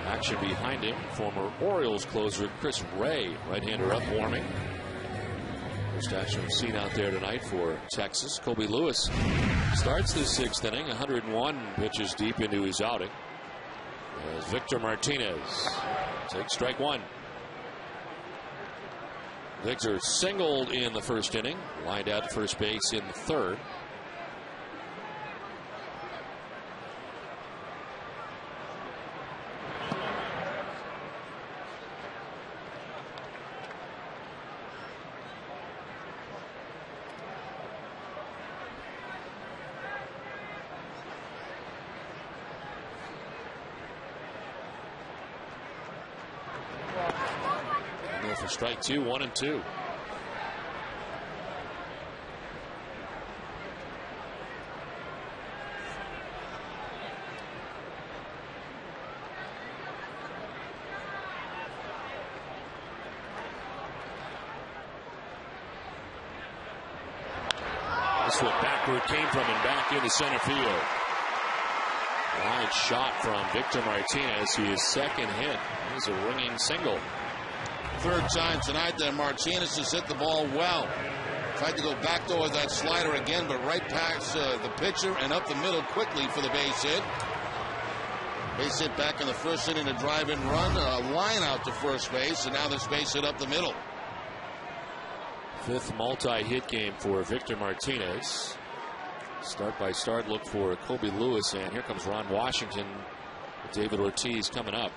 action behind him. Former Orioles closer Chris Ray, right-hander up warming. First action we've seen out there tonight for Texas. Kobe Lewis starts the 6th inning, 101 pitches deep into his outing. As Victor Martinez takes strike one. Victor singled in the 1st inning, lined out to first base in the 3rd. For strike 2, 1 and 2. This one backward came from and back into center field. Wide shot from Victor Martinez. His 2nd hit is a ringing single. 3rd time tonight that Martinez has hit the ball well. Tried to go backdoor with that slider again, but right past the pitcher and up the middle quickly for the base hit. Base hit back in the 1st inning to drive-in run. A line out to first base, and now this base hit up the middle. 5th multi-hit game for Victor Martinez. Start by start look for Kobe Lewis, and here comes Ron Washington with David Ortiz coming up.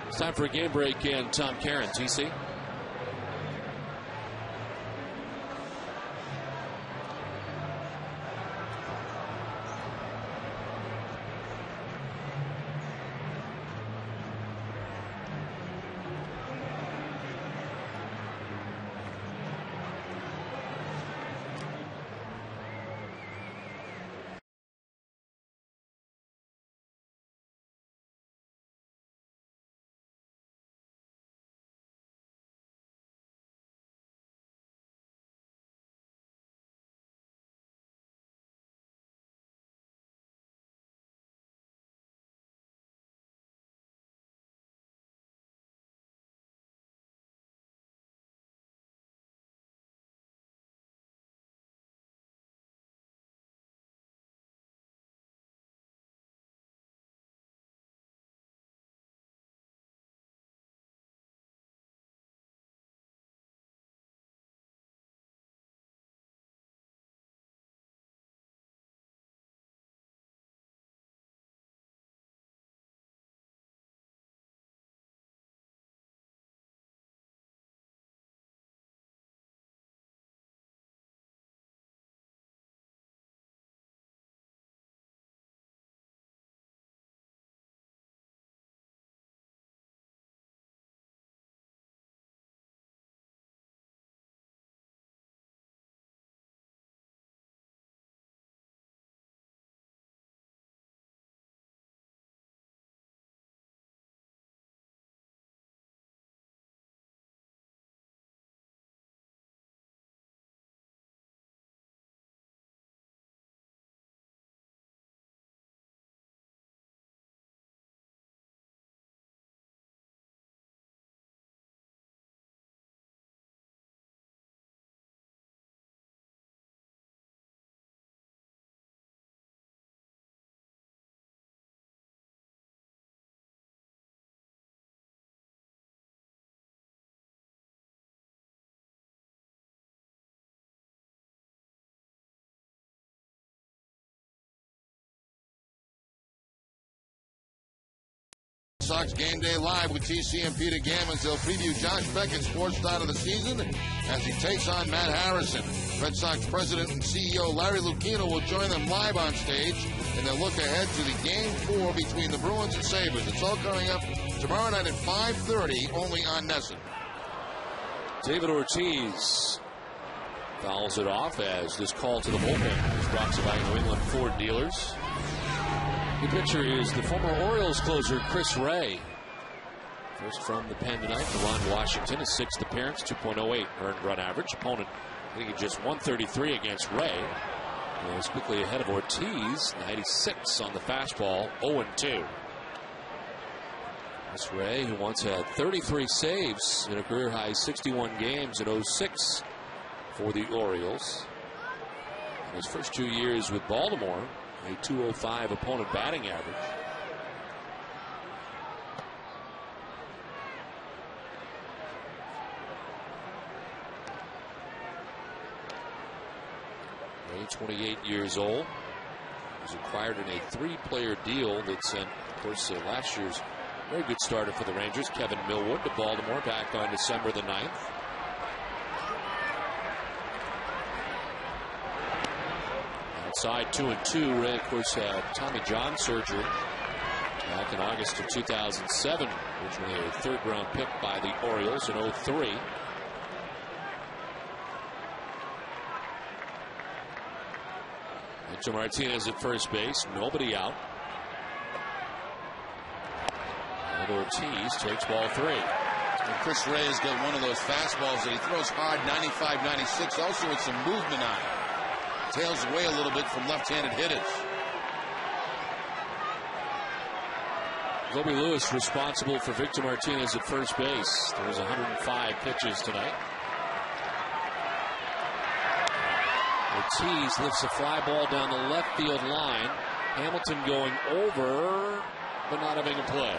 It's time for a game break, and Tom Caron, TC. Sox Game Day Live with TC and Peter Gammons. They'll preview Josh Beckett's 4th start of the season as he takes on Matt Harrison. Red Sox President and CEO Larry Lucchino will join them live on stage, and they'll look ahead to the Game 4 between the Bruins and Sabres. It's all coming up tomorrow night at 5:30, only on NESN. David Ortiz fouls it off as this call to the bullpen is brought to you by New England Ford dealers. The pitcher is the former Orioles closer, Chris Ray. First from the pen tonight, Ron Washington, his 6th appearance, 2.08 earned run average. Opponent hitting at just 133 against Ray. And he's quickly ahead of Ortiz, 96 on the fastball, 0-2. Chris Ray, who once had 33 saves in a career-high 61 games in 06 for the Orioles. In his first 2 years with Baltimore, a 205 opponent batting average. Ray, 28 years old, was acquired in a 3-player deal that sent, of course, last year's very good starter for the Rangers, Kevin Millwood, to Baltimore back on December the 9th. Outside 2-2. Ray, of course, had Tommy John surgery back in August of 2007. Originally a 3rd-round pick by the Orioles in 03. Victor Martinez at first base. Nobody out. And Ortiz takes ball 3. And Chris Ray has got one of those fastballs that he throws hard, 95, 96, also with some movement on it. Tails away a little bit from left-handed hitters. Kobe Lewis responsible for Victor Martinez at first base. There's 105 pitches tonight. Ortiz lifts a fly ball down the left field line. Hamilton going over, but not having a play.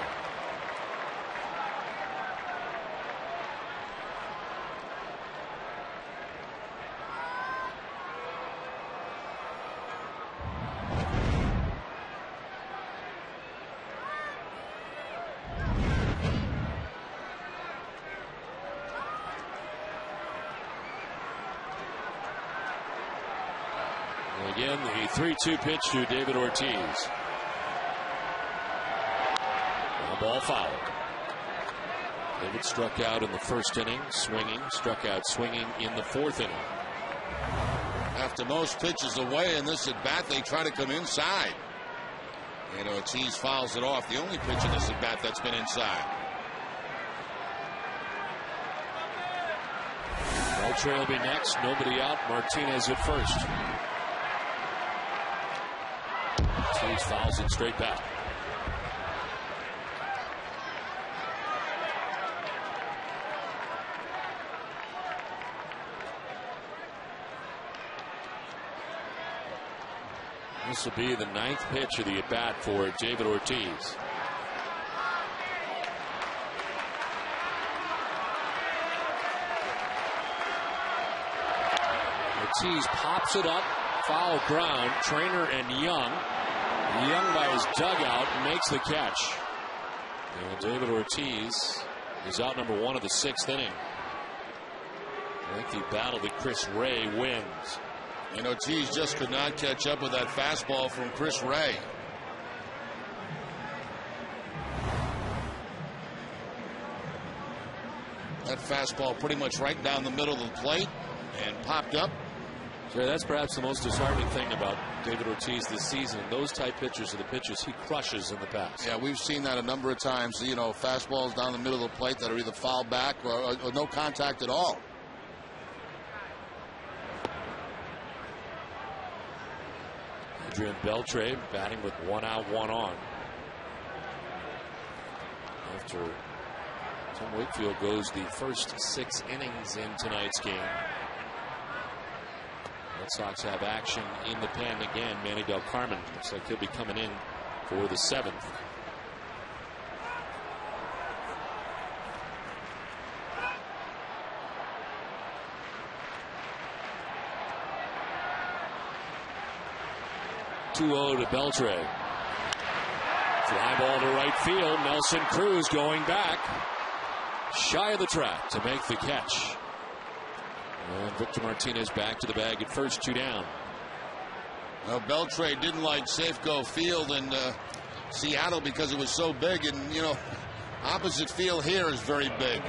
Again, the 3-2 pitch to David Ortiz. A ball foul. David struck out in the first inning, swinging, struck out swinging in the 4th inning. After most pitches away in this at-bat, they try to come inside. And Ortiz fouls it off. The only pitch in this at-bat that's been inside. Beltre will be next. Nobody out. Martinez at first. Ortiz fouls it straight back. This will be the 9th pitch of the at-bat for David Ortiz. Ortiz pops it up, foul ground. Trainer and Young by his dugout makes the catch. And David Ortiz is out number 1 of the 6th inning. I think the battle that Chris Ray wins. And Ortiz just could not catch up with that fastball from Chris Ray. That fastball pretty much right down the middle of the plate and popped up. So that's perhaps the most disheartening thing about David Ortiz this season. Those type pitchers are the pitchers he crushes in the past. Yeah, we've seen that a number of times. You know, fastballs down the middle of the plate that are either fouled back or no contact at all. Adrian Beltre batting with 1 out, 1 on. After Tim Wakefield goes the first 6 innings in tonight's game. Red Sox have action in the pen again. Manny Del Carmen looks like he'll be coming in for the 7th. (2-0) to Beltre. Fly ball to right field. Nelson Cruz going back, shy of the track to make the catch. And Victor Martinez back to the bag at first, 2 down. Well, Beltre didn't like Safeco Field in Seattle because it was so big, and you know, opposite field here is very big.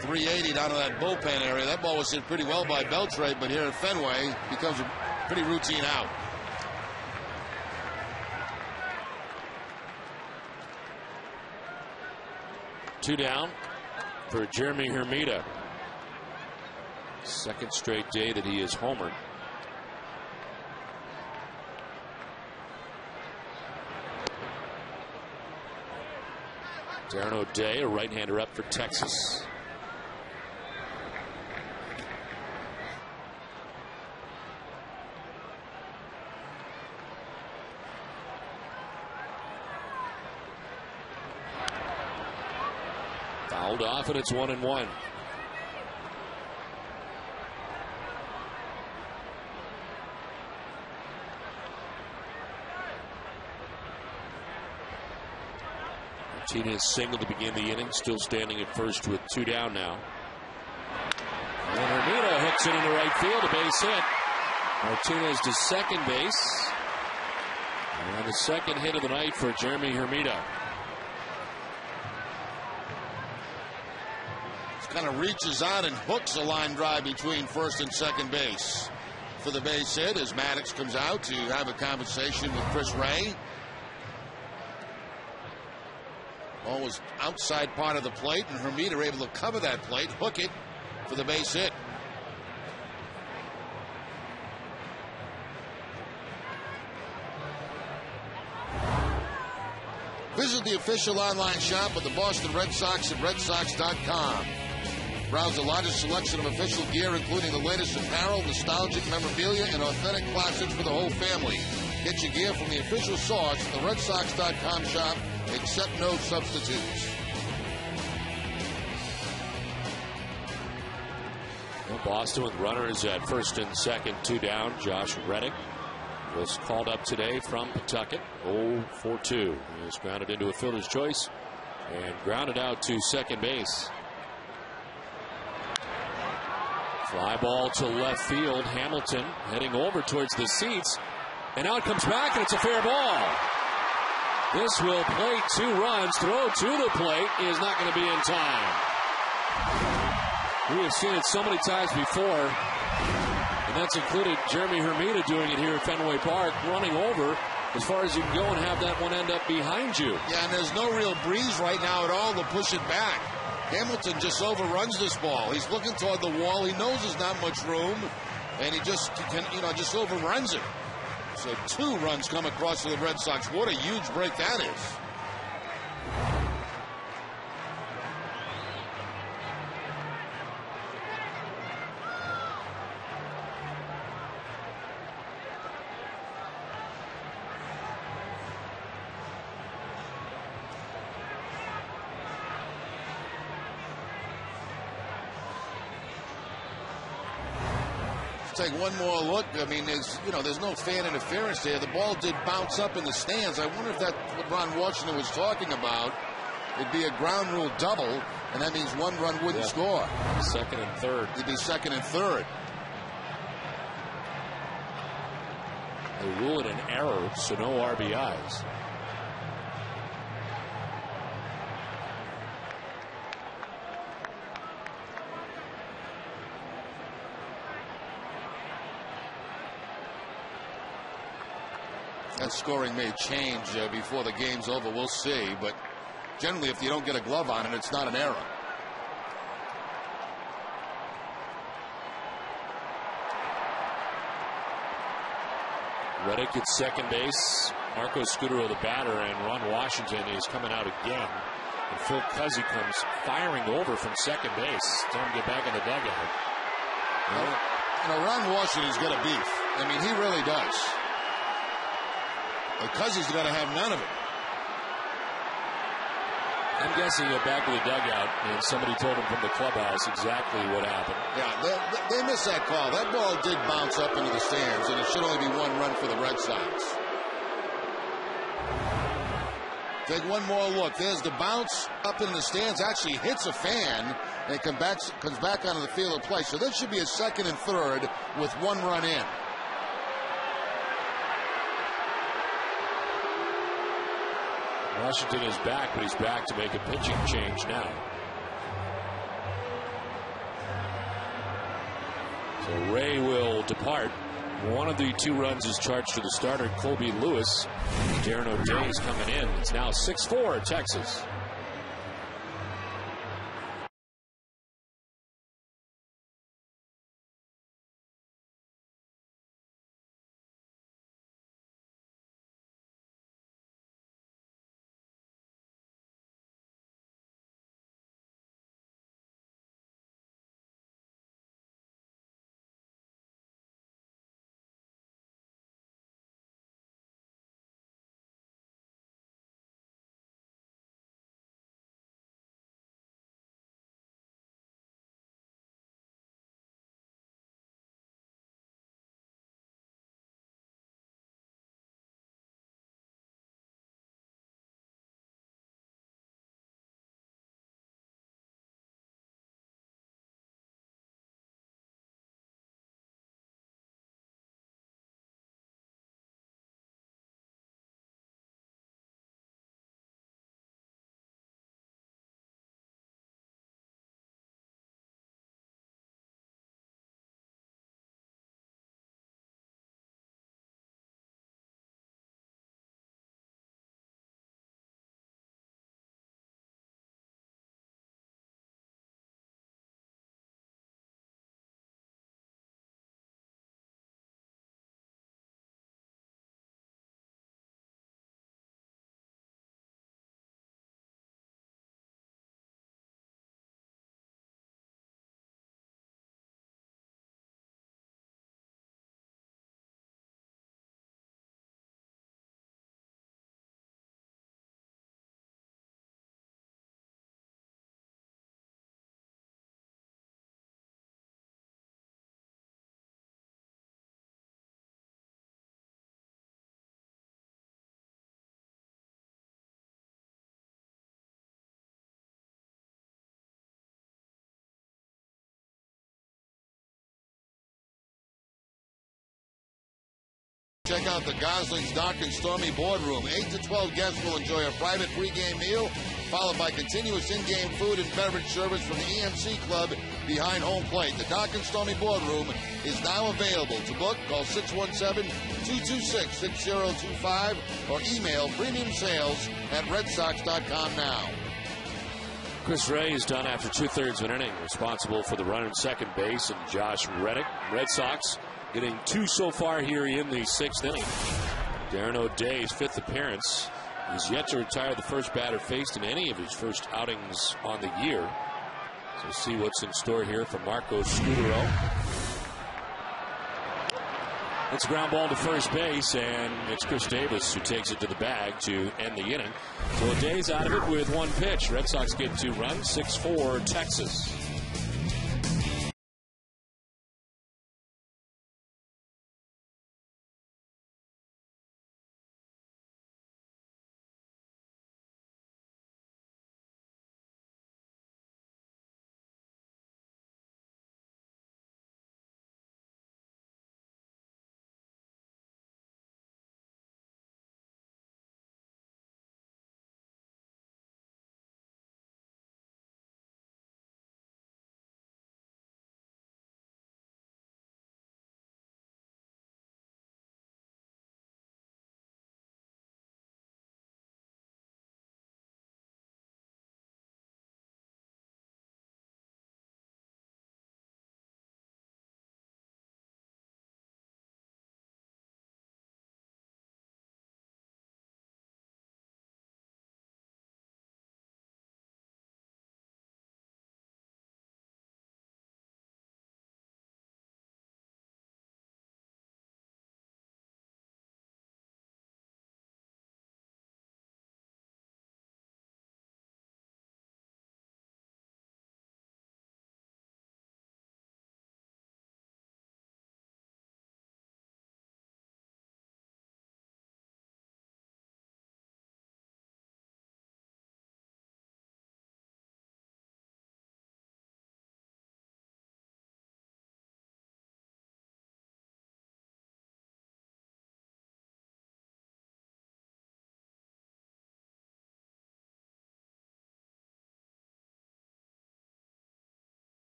380 down to that bullpen area. That ball was hit pretty well by Beltre, but here at Fenway becomes a pretty routine out. 2 down for Jeremy Hermida. Second straight day that he is homered. Darren O'Day, a right-hander up for Texas. Fouled off, and it's 1-1. Martinez single to begin the inning, still standing at first with 2 down now. And Hermida hooks it into right field, a base hit. Martinez to second base. And the second hit of the night for Jeremy Hermida. Kind of reaches out and hooks a line drive between first and second base for the base hit as Maddox comes out to have a conversation with Chris Ray. Ball was outside part of the plate, and Hermida able to cover that plate, hook it for the base hit. Visit the official online shop of the Boston Red Sox at redsox.com. Browse the largest selection of official gear, including the latest apparel, nostalgic memorabilia, and authentic classics for the whole family. Get your gear from the official source, the redsox.com shop, except no substitutes. Well, Boston with runners at first and second, 2 down. Josh Reddick was called up today from Pawtucket. 0-for-2. He was grounded into a fielder's choice and grounded out to second base. Fly ball to left field. Hamilton heading over towards the seats. And now it comes back, and it's a fair ball. This will plate 2 runs. Throw to the plate is not going to be in time. We have seen it so many times before. And that's included Jeremy Hermida doing it here at Fenway Park, running over as far as you can go and have that one end up behind you. Yeah, and there's no real breeze right now at all to push it back. Hamilton just overruns this ball. He's looking toward the wall. He knows there's not much room, and he just overruns it. So 2 runs come across to the Red Sox. What a huge break that is. Take one more look. I mean, there's no fan interference there. The ball did bounce up in the stands. I wonder if that's what Ron Washington was talking about. It'd be a ground rule double, and that means 1 run wouldn't score. Second and third. It'd be second and third. They rule it an error, so no RBIs. That scoring may change before the game's over. We'll see. But generally, if you don't get a glove on it, it's not an error. Reddick at second base. Marco Scudero the batter, and Ron Washington is coming out again. And Phil Cuzzy comes firing over from second base. Time to get back in the dugout. Ron Washington's got a beef. I mean, he really does. Because he's got to have none of it. I'm guessing he'll back to the dugout, and somebody told him from the clubhouse exactly what happened. Yeah, they missed that call. That ball did bounce up into the stands, and it should only be 1 run for the Red Sox. Take one more look. There's the bounce up in the stands. Actually hits a fan, and it comes back onto the field of play. So this should be a second and third with 1 run in. Washington is back, but he's back to make a pitching change now. So Ray will depart. One of the 2 runs is charged to the starter, Colby Lewis. Darren O'Day is coming in. It's now 6-4 Texas. Check out the Gosling's Dark and Stormy Boardroom. 8 to 12 guests will enjoy a private pregame meal, followed by continuous in-game food and beverage service from the EMC Club behind home plate. The Dark and Stormy Boardroom is now available. To book, call 617-226-6025 or email premiumsales@redsox.com now. Chris Ray is done after 2/3 of an inning, responsible for the run at second base, and Josh Reddick. Red Sox getting 2 so far here in the 6th inning. Darren O'Day's 5th appearance. He's yet to retire the first batter faced in any of his first outings on the year. So see what's in store here for Marco Scudero. It's a ground ball to first base, and it's Chris Davis who takes it to the bag to end the inning. So O'Day's out of it with 1 pitch. Red Sox get 2 runs, 6-4 Texas.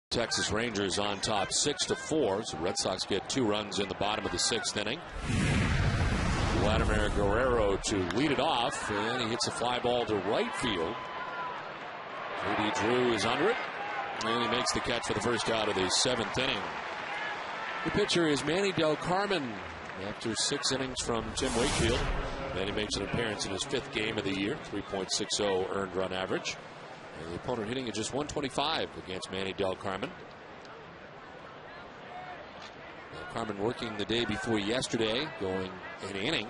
Texas Rangers on top 6-4. So Red Sox get 2 runs in the bottom of the 6th inning. Vladimir Guerrero to lead it off, and he hits a fly ball to right field. J.D. Drew is under it, and he makes the catch for the first out of the 7th inning. The pitcher is Manny Del Carmen after 6 innings from Tim Wakefield. Manny makes an appearance in his 5th game of the year, 3.60 earned run average. And the opponent hitting at just 125 against Manny Del Carmen. Del Carmen working the day before yesterday, going an inning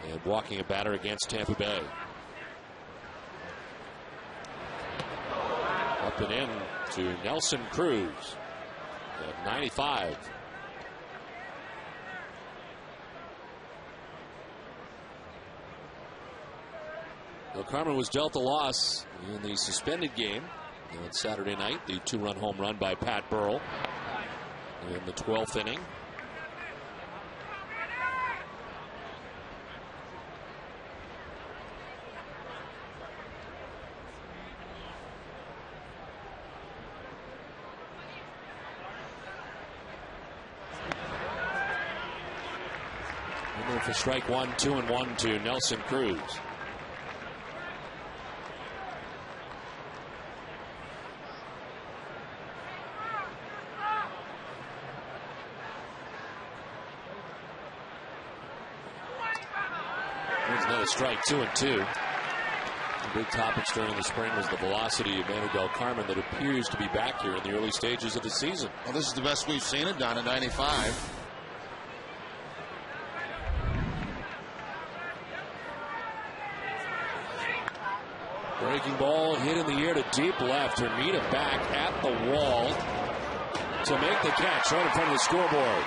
and walking a batter against Tampa Bay. Up and in to Nelson Cruz at 95. Del Carmen was dealt a loss in the suspended game on Saturday night. The 2-run home run by Pat Burrell in the 12th inning. And then for strike 1, 2-1 to Nelson Cruz. Another strike, 2-2. The big topics during the spring was the velocity of Manny Del Carmen that appears to be back here in the early stages of the season. Well, this is the best we've seen it down at 95. Breaking ball hit in the air to deep left. Hermida back at the wall to make the catch right in front of the scoreboard.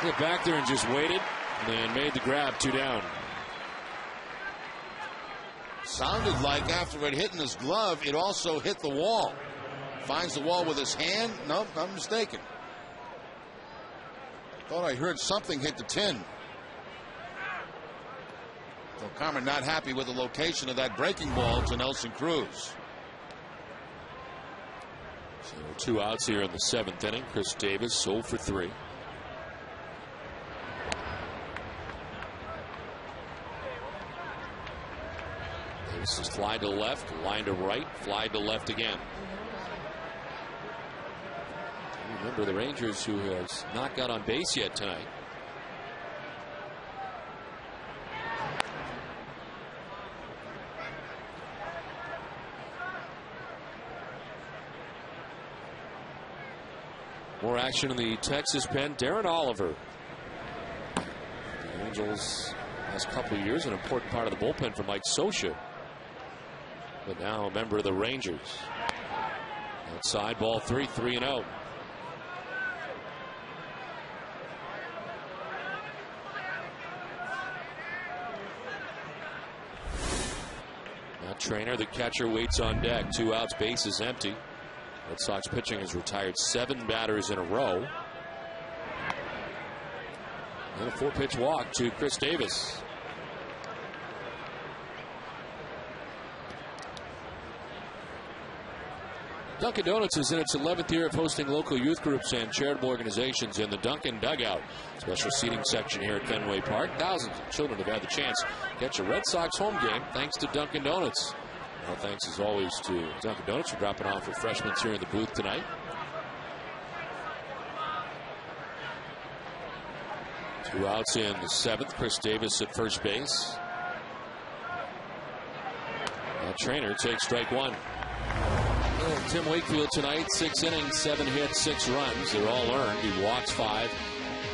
Hit back there and just waited and made the grab. 2 down. Sounded like after it hit in his glove, it also hit the wall. Finds the wall with his hand. Nope, I'm mistaken. Thought I heard something hit the tin. So Carmen not happy with the location of that breaking ball to Nelson Cruz. So 2 outs here in the 7th inning. Chris Davis 0 for 3. Davis is fly to left, line to right, fly to left again. Remember the Rangers, who has not got on base yet tonight. More action in the Texas pen. Darren Oliver. The Angels, last couple of years, an important part of the bullpen for Mike Scioscia. But now a member of the Rangers. Outside, ball 3, 3-0. Trainer, the catcher, waits on deck. 2 outs, base is empty. Red Sox pitching has retired 7 batters in a row. And a 4-pitch walk to Chris Davis. Dunkin' Donuts is in its 11th year of hosting local youth groups and charitable organizations in the Dunkin' Dugout. Special seating section here at Fenway Park. Thousands of children have had the chance to catch a Red Sox home game thanks to Dunkin' Donuts. Well, thanks as always to Dunkin' Donuts for dropping off refreshments here in the booth tonight. Two outs in the 7th. Chris Davis at first base. Trainer takes strike 1. Tim Wakefield tonight, 6 innings, 7 hits, 6 runs. They're all earned. He walks 5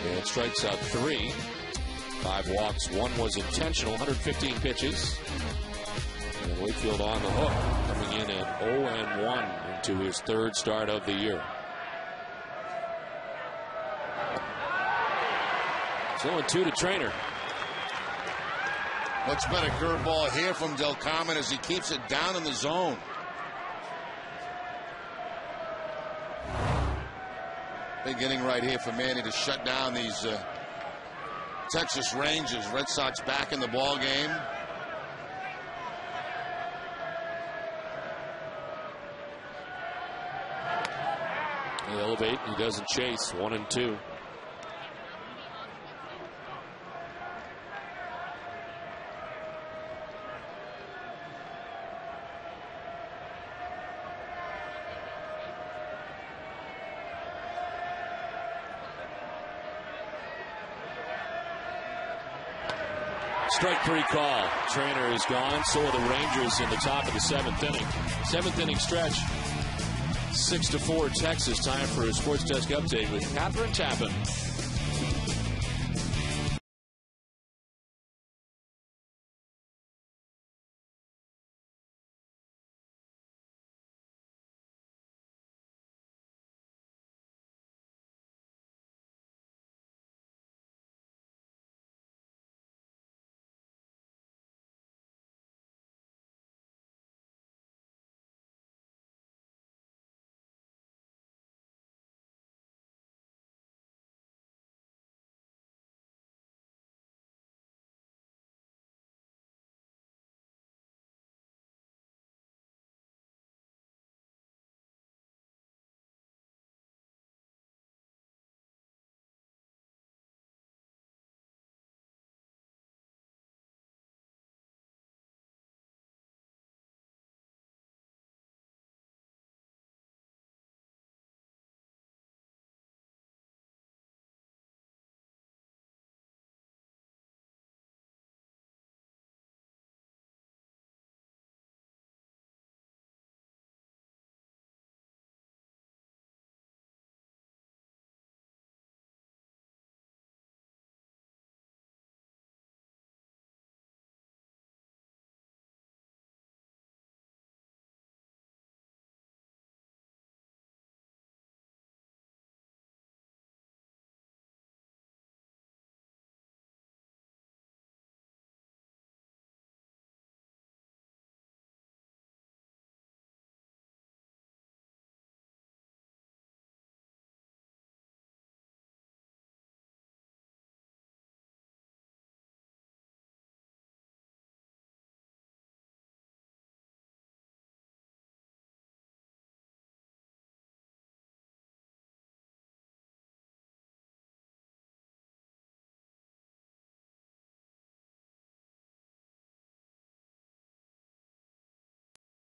and strikes out 3. 5 walks, 1 was intentional, 115 pitches. And Wakefield on the hook, coming in at 0-1 into his 3rd start of the year. It's 0-2 to Trainer. Much better curveball here from Del Carmen as he keeps it down in the zone. Big inning right here for Manny to shut down these Texas Rangers. Red Sox back in the ball game. They elevate. He doesn't chase. 1-2. Strike 3 call. Trainer is gone. So are the Rangers in the top of the 7th inning. 7th inning stretch. 6-4 Texas. Time for a Sports Desk update with Catherine Tappan.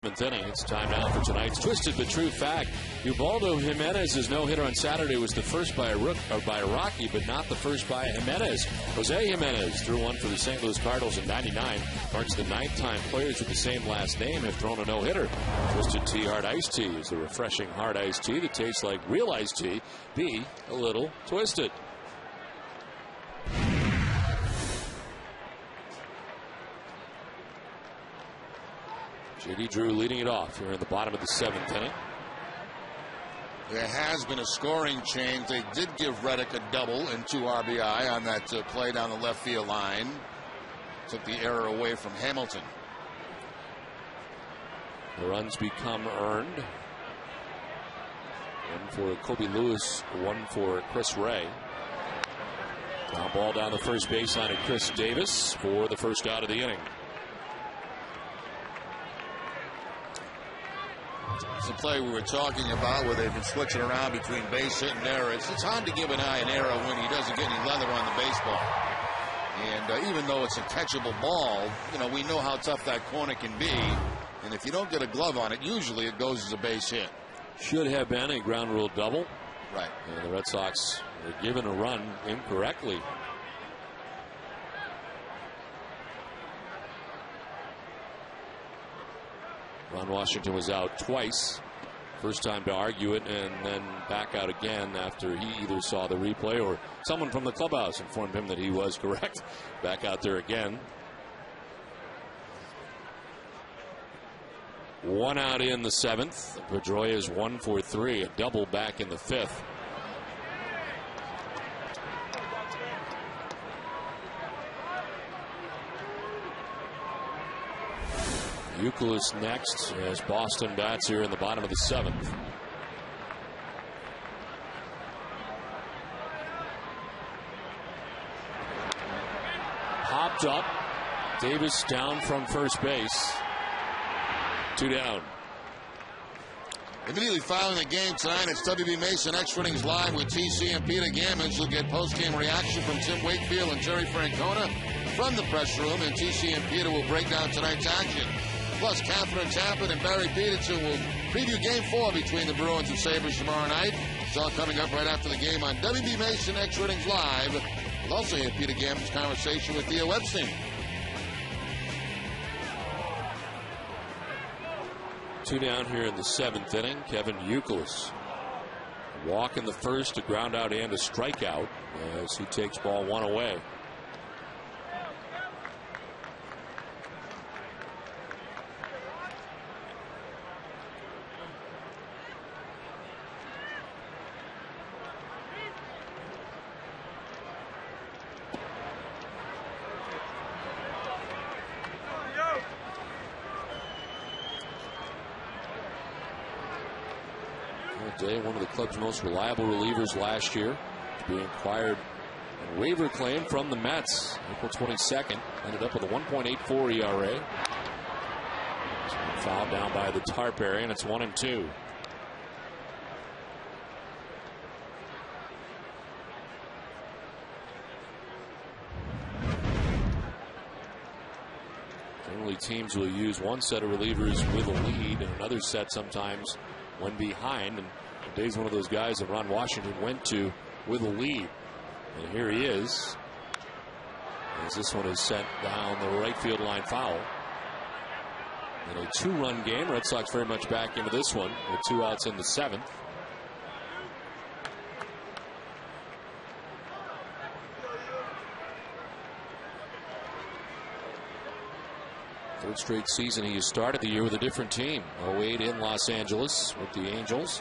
Inning. It's time now for tonight's Twisted but True Fact. Ubaldo Jimenez's no-hitter on Saturday was the first by a Rocky, but not the first by a Jimenez. Jose Jimenez threw one for the St. Louis Cardinals in '99. Marks the 9th time players with the same last name have thrown a no-hitter. Twisted Tea Hard Iced Tea is the refreshing hard iced tea that tastes like real iced tea. Be a little twisted. J.D. Drew leading it off here in the bottom of the 7th inning. There has been a scoring change. They did give Reddick a double and 2 RBI on that play down the left field line. Took the error away from Hamilton. The runs become earned. One for Kobe Lewis, one for Chris Ray. Ground ball down the first baseline of Chris Davis for the first out of the inning. It's a play we were talking about where they've been switching around between base hit and error. It's hard to give an eye an error when he doesn't get any leather on the baseball. And even though it's a catchable ball, you know, we know how tough that corner can be. And if you don't get a glove on it, usually it goes as a base hit. Should have been a ground rule double. Right. And the Red Sox were given a run incorrectly. Ron Washington was out twice. First time to argue it and then back out again after he either saw the replay or someone from the clubhouse informed him that he was correct. Back out there again. 1 out in the 7th. Pedroia is 1 for 3. A double back in the 5th. Youkilis next as Boston bats here in the bottom of the 7th. Hopped up. Davis down from first base. 2 down. Immediately following the game tonight, it's WB Mason Extra Innings Live with TC and Peter Gammons. You'll get post-game reaction from Tim Wakefield and Terry Francona from the press room, and TC and Peter will break down tonight's action. Plus, Catherine Tappan and Barry Peterson will preview Game 4 between the Bruins and Sabres tomorrow night. It's all coming up right after the game on WB Mason Extra Innings Live. We'll also hear Peter Gammons' conversation with Theo Epstein. 2 down here in the 7th inning. Kevin Youkilis. Walk in the first, a ground out and a strikeout as he takes ball 1 away. One of the club's most reliable relievers last year, being acquired on waiver claim from the Mets. April 22nd, ended up with a 1.84 ERA. Fouled down by the tarp area, and it's 1-2. Generally, teams will use one set of relievers with a lead and another set sometimes when behind. And Dave's one of those guys that Ron Washington went to with a lead. And here he is. As this one is sent down the right field line foul. In a 2-run game, Red Sox very much back into this one with 2 outs in the 7th. Third straight season he has started the year with a different team. 08 in Los Angeles with the Angels.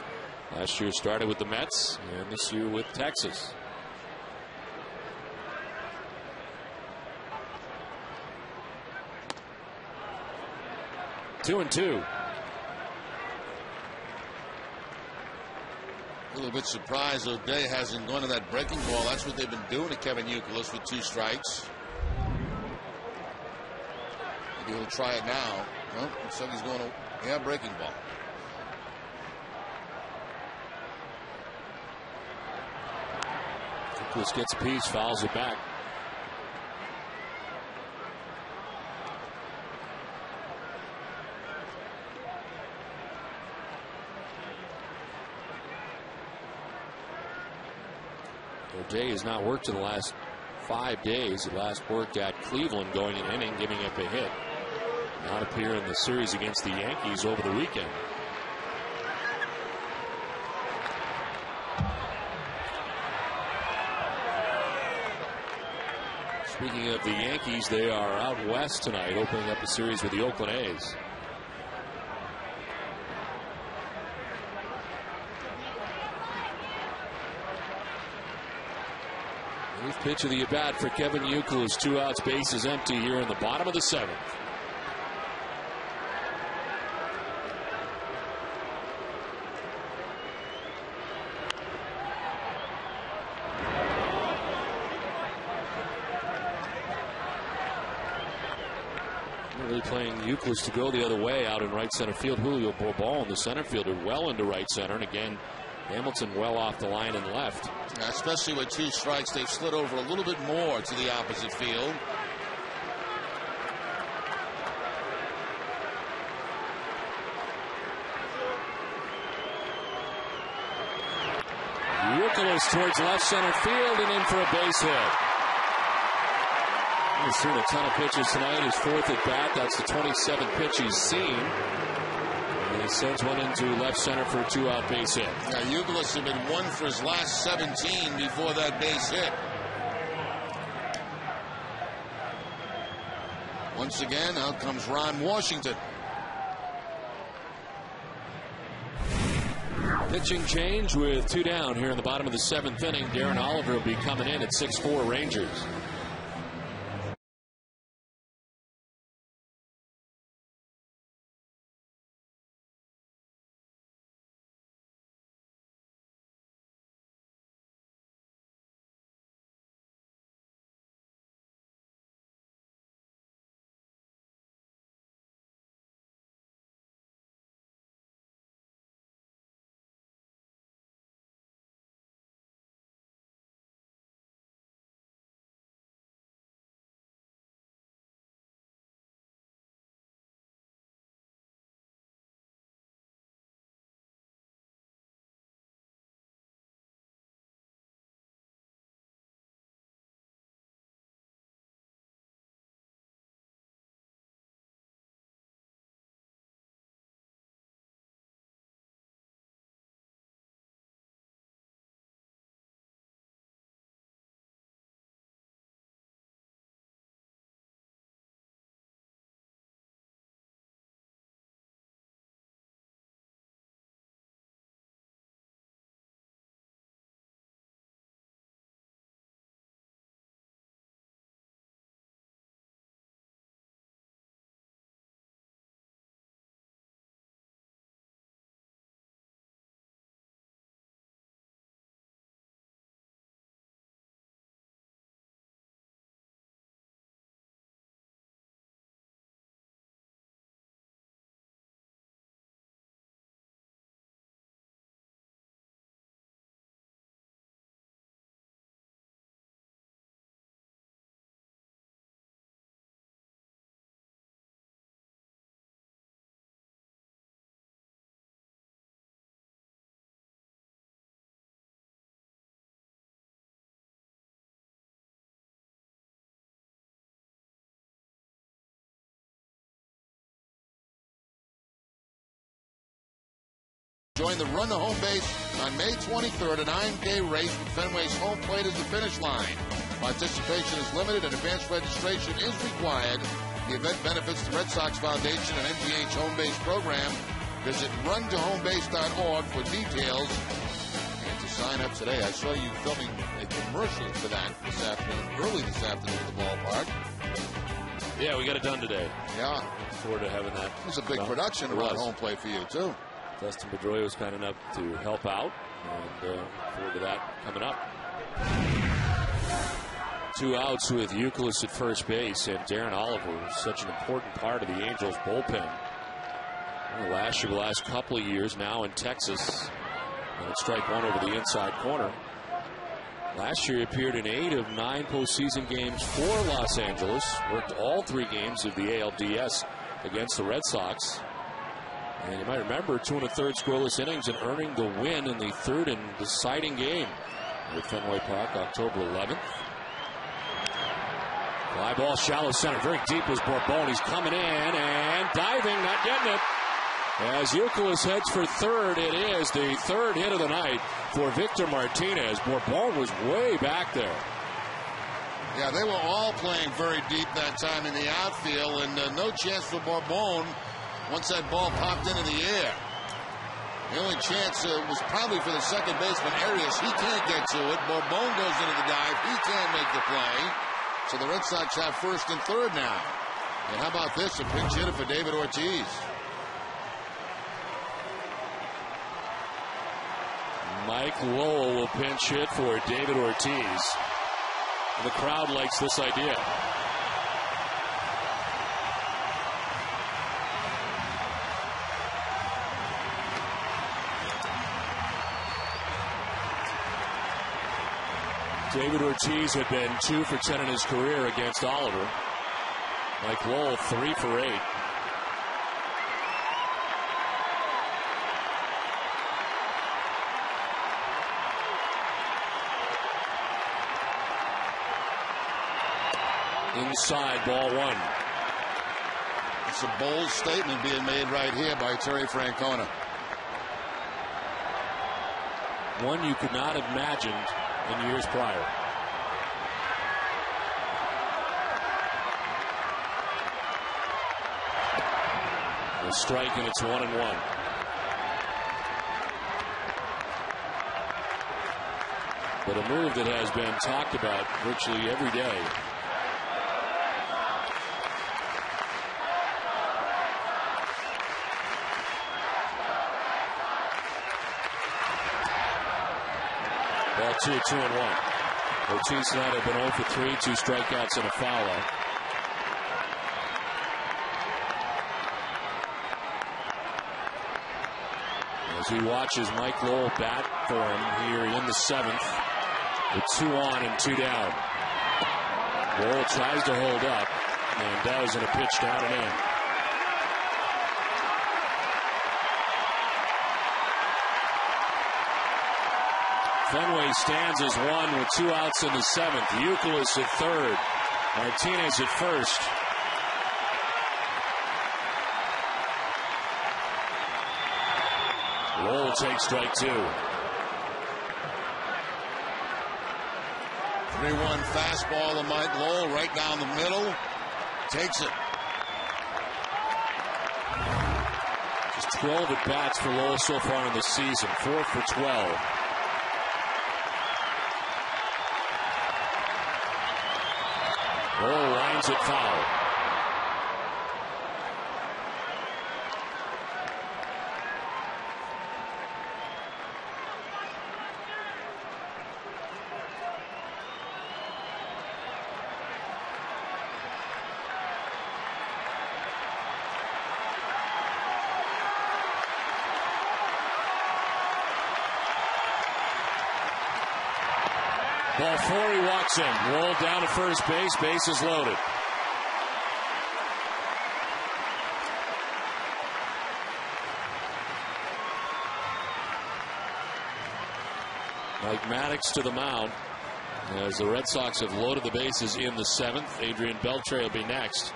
Last year started with the Mets, and this year with Texas. Two and two. A little bit surprised O'Day hasn't gone to that breaking ball. That's what they've been doing to Kevin Youkilis with 2 strikes. Maybe he'll try it now. Well, looks like he's going to, breaking ball. Youkilis gets a piece, fouls it back. O'Day has not worked in the last 5 days. He last worked at Cleveland, going an inning, giving up a hit. Not appear in the series against the Yankees over the weekend. Speaking of the Yankees, they are out west tonight, opening up a series with the Oakland A's. Eighth pitch of the at-bat for Kevin Youkilis. 2 outs, bases empty here in the bottom of the 7th. Really playing Youkilis to go the other way out in right center field. Julio Bourbon, the center fielder, well into right center, and again Hamilton well off the line and left. Especially with 2 strikes, they've slid over a little bit more to the opposite field. Youkilis towards left center field and in for a base hit. He's seen a ton of pitches tonight. His 4th at bat. That's the 27th pitch he's seen. And he sends one into left center for a 2-out base hit. Yeah, Youkilis had been 1 for his last 17 before that base hit. Once again, out comes Ron Washington. Pitching change with 2 down here in the bottom of the 7th inning. Darren Oliver will be coming in at 6-4 Rangers. Join the Run to Home Base on May 23rd, a 9K race with Fenway's home plate as the finish line. Participation is limited and advanced registration is required. The event benefits the Red Sox Foundation and NPH Home Base program. Visit runtohomebase.org for details and to sign up today. I saw you filming a commercial for that this afternoon, early this afternoon at the ballpark. Yeah, we got it done today. Yeah. Looking forward to having that. It was a big production around home plate for you, too. Dustin Pedroia was kind enough to help out, and look forward to that coming up. 2 outs with Youkilis at first base, and Darren Oliver is such an important part of the Angels bullpen. Last year, the last couple of years, now in Texas, and strike one over the inside corner. Last year, he appeared in 8 of 9 postseason games for Los Angeles. Worked all 3 games of the ALDS against the Red Sox. And you might remember 2 1/3 scoreless innings and earning the win in the 3rd and deciding game at Fenway Park, October 11th. Fly ball, shallow center. Very deep was Bourbon. He's coming in and diving, not getting it. As Youkilis heads for third, it is the third hit of the night for Victor Martinez. Bourbon was way back there. Yeah, they were all playing very deep that time in the outfield, and no chance for Bourbon once that ball popped into the air. The only chance was probably for the second baseman, Arias. He can't get to it. Bourbon goes into the dive. He can't make the play. So the Red Sox have first and third now. And how about this? A pinch hitter for David Ortiz. Mike Lowell will pinch hit for David Ortiz. The crowd likes this idea. David Ortiz had been 2 for 10 in his career against Oliver. Mike Lowell 3 for 8. Inside, ball 1. It's a bold statement being made right here by Terry Francona. One you could not have imagined in years prior. A strike, and it's 1-1. But a move that has been talked about virtually every day. Ball 2, 2-1. Ortiz tonight have been 0 for 3, 2 strikeouts and a foul out. As he watches Mike Lowell bat for him here in the 7th, with 2 on and 2 down. Lowell tries to hold up and does in a pitch down and in. Fenway stands as 1 with 2 outs in the 7th. Youkilis at third. Martinez at first. Lowell takes strike 2. 3-1 fastball to Mike Lowell right down the middle. Takes it. Just 12 at bats for Lowell so far in the season. 4 for 12. Lowell lines it foul. Ball 4, he walks in. Rolled down to first base. Base is loaded. Mike Maddox to the mound as the Red Sox have loaded the bases in the 7th. Adrian Beltre will be next.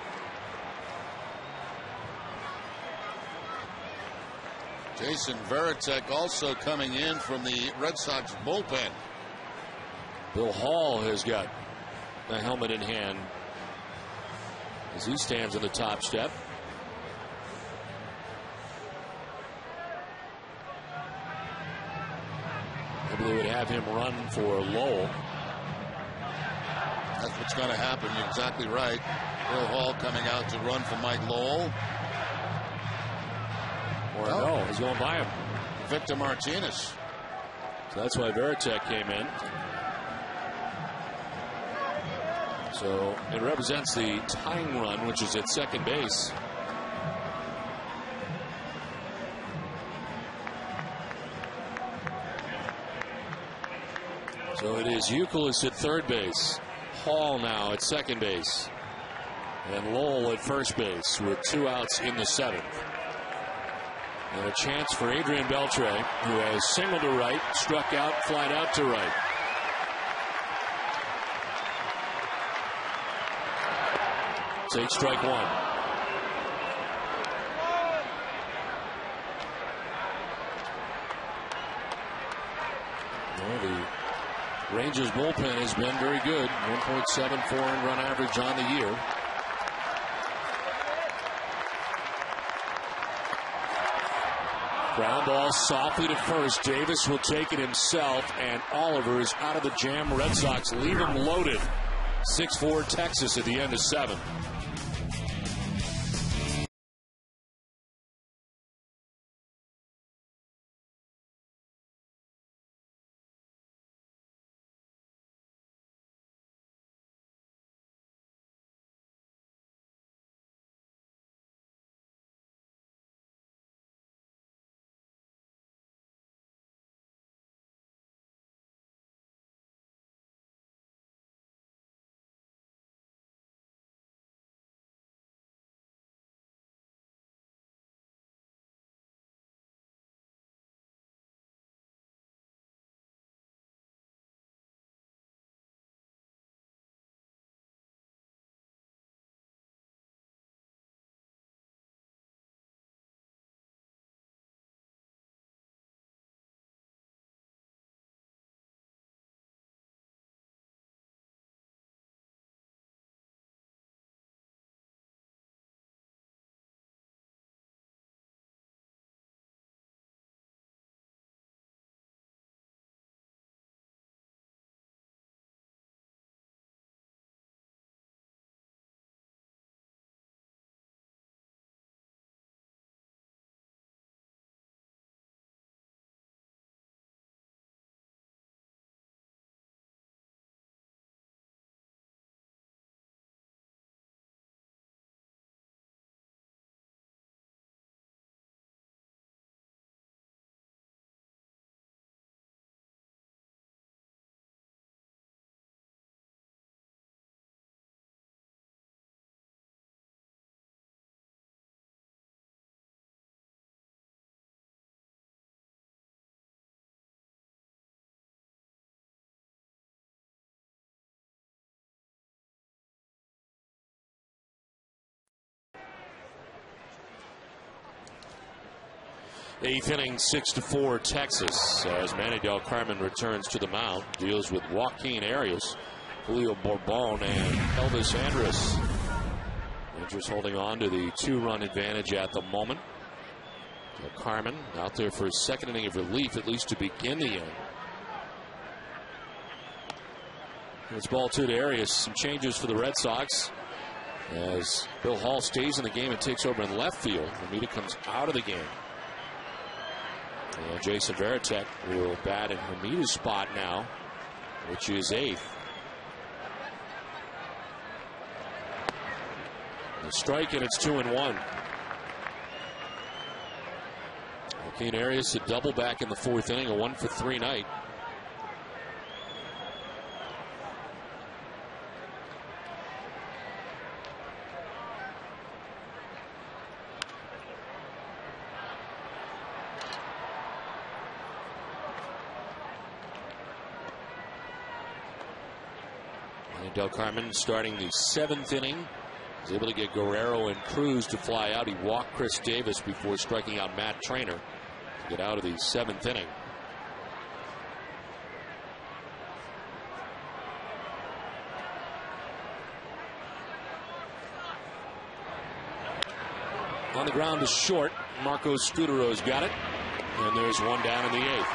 Jason Varitek also coming in from the Red Sox bullpen. Bill Hall has got the helmet in hand as he stands in the top step. Maybe they would have him run for Lowell. That's what's going to happen. You're exactly right. Bill Hall coming out to run for Mike Lowell. Or no, he's going by him. Victor Martinez. So that's why Varitek came in. So it represents the tying run, which is at second base. So it is Youkilis at third base. Hall now at second base. And Lowell at first base with 2 outs in the 7th. And a chance for Adrian Beltre, who has singled to right, struck out, flied out to right. take strike one. Well, the Rangers bullpen has been very good. 1.74 earned run average on the year. Ground ball softly to first. Davis will take it himself, and Oliver is out of the jam. Red Sox leave him loaded. 6-4 Texas at the end of 7. Eighth inning, 6-4 Texas, as Manny Del Carmen returns to the mound, deals with Joaquin Arias, Julio Bourbon, and Elvis Andrus. Rangers holding on to the 2-run advantage at the moment. Del Carmen out there for his second inning of relief, at least to begin the inning. It's ball 2 to Arias. Some changes for the Red Sox as Bill Hall stays in the game and takes over in left field. Ramita comes out of the game. And Jason Varitek will bat in Ramita's spot now, which is 8th. A strike, and it's 2-1. Joaquin Arias a double back in the 4th inning, a 1-for-3 night. Del Carmen starting the 7th inning. Was able to get Guerrero and Cruz to fly out. He walked Chris Davis before striking out Matt Trainer to get out of the 7th inning. On the ground is short. Marco Scudero's got it. And there's one down in the 8th.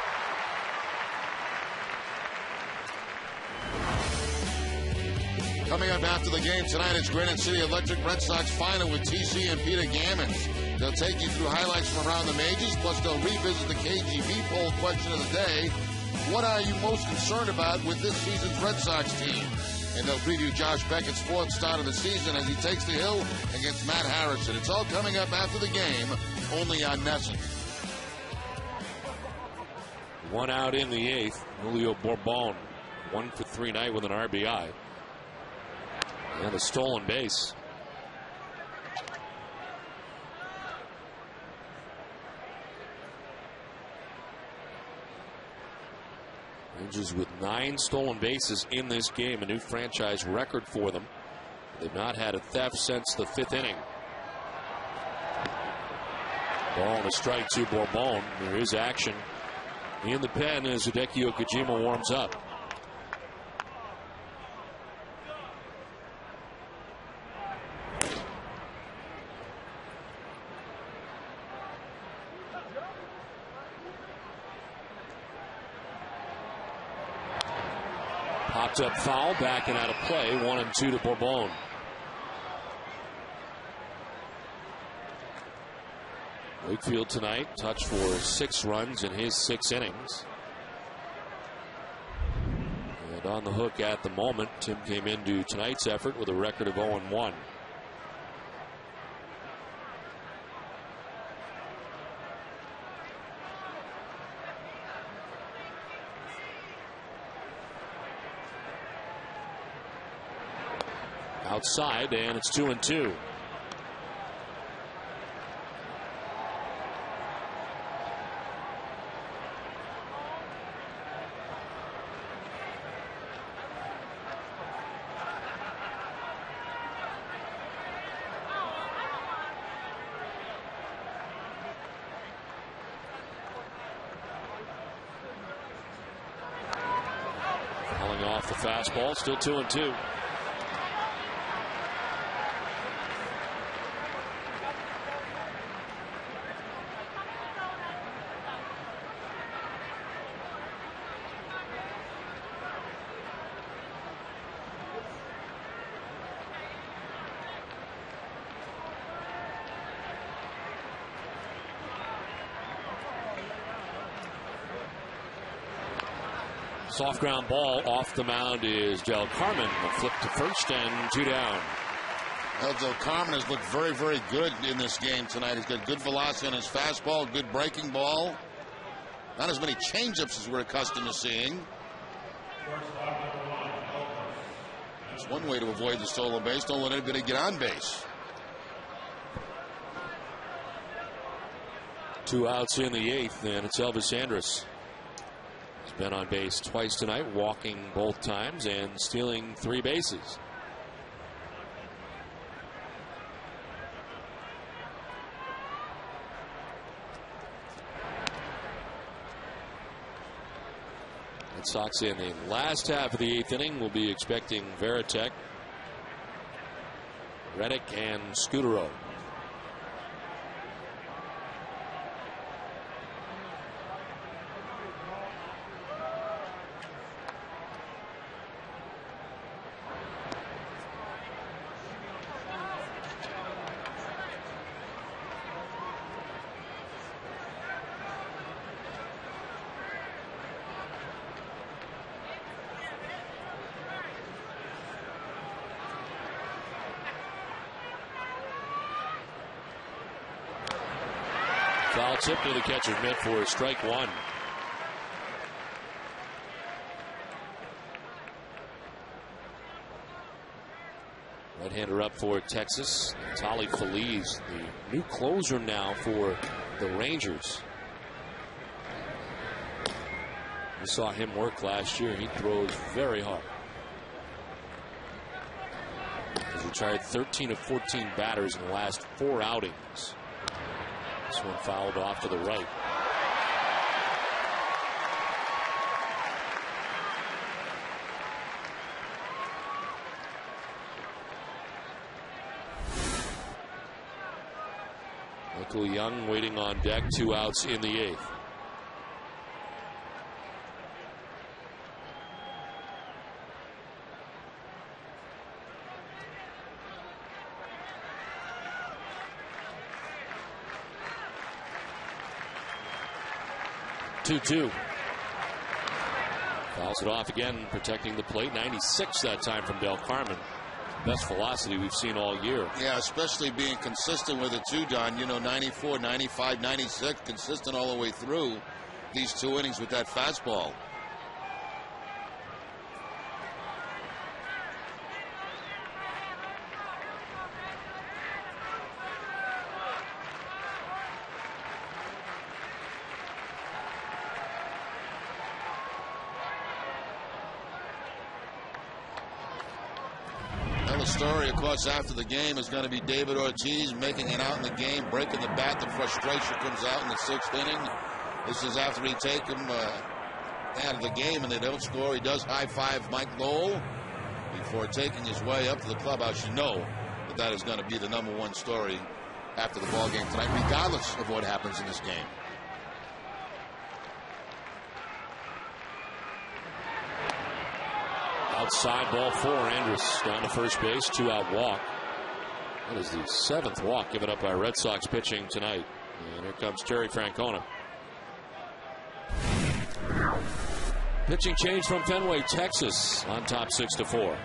Coming up after the game tonight, it's Granite City Electric Red Sox final with TC and Peter Gammons. They'll take you through highlights from around the majors, plus they'll revisit the KGB poll question of the day. What are you most concerned about with this season's Red Sox team? And they'll preview Josh Beckett's 4th start of the season as he takes the hill against Matt Harrison. It's all coming up after the game, only on NESN. One out in the 8th. Julio Bourbon, 1-for-3 night with an RBI. And a stolen base. Rangers with 9 stolen bases in this game, a new franchise record for them. They've not had a theft since the 5th inning. Ball and a strike to Bourbon. There is action in the pen as Hideki Okajima warms up. Popped up foul, back and out of play. 1-2 to Bourbon. Wakefield tonight touched for 6 runs in his 6 innings. And on the hook at the moment. Tim came into tonight's effort with a record of 0-1. Outside, and it's 2-2. Falling off the fastball, still 2-2. Soft ground ball off the mound is Del Carmen. A flip to first and 2 down. Well, Del Carmen has looked very, very good in this game tonight. He's got good velocity on his fastball, good breaking ball. Not as many changeups as we're accustomed to seeing. It's one way to avoid the stolen base. Don't let anybody get on base. 2 outs in the 8th, and it's Elvis Andrus. He's been on base twice tonight, walking both times and stealing 3 bases. Red Sox in the last half of the 8th inning will be expecting Varitek, Reddick, and Scutaro. Foul tip to the catcher's mitt for strike 1. Right-hander up for Texas. Tali Feliz, the new closer now for the Rangers. We saw him work last year. He throws very hard. He's retired 13 of 14 batters in the last 4 outings. This one fouled off to the right. Michael Young waiting on deck. 2 outs in the 8th. Two. Fouls it off again, protecting the plate. 96 that time from Del Carmen. Best velocity we've seen all year. Yeah, especially being consistent with it too, Don. 94, 95, 96, consistent all the way through these 2 innings with that fastball. the story, of course, after the game is going to be David Ortiz making it out in the game, breaking the bat. The frustration comes out in the 6th inning. This is after he take him out of the game and they don't score. He does high-five Mike Lowell before taking his way up to the clubhouse. You know that is going to be the #1 story after the ball game tonight, regardless of what happens in this game. Outside ball 4. Andrus down to first base. 2-out walk. That is the 7th walk given up by Red Sox pitching tonight. And here comes Terry Francona. Pitching change from Fenway, Texas on top 6-4.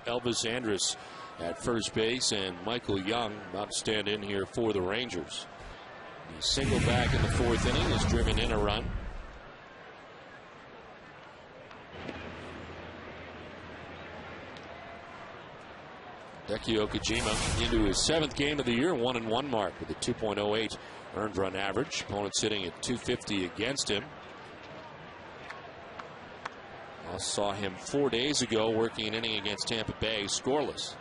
Elvis Andrus at first base, and Michael Young about to stand in here for the Rangers. He singled back in the 4th inning, has driven in a run. Hideki Okajima into his 7th game of the year, 1-1 mark with a 2.08 earned run average. Opponent sitting at 250 against him. I saw him 4 days ago working an inning against Tampa Bay, scoreless.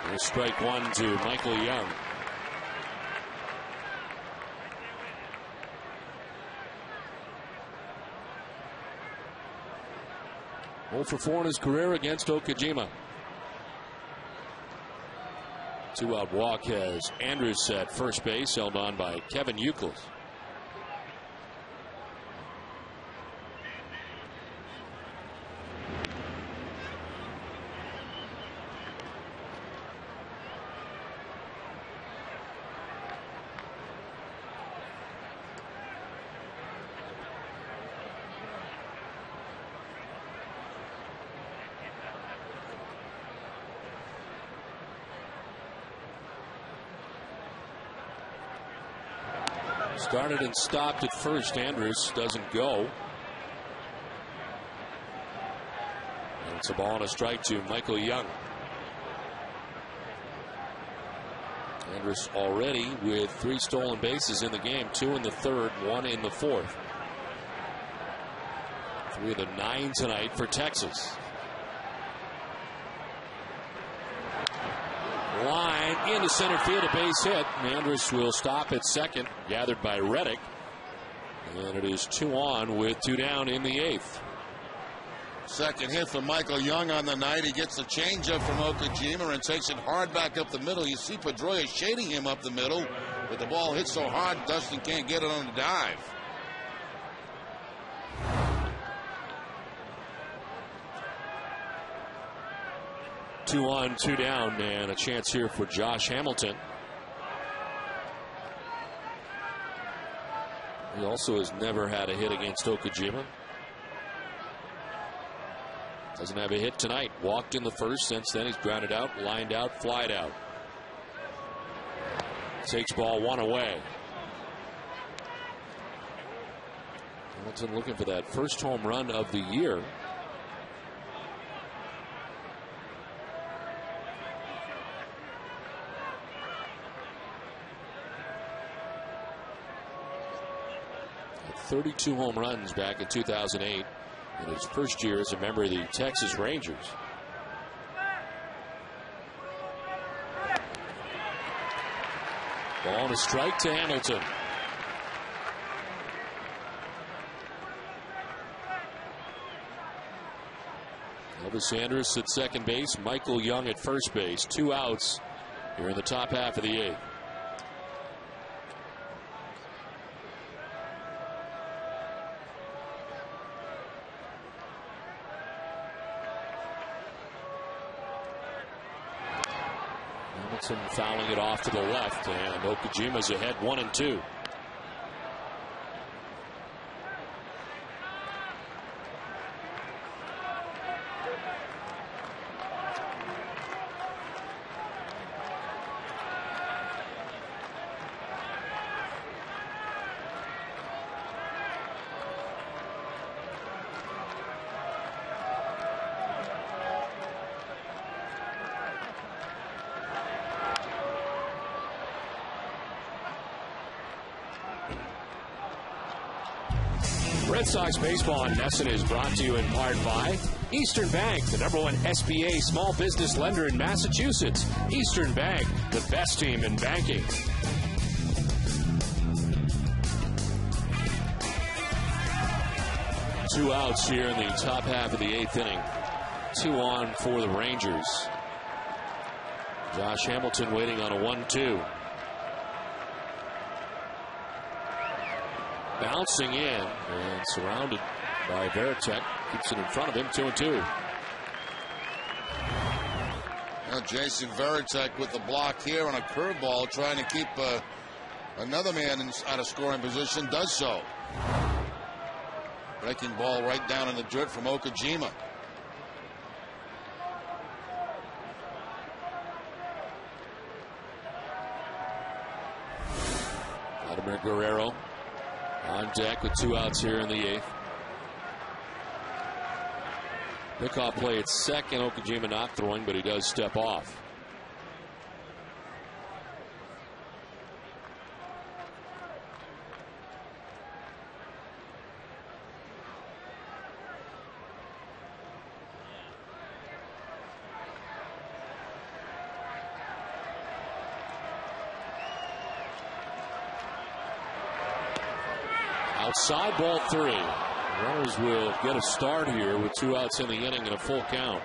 Here's strike 1 to Michael Young. Oh for 4 in his career against Okajima. 2-out walk has Andrus at first base, held on by Kevin Youkilis. Started and stopped at first. Andrus doesn't go. And it's a ball and a strike to Michael Young. Andrus already with 3 stolen bases in the game, 2 in the 3rd, 1 in the 4th. 3 of the 9 tonight for Texas. Line into center field, a base hit. Andrus will stop at second, gathered by Reddick. And it is 2 on with 2 down in the 8th. Second hit for Michael Young on the night. He gets the changeup from Okajima and takes it hard back up the middle. You see Pedroia shading him up the middle, but the ball hits so hard Dustin can't get it on the dive. Two on, two down, and a chance here for Josh Hamilton. He also has never had a hit against Okajima. Doesn't have a hit tonight. Walked in the first. Since then, he's grounded out, lined out, flied out. Takes ball one away. Hamilton looking for that first home run of the year. Had 32 home runs back in 2008. In his first year as a member of the Texas Rangers. Ball and a strike to Hamilton. Elvis Andrus at second base, Michael Young at first base. 2 outs here in the top half of the 8th. Fouling it off to the left, and Okajima's ahead 1-2. Red Sox baseball on NESN is brought to you in part by Eastern Bank, the #1 SBA small business lender in Massachusetts. Eastern Bank, the best team in banking. Two outs here in the top half of the 8th inning. 2 on for the Rangers. Josh Hamilton waiting on a 1-2. Bouncing in and surrounded by Veritek. Keeps it in front of him, 2-2. Now Jason Veritek with the block here on a curveball, trying to keep another man out of scoring position. Does so. Breaking ball right down in the dirt from Okajima. Vladimir Guerrero on deck with 2 outs here in the 8th. Pickoff play at second. Okajima not throwing, but he does step off. Outside, ball 3. Runners will get a start here with 2 outs in the inning and a full count.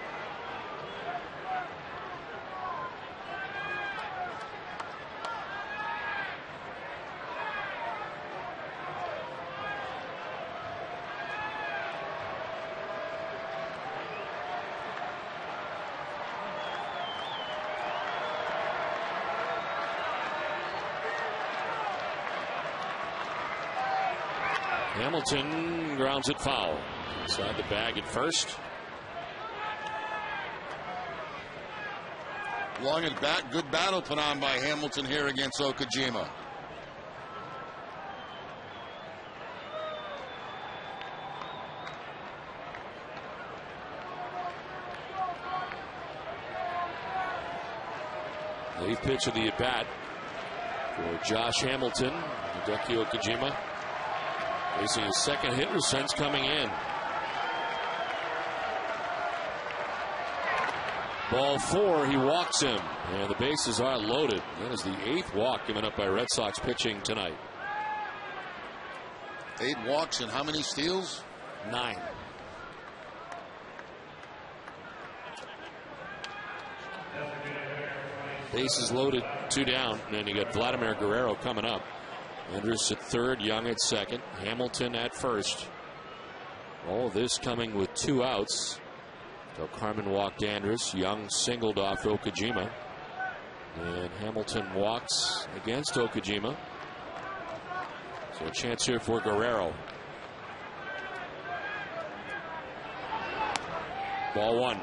Hamilton grounds it foul. Inside the bag at first. Long at bat. Good battle put on by Hamilton here against Okajima. The pitch of the at bat for Josh Hamilton. Hideki Okajima facing his second hitter since coming in. Ball 4, he walks him, and the bases are loaded. That is the 8th walk given up by Red Sox pitching tonight. 8 walks and how many steals? 9. Bases loaded, 2 down, and then you got Vladimir Guerrero coming up. Andrus at third, Young at second, Hamilton at first. All of this coming with 2 outs. So Carmen walked Andrus, Young singled off Okajima, and Hamilton walks against Okajima. So a chance here for Guerrero. Ball 1.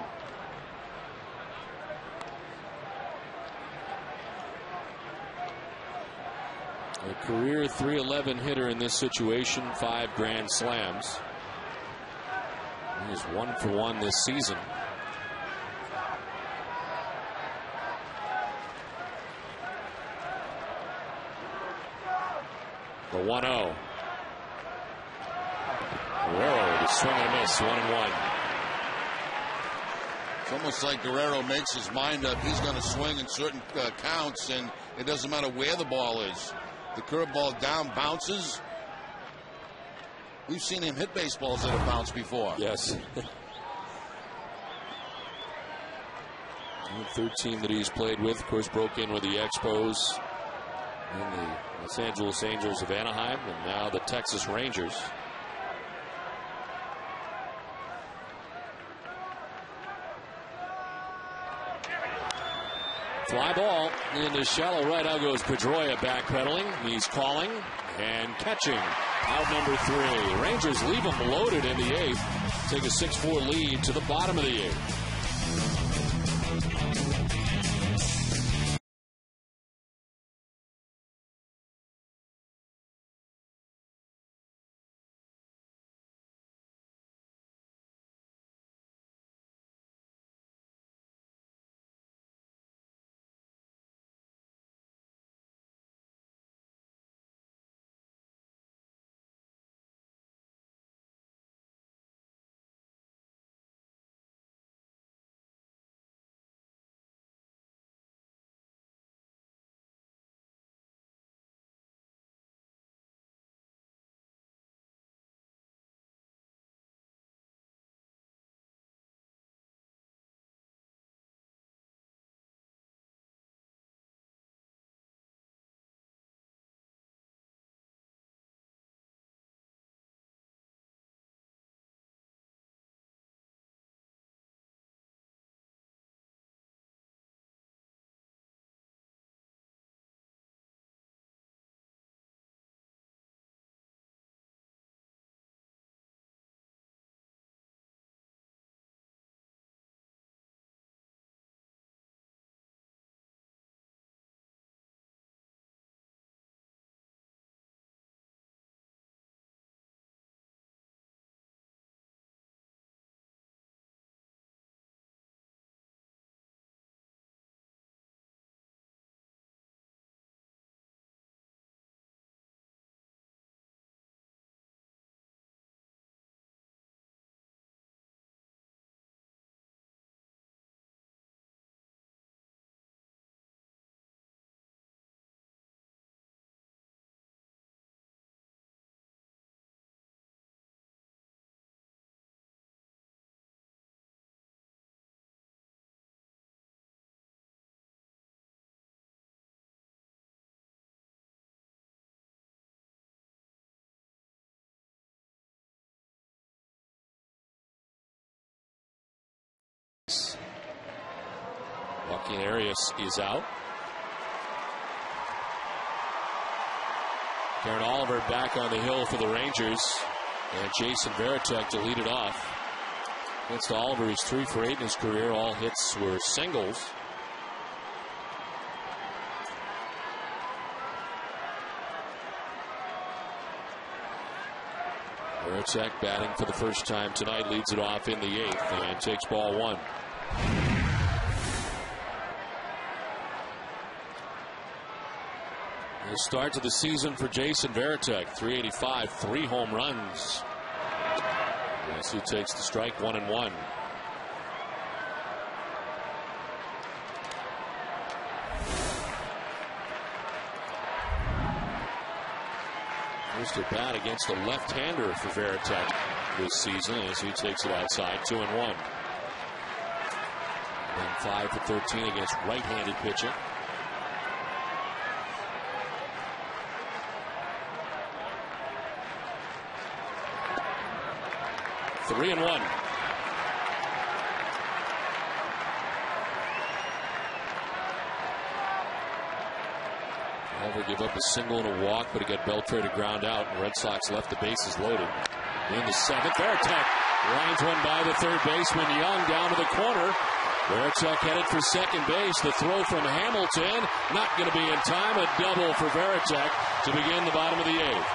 A career .311 hitter in this situation, 5 grand slams. He is 1 for 1 this season. The 1-0. Guerrero, the swing and a miss, 1-1. It's almost like Guerrero makes his mind up. He's going to swing in certain counts, and it doesn't matter where the ball is. The curveball down bounces. We've seen him hit baseballs that have bounced before. Yes. The third team that he's played with, of course, broke in with the Expos and the Los Angeles Angels of Anaheim, and now the Texas Rangers. Fly ball into shallow right. Out goes Pedroia backpedaling. He's calling and catching. Out number 3. Rangers leave him loaded in the 8th. Take a 6-4 lead to the bottom of the 8th. Joaquin Arias is out. Karen Oliver back on the hill for the Rangers. And Jason Varitek to lead it off. Against Oliver, he's 3 for 8 in his career. All hits were singles. Varitek batting for the first time tonight, leads it off in the 8th and takes ball 1. The start to the season for Jason Varitek, 385, 3 home runs. Yes, he takes the strike, 1-1. First at bat against a left-hander for Varitek this season as he takes it outside, 2-1. And then 5 for 13 against right-handed pitching. 3-1. Oliver gave up a single and a walk, but he got Beltre to ground out. The Red Sox left the bases loaded. In the seventh, Veritek lines one by the third baseman Young down to the corner. Veritek headed for second base. The throw from Hamilton, not going to be in time. A double for Veritek to begin the bottom of the eighth.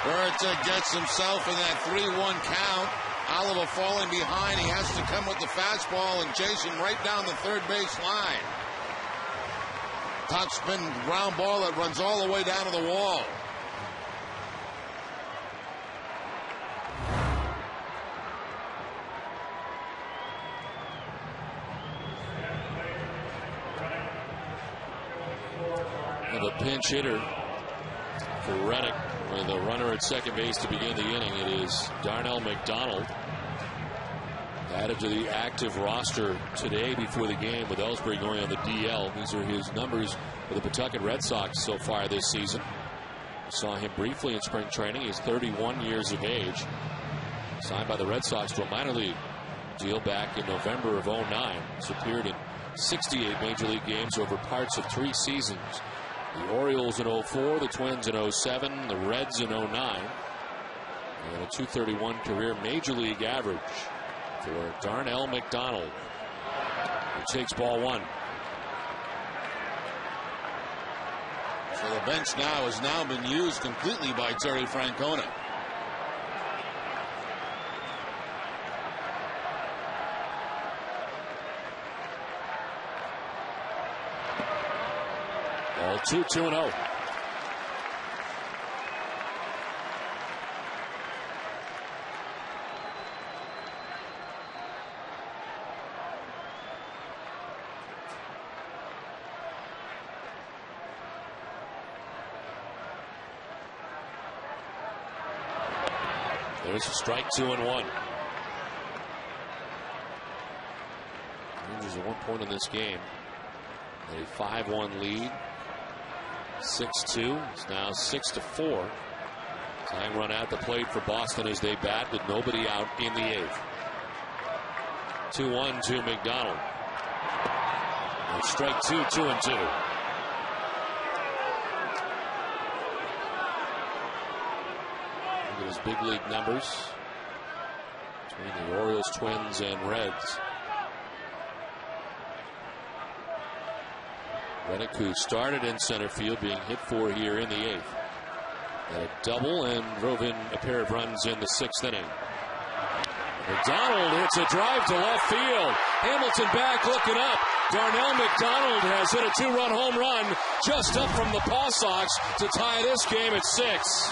Veritek gets himself in that 3-1 count. Oliver falling behind. He has to come with the fastball and chase him right down the third base line. Top spin ground ball that runs all the way down to the wall. And the pinch hitter for Reddick with a runner at second base to begin the inning. It is Darnell McDonald, added to the active roster today before the game with Ellsbury going on the DL. These are his numbers for the Pawtucket Red Sox so far this season. We saw him briefly in spring training. He's 31 years of age. Signed by the Red Sox to a minor league deal back in November of 2009. He's appeared in 68 major league games over parts of 3 seasons. The Orioles in 2004, the Twins in 2007, the Reds in 2009. And a .231 career major league average for Darnell McDonald. He takes ball one. So the bench now has now been used completely by Terry Francona. Ball 2-0. There's a strike, 2-1. Rangers at one point in this game had a 5-1 lead. 6-2. It's now 6-4. Tying run at the plate for Boston as they bat with nobody out in the eighth. 2-1 to McDonald. And strike 2, 2-2. Look at his big league numbers between the Orioles, Twins, and Reds. Reddick, who started in center field, being hit for here in the eighth. Had a double and drove in a pair of runs in the sixth inning. McDonald hits a drive to left field. Hamilton back looking up. Darnell McDonald has hit a 2-run home run just up from the Paw Sox to tie this game at 6.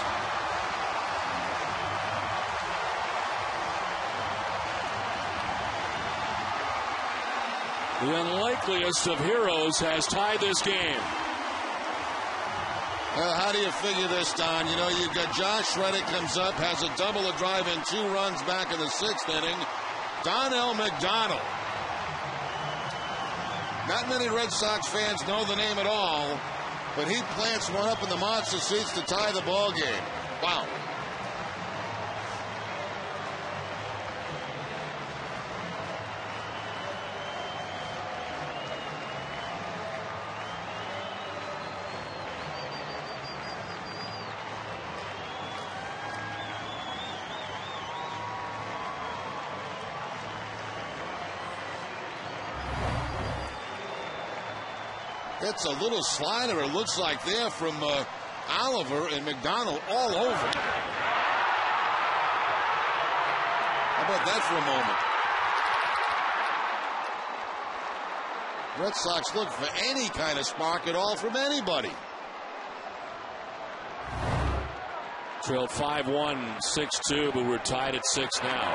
The unlikeliest of heroes has tied this game. Well, how do you figure this, Don? You know, you've got Josh Reddick comes up, has a double, a drive in, 2 runs back in the sixth inning. Darnell McDonald. Not many Red Sox fans know the name at all, but he plants one up in the monster seats to tie the ball game. Wow. It's a little slider, it looks like, there from Oliver, and McDonald all over. How about that for a moment? Red Sox look for any kind of spark at all from anybody. Trailed 5-1, 6-2, but we're tied at 6 now.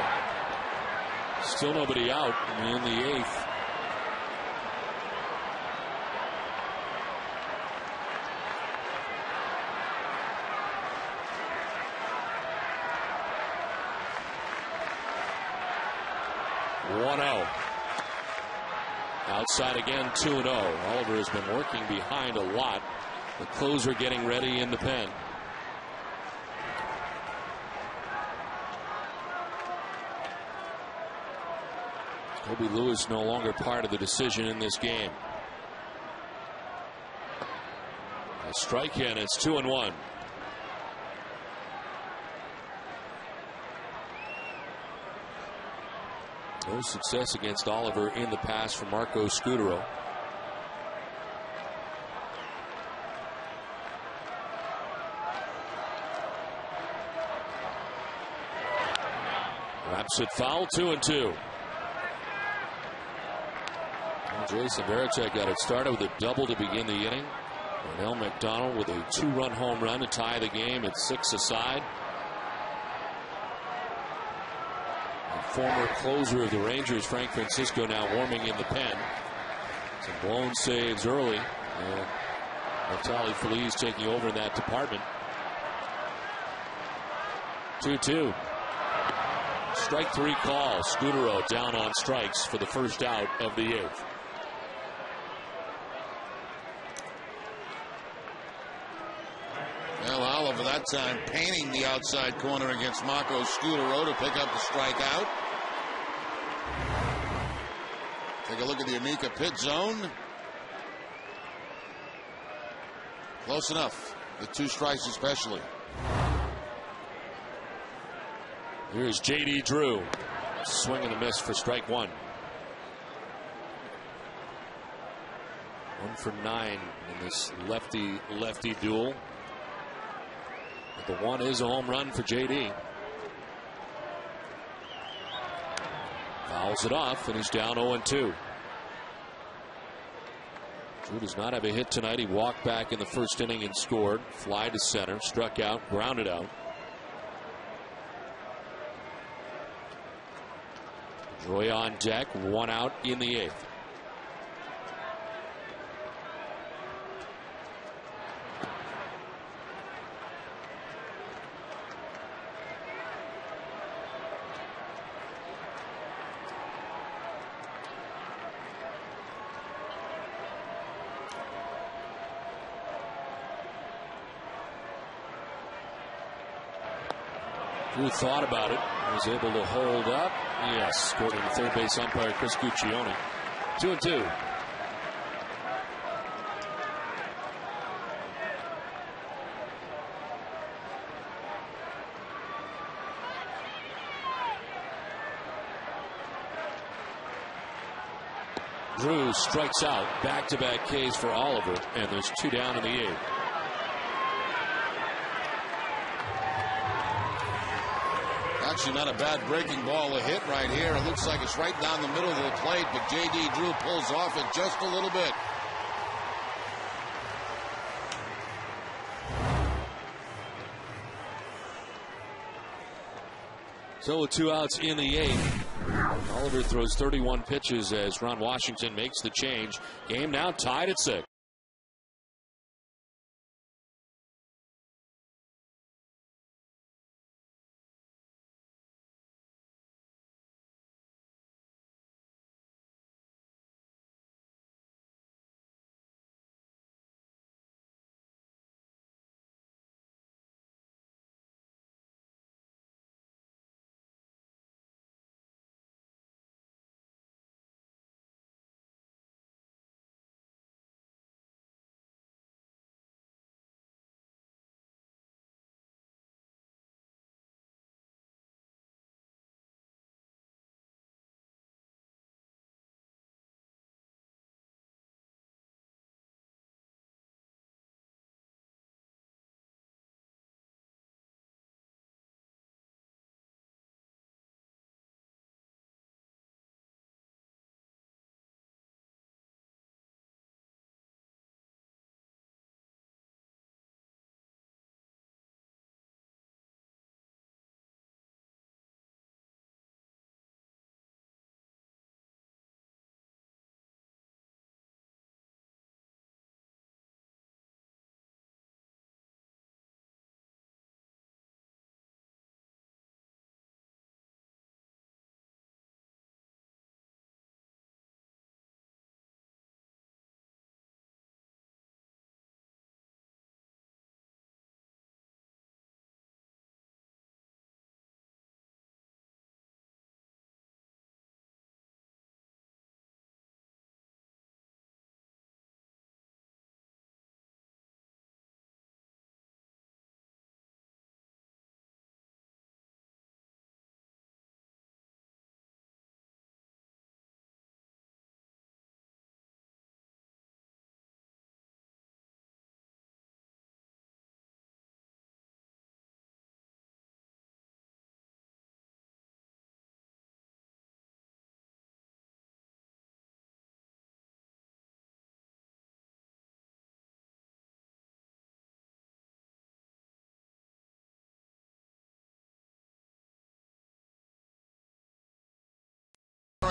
Still nobody out in the eighth. Outside again, 2-0. Oliver has been working behind a lot. The closer getting ready in the pen. Kobe Lewis no longer part of the decision in this game. A strike in, it's 2-1. No success against Oliver in the past for Marco Scudero. Wraps it foul, 2-2. Jason Varitek got it started with a double to begin the inning. Ronell McDonald with a 2-run home run to tie the game at 6 aside. Former closer of the Rangers, Frank Francisco, now warming in the pen. Some blown saves early. Natali Feliz taking over in that department. 2-2. Strike 3 call. Scudero down on strikes for the first out of the 8th. Well, Oliver that time painting the outside corner against Marco Scudero to pick up the strikeout. Take a look at the Amica pit zone. Close enough. The 2 strikes especially. Here's J.D. Drew. Swing and a miss for strike 1. 1 for 9 in this lefty duel. But the 1 is a home run for J.D. Fouls it off, and he's down 0-2. Drew does not have a hit tonight. He walked back in the first inning and scored. Fly to center, struck out, grounded out. Joy on deck, 1 out in the 8th. Drew thought about it, was able to hold up. Yes, according to third base umpire Chris Guccione. 2-2. Drew strikes out, back-to-back Ks for Oliver, and there's 2 down in the 8th. Actually not a bad breaking ball to hit right here. It looks like it's right down the middle of the plate, but J.D. Drew pulls off it just a little bit. So with 2 outs in the 8th, Oliver throws 31 pitches as Ron Washington makes the change. Game now tied at 6.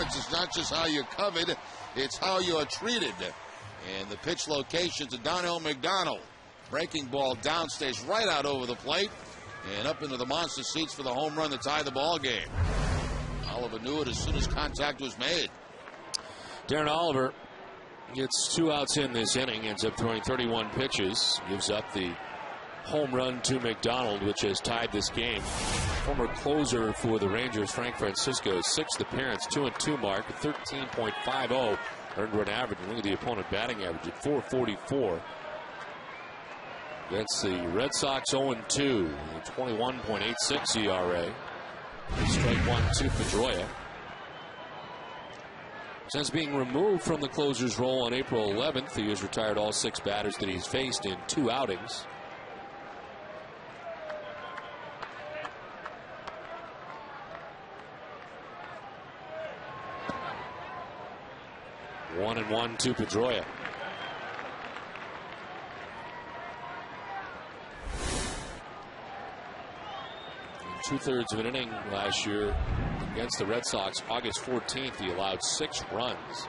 It's not just how you're covered, it's how you're treated. And the pitch location to Darnell McDonald. Breaking ball down, stays right out over the plate and up into the monster seats for the home run to tie the ball game. Oliver knew it as soon as contact was made. Darren Oliver gets 2 outs in this inning, ends up throwing 31 pitches, gives up the home run to McDonald, which has tied this game. Former closer for the Rangers, Frank Francisco's 6th appearance, 2-2 mark, 13.50 earned run average. And look at the opponent batting average at .444. Against the Red Sox, 0-2, 21.86 ERA. Strike 1 to Pedroia. Since being removed from the closer's role on April 11th, he has retired all 6 batters that he's faced in 2 outings. One and 1 to Pedroia. In 2/3 of an inning last year against the Red Sox, August 14th, he allowed 6 runs.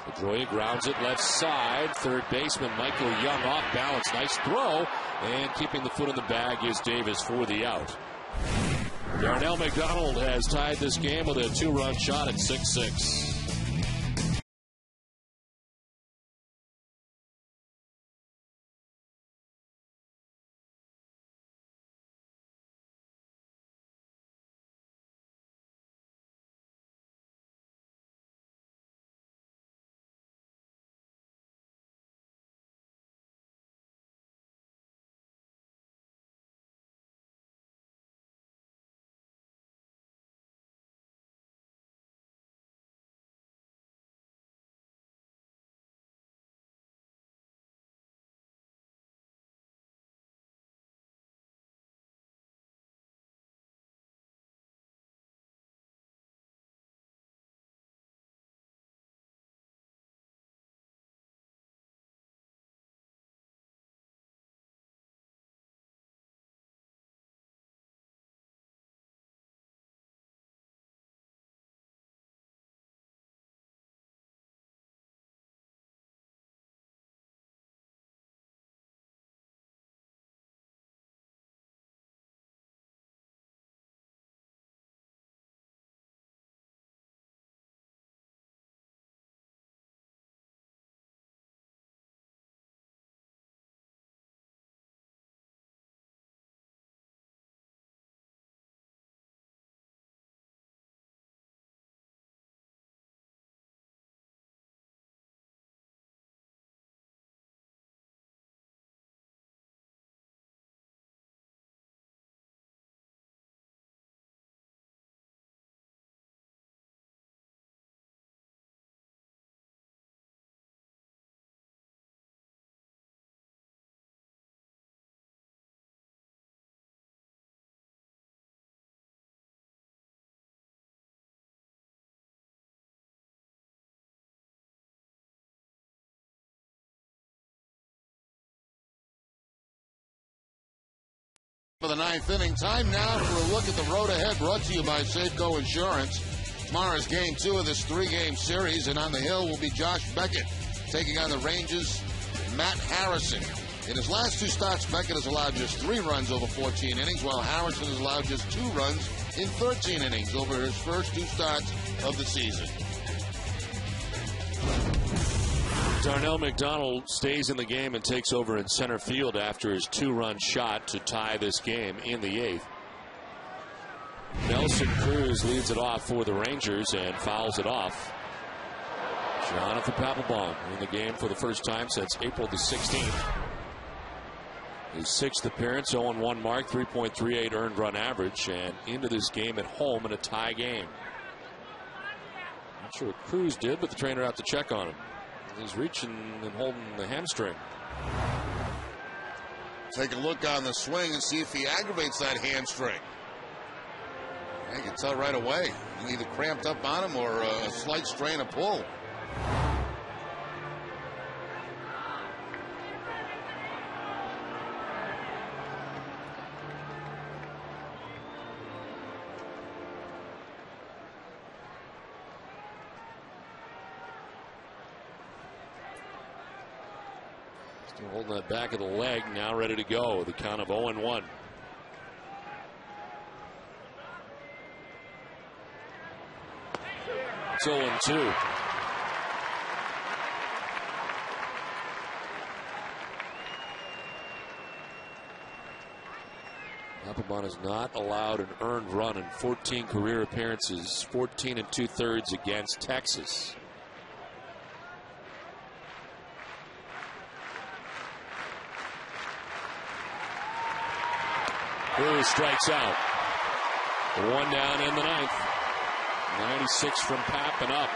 Pedroia grounds it left side. Third baseman Michael Young off balance. Nice throw. And keeping the foot in the bag is Davis for the out. Darnell McDonald has tied this game with a 2-run shot at 6-6. For the 9th inning, time now for a look at the road ahead, brought to you by Safeco Insurance. Tomorrow's game 2 of this 3-game series, and on the hill will be Josh Beckett taking on the Rangers' Matt Harrison. In his last 2 starts, Beckett has allowed just 3 runs over 14 innings, while Harrison has allowed just 2 runs in 13 innings over his first 2 starts of the season. Darnell McDonald stays in the game and takes over in center field after his 2-run shot to tie this game in the 8th. Nelson Cruz leads it off for the Rangers and fouls it off. Jonathan Papelbon in the game for the first time since April the 16th. His 6th appearance, 0-1 mark, 3.38 earned run average, and into this game at home in a tie game. Not sure what Cruz did, but the trainer had to check on him. He's reaching and holding the hamstring. Take a look on the swing and see if he aggravates that hamstring. You can tell right away. Either cramped up on him or a slight strain of pull. Holding that back of the leg, now ready to go. The count of 0-1. It's 0-2. Papelbon has not allowed an earned run in 14 career appearances, 14 2/3 against Texas. Brewer strikes out. 1 down in the 9th. 96 from Pap and up.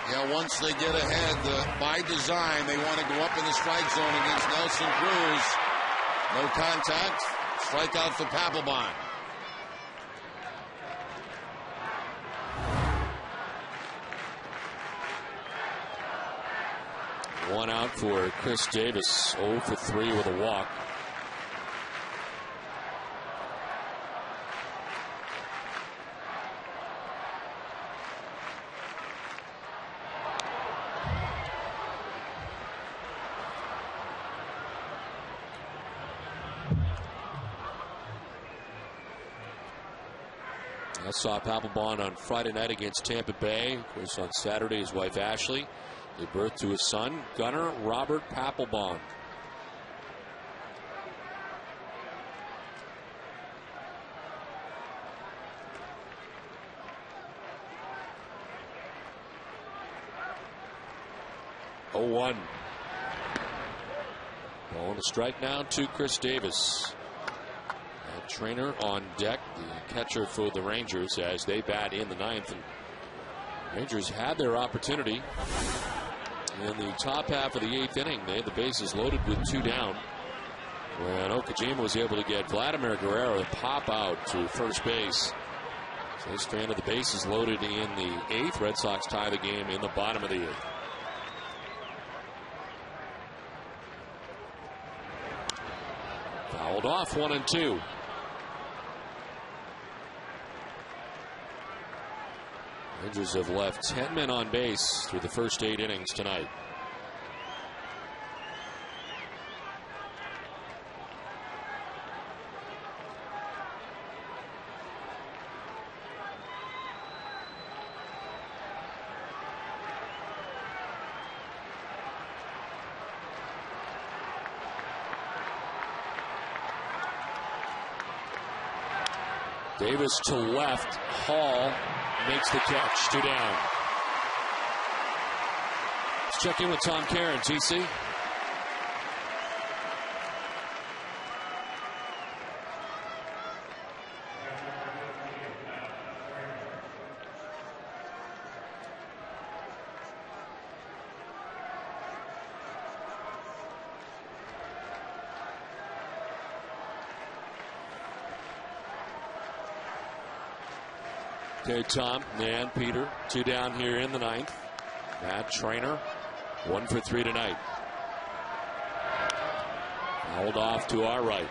Yeah, once they get ahead, by design, they want to go up in the strike zone against Nelson Cruz. No contact. Strikeout for Papelbon. One out for Chris Davis. 0 for 3 with a walk. I saw Papelbon on Friday night against Tampa Bay. Of course, on Saturday, his wife Ashley gave birth to his son, Gunnar Robert Papelbon. Oh, 1. Ball and a strike now to Chris Davis. Trainer on deck, the catcher for the Rangers, as they bat in the 9th. And Rangers had their opportunity in the top half of the 8th inning. They had the bases loaded with 2 down when Okajima was able to get Vladimir Guerrero to pop out to first base. So they stranded the bases loaded in the 8th. Red Sox tie the game in the bottom of the 8th. Fouled off, 1-2. Rangers have left 10 men on base through the first 8 innings tonight. Davis to left. Hall makes the catch. 2 down. Let's check in with Tom Caron, TC. Okay, Tom and Peter, 2 down here in the 9th. Matt Trainer, 1 for 3 tonight. Fouled off to our right.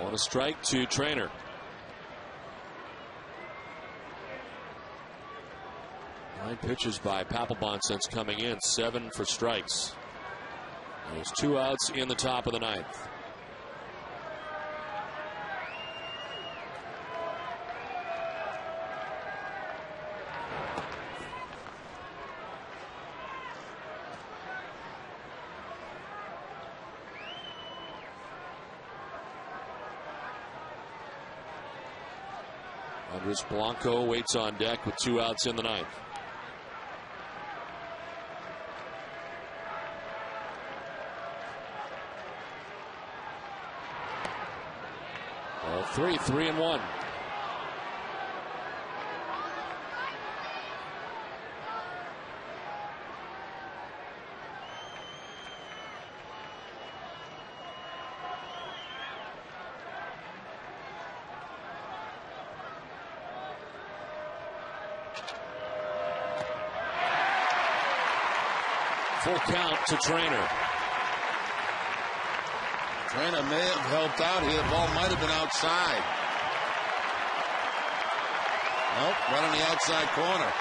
A strike to Trainer. Nine pitches by Papelbon since coming in, 7 for strikes. There's 2 outs in the top of the 9th. Andres Blanco waits on deck with 2 outs in the 9th. Well, 3-1. Full count to Trainer. Trainer may have helped out here. The ball might have been outside. Nope, right on the outside corner.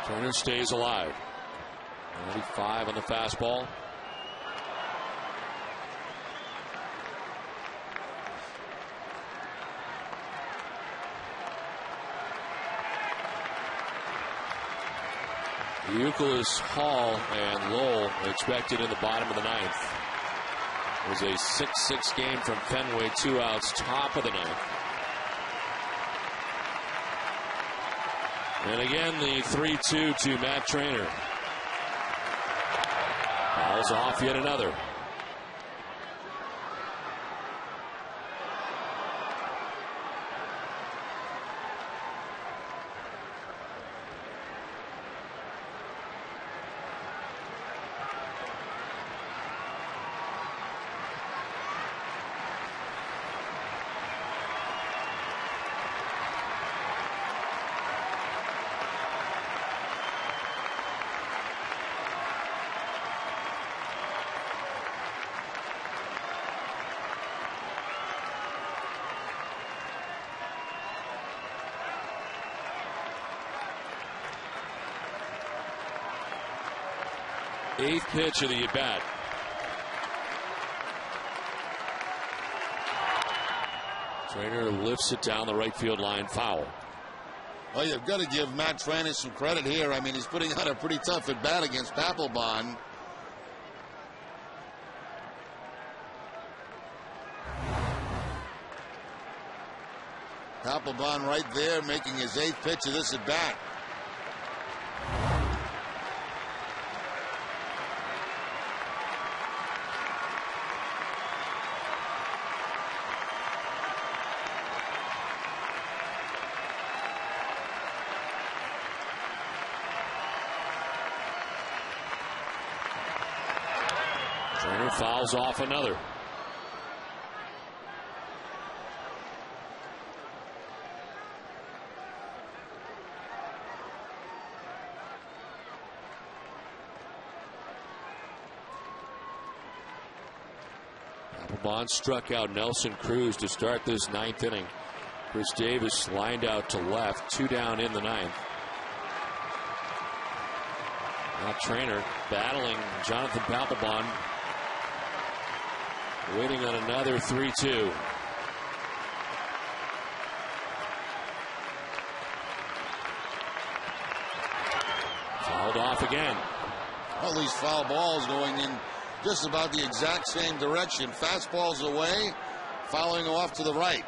Turner stays alive. 95 on the fastball. Youkilis, Hall, and Lowell expected in the bottom of the ninth. It was a 6-6 game from Fenway, 2 outs, top of the ninth. And again, the 3-2 to Matt Trainer. Fouls off yet another. Eighth pitch of the at-bat. Trainer lifts it down the right field line, foul. Well, you've got to give Matt Trainer some credit here. I mean, he's putting out a pretty tough at-bat against Papelbon. Papelbon right there making his 8th pitch of this at-bat. Trainer fouls off another. Papelbon struck out Nelson Cruz to start this ninth inning. Chris Davis lined out to left, 2 down in the ninth. Now Trainer battling Jonathan Papelbon, waiting on another 3-2. Fouled off again. All these foul balls going in just about the exact same direction. Fastballs away, fouling off to the right.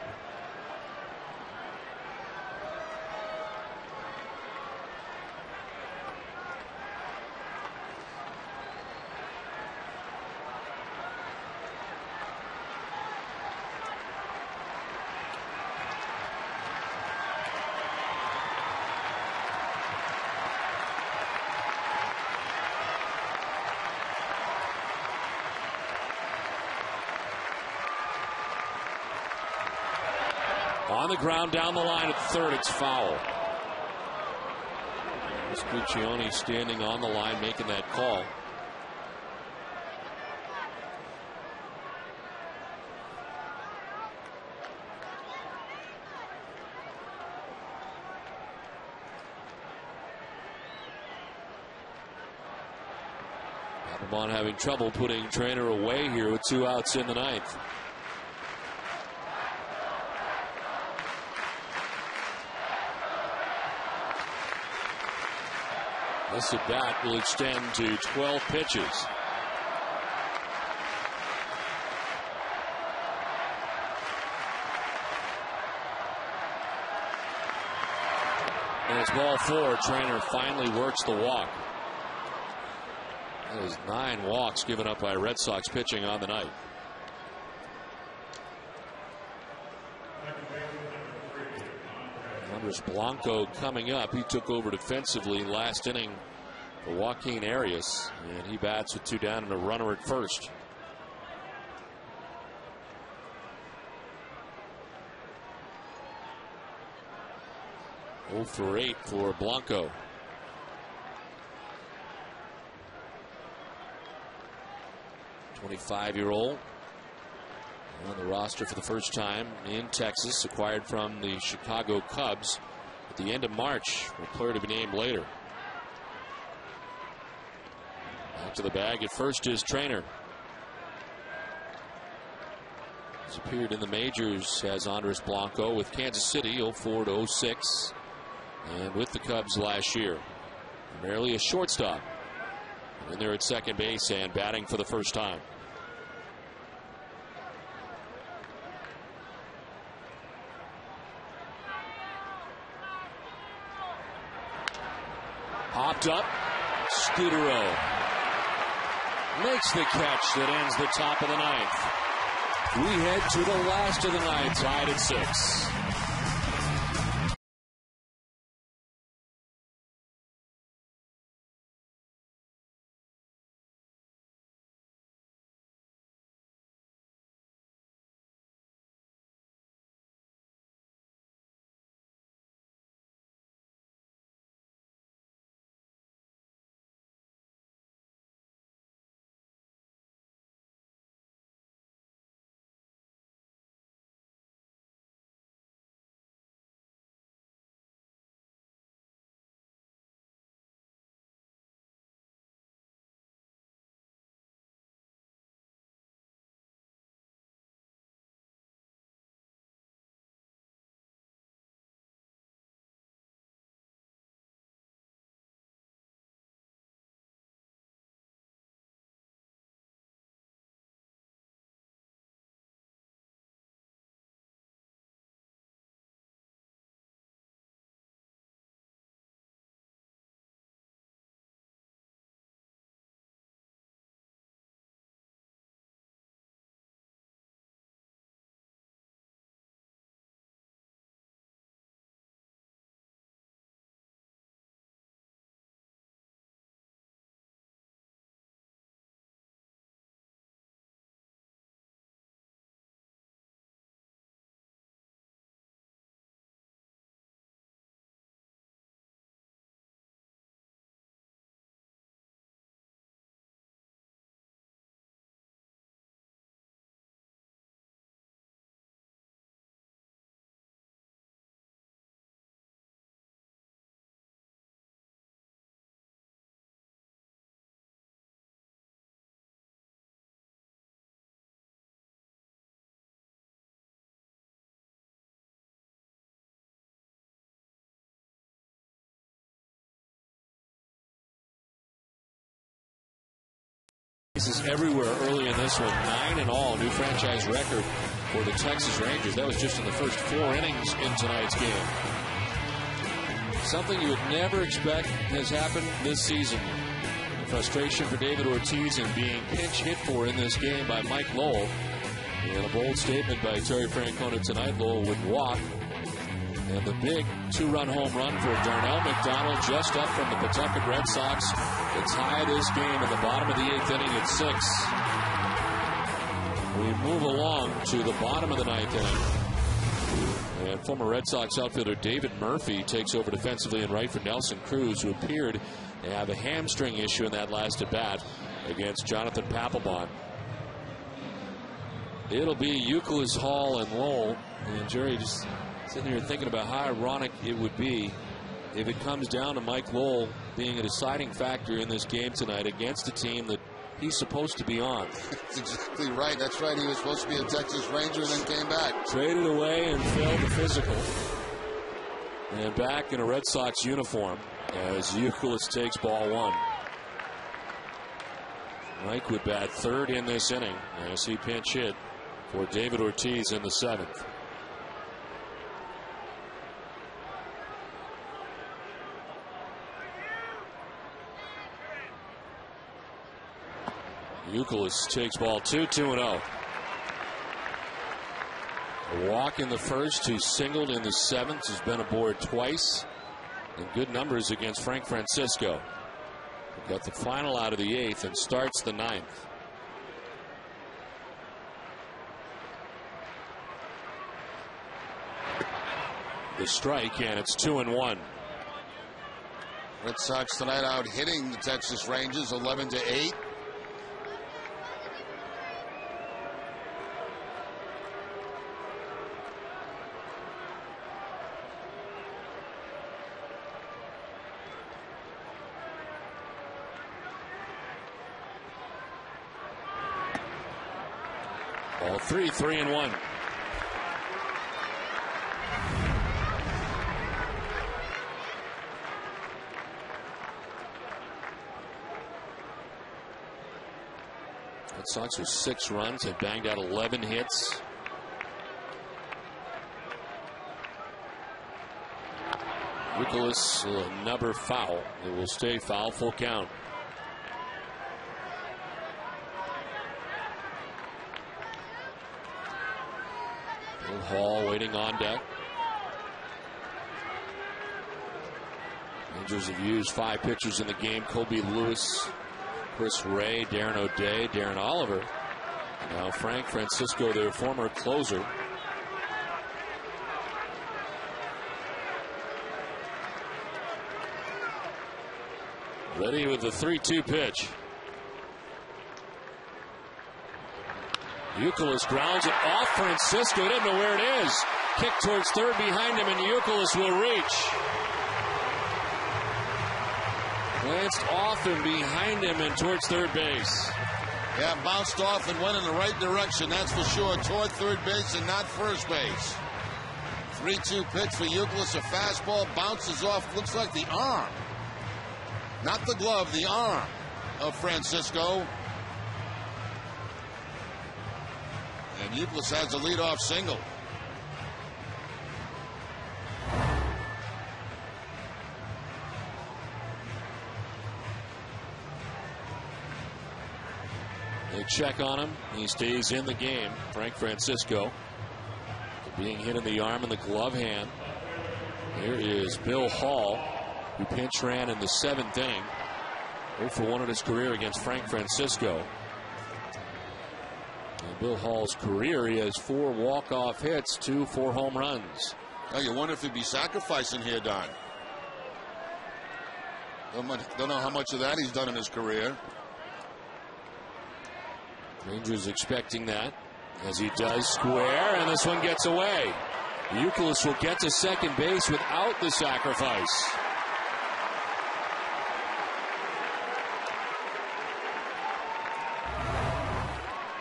On the ground down the line at third, it's foul. Scuccione standing on the line making that call. Papelbon having trouble putting Trainer away here with 2 outs in the ninth. This at-bat will extend to 12 pitches. And it's ball 4. Trainer finally works the walk. That is 9 walks given up by Red Sox pitching on the night. Andres Blanco coming up. He took over defensively last inning for Joaquin Arias, and he bats with 2 down and a runner at first. Oh for 8 for Blanco. The 25-year-old on the roster for the first time in Texas, acquired from the Chicago Cubs at the end of March. A player to be named later. Back to the bag at first is Trainer. He's appeared in the majors as Andres Blanco with Kansas City 04 to 06 and with the Cubs last year. Primarily a shortstop. In there at second base and batting for the first time. Popped up. Scudero makes the catch that ends the top of the ninth. We head to the last of the ninth, tied at 6. Bases everywhere early in this one. 9 in all, new franchise record for the Texas Rangers. That was just in the first 4 innings in tonight's game. Something you would never expect has happened this season. The frustration for David Ortiz and being pinch hit for in this game by Mike Lowell. And a bold statement by Terry Francona tonight. Lowell would walk. And the big 2-run home run for Darnell McDonald, just up from the Pawtucket Red Sox, to tie this game in the bottom of the 8th inning at 6. We move along to the bottom of the 9th inning. And former Red Sox outfielder David Murphy takes over defensively in right for Nelson Cruz, who appeared to have a hamstring issue in that last at bat against Jonathan Papelbon. It'll be Youkilis, Hall, and Lowell. And Jerry just sitting here thinking about how ironic it would be if it comes down to Mike Lowell being a deciding factor in this game tonight against a team that he's supposed to be on. That's exactly right. That's right. He was supposed to be a Texas Ranger and then came back. Traded away and failed the physical. And back in a Red Sox uniform as Youkilis takes ball 1. Mike would bat 3rd in this inning as he pinch hit for David Ortiz in the 7th. Youkilis takes ball 2, 2-0. A walk in the first, who singled in the 7th, has been aboard twice. And good numbers against Frank Francisco. Got the final out of the 8th and starts the 9th. The strike, and it's 2-1. Red Sox tonight out hitting the Texas Rangers 11-8. All 3-1. Red Sox with 6 runs have banged out 11 hits. Nicholas, another foul. It will stay foul, full count. Bill Hall waiting on deck. Rangers have used 5 pitchers in the game. Kobe Lewis, Chris Ray, Darren O'Day, Darren Oliver. Now Frank Francisco, their former closer. Ready with the 3-2 pitch. Youkilis grounds it off Francisco. He doesn't know where it is. Kick towards third behind him, and Youkilis will reach. Glanced off and behind him and towards third base. Yeah, bounced off and went in the right direction, that's for sure. Toward third base and not first base. 3-2 pitch for Youkilis. A fastball bounces off. Looks like the arm. Not the glove, the arm of Francisco. And Youkilis has a leadoff single. They check on him. He stays in the game. Frank Francisco being hit in the arm and the glove hand. Here is Bill Hall, who pinch ran in the 7th inning. 0 for 1 in his career against Frank Francisco. In Bill Hall's career, he has 4 walk-off hits, 2 4 home runs. Well, you wonder if he'd be sacrificing here, Don. Don't know how much of that he's done in his career. Rangers expecting that as he does square, and this one gets away. Youkilis will get to second base without the sacrifice.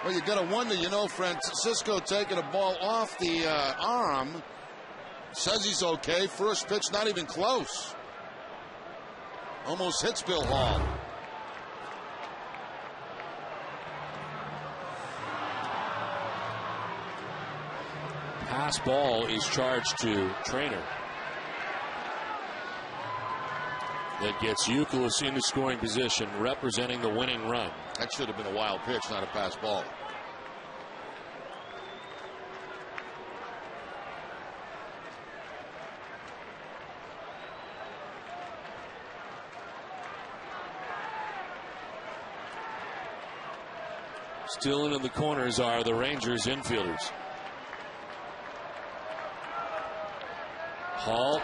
Well, you got to wonder, Francisco taking a ball off the arm. Says he's okay. First pitch, not even close. Almost hits Bill Hall. Pass ball is charged to Trainer. That gets Youkilis into scoring position, representing the winning run. That should have been a wild pitch, not a pass ball. Still into the corners are the Rangers infielders. Hall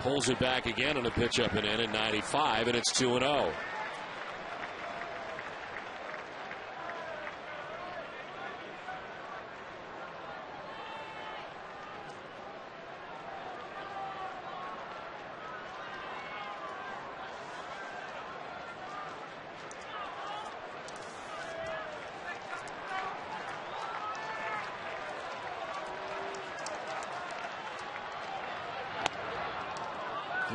pulls it back again on a pitch up and in at 95, and it's 2-0.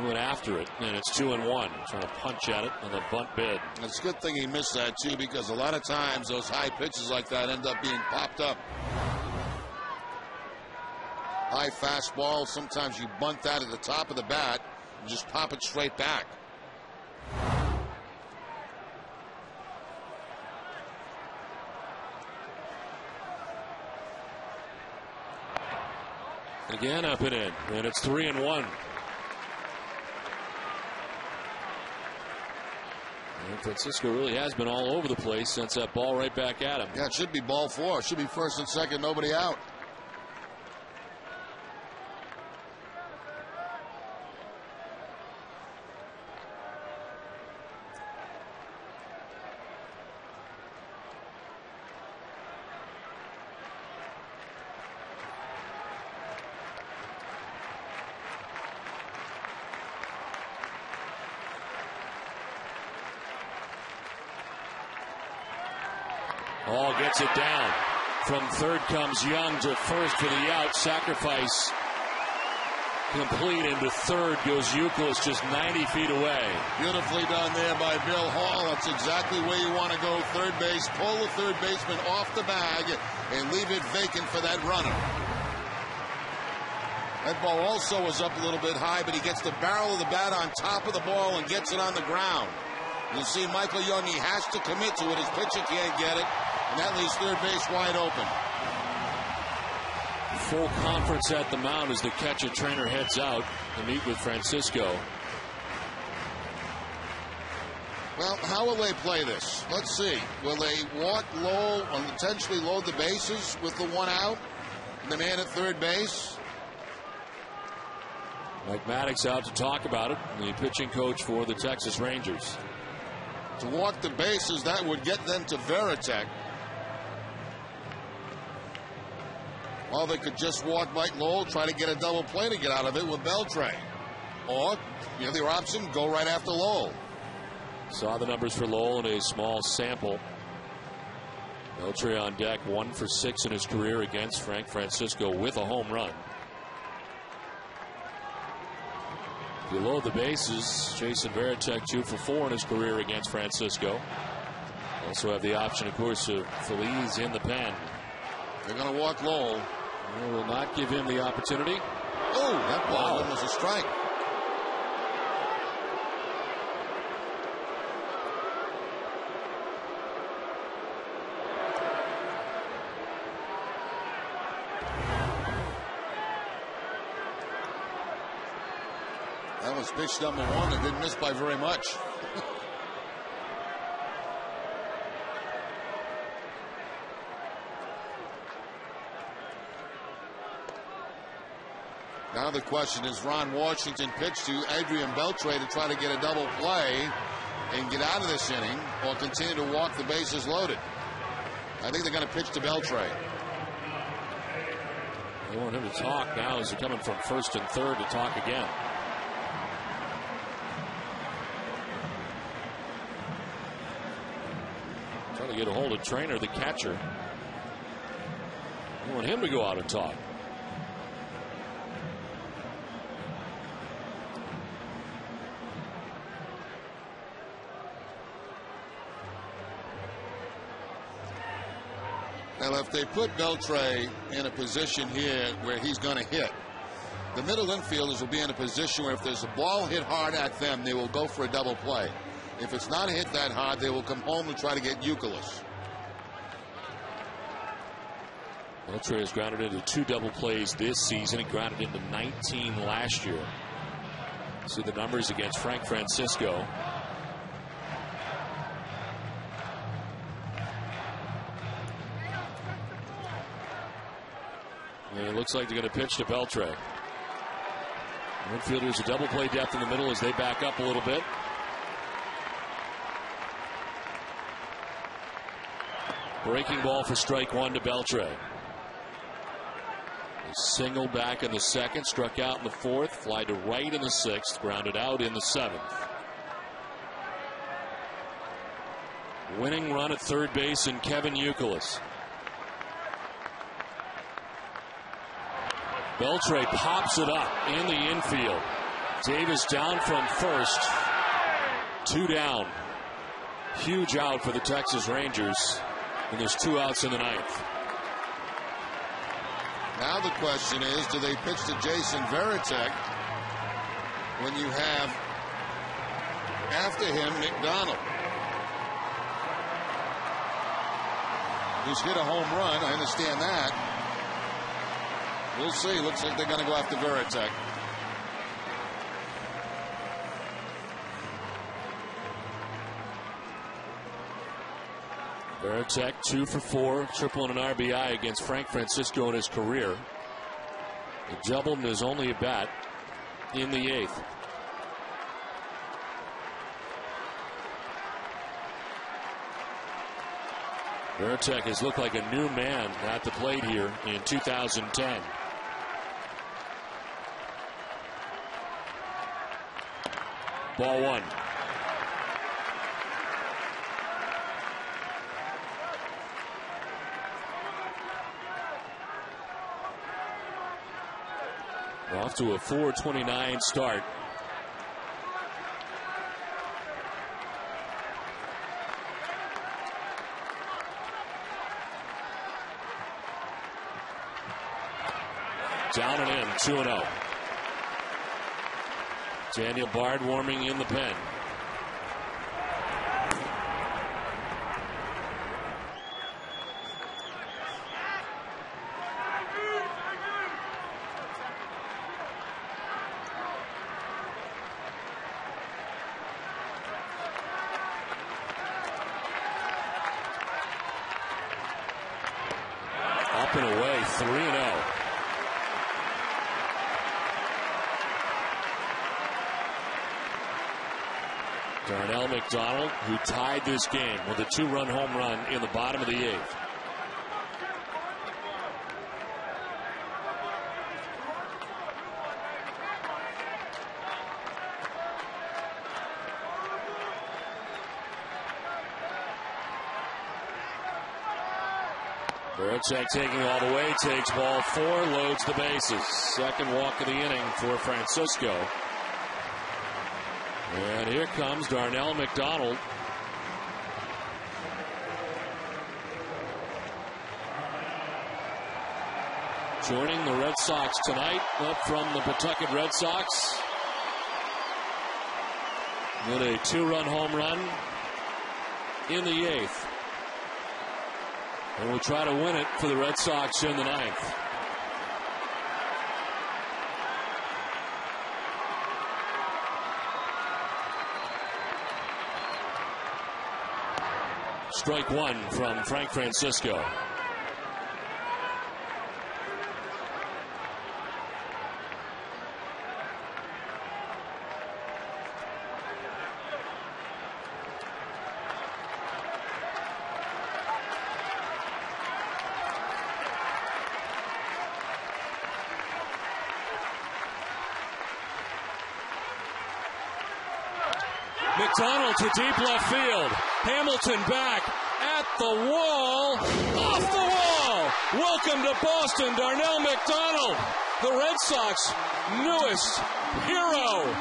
Went after it, and it's 2-1. Trying to punch at it on the bunt bid. It's a good thing he missed that, too, because a lot of times those high pitches like that end up being popped up. High fastball, sometimes you bunt that at the top of the bat and just pop it straight back. Again up and in, and it's 3-1. And Francisco really has been all over the place since that ball right back at him. Yeah, it should be ball 4. It should be first and second, nobody out. Hall gets it down. From third comes Young to first for the out. Sacrifice complete, into third goes Youkilis, just 90 feet away. Beautifully done there by Bill Hall. That's exactly where you want to go. Third base, pull the third baseman off the bag and leave it vacant for that runner. That ball also was up a little bit high, but he gets the barrel of the bat on top of the ball and gets it on the ground. You'll see Michael Young, he has to commit to it. His pitcher can't get it, and that leaves third base wide open. Full conference at the mound as the catcher trainer heads out to meet with Francisco. Well, how will they play this? Let's see. Will they walk low and potentially load the bases with the one out? And the man at third base? Mike Maddox out to talk about it, the pitching coach for the Texas Rangers. To walk the bases, that would get them to Veritek. Or they could just walk Mike Lowell, try to get a double play to get out of it with Beltre. Or, you have the option, go right after Lowell. Saw the numbers for Lowell in a small sample. Beltre on deck, 1 for 6 in his career against Frank Francisco with a home run. If you load the bases, Jason Veritek 2 for 4 in his career against Francisco. Also have the option, of course, of Feliz in the pen. They're going to walk Lowell. They will not give him the opportunity. Oh, that ball was a strike. That was pitch number 1 that didn't miss by very much. Now the question is, Ron Washington pitch to Adrian Beltre to try to get a double play and get out of this inning, or continue to walk the bases loaded? I think they're going to pitch to Beltre. They want him to talk now as they're coming from first and third to talk again. Trying to get a hold of Trainer, the catcher. They want him to go out and talk. Now, if they put Beltre in a position here where he's going to hit, the middle infielders will be in a position where if there's a ball hit hard at them, they will go for a double play. If it's not hit that hard, they will come home and try to get Youkilis. Beltre has grounded into 2 double plays this season. He grounded into 19 last year. See the numbers against Frank Francisco. And it looks like they're going to pitch to Beltre. Infielders a double play depth in the middle as they back up a little bit. Breaking ball for strike 1 to Beltre. Single back in the second, struck out in the fourth, fly to right in the sixth, grounded out in the seventh. Winning run at third base in Kevin Youkilis. Beltre pops it up in the infield. Davis down from first. 2 down. Huge out for the Texas Rangers. And there's 2 outs in the ninth. Now the question is, do they pitch to Jason Veritek when you have after him McDonald, who's hit a home run? I understand that. We'll see. Looks like they're going to go after Veritek. Veritek 2 for 4, triple and an RBI against Frank Francisco in his career. He doubled in his only at bat in the 8th. Veritek has looked like a new man at the plate here in 2010. Ball 1. We're off to a 4:29 start. Down and in, 2-0. Daniel Bard warming in the pen. Up and away, 3-0. Darnell McDonald, who tied this game with a 2-run home run in the bottom of the 8th. Veritek taking all the way, takes ball 4, loads the bases. Second walk of the inning for Francisco. And here comes Darnell McDonald. Joining the Red Sox tonight, up from the Pawtucket Red Sox. With a 2-run home run in the 8th. And will try to win it for the Red Sox in the 9th. Strike 1 from Frank Francisco. McDonald to deep left field. Hamilton back at the wall. Off the wall. Welcome to Boston, Darnell McDonald, the Red Sox newest hero.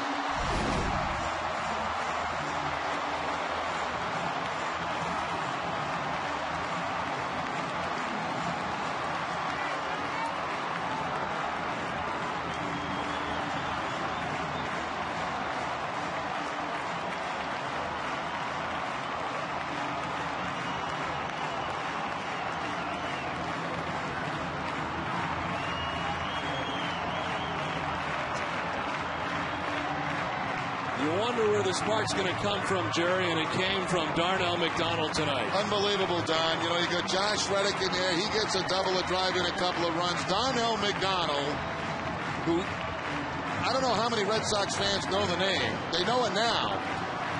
You wonder where the spark's going to come from, Jerry, and it came from Darnell McDonald tonight. Unbelievable, Don. You know, you got Josh Reddick in there. He gets a double, a drive in, a couple of runs. Darnell McDonald, who I don't know how many Red Sox fans know the name. They know it now,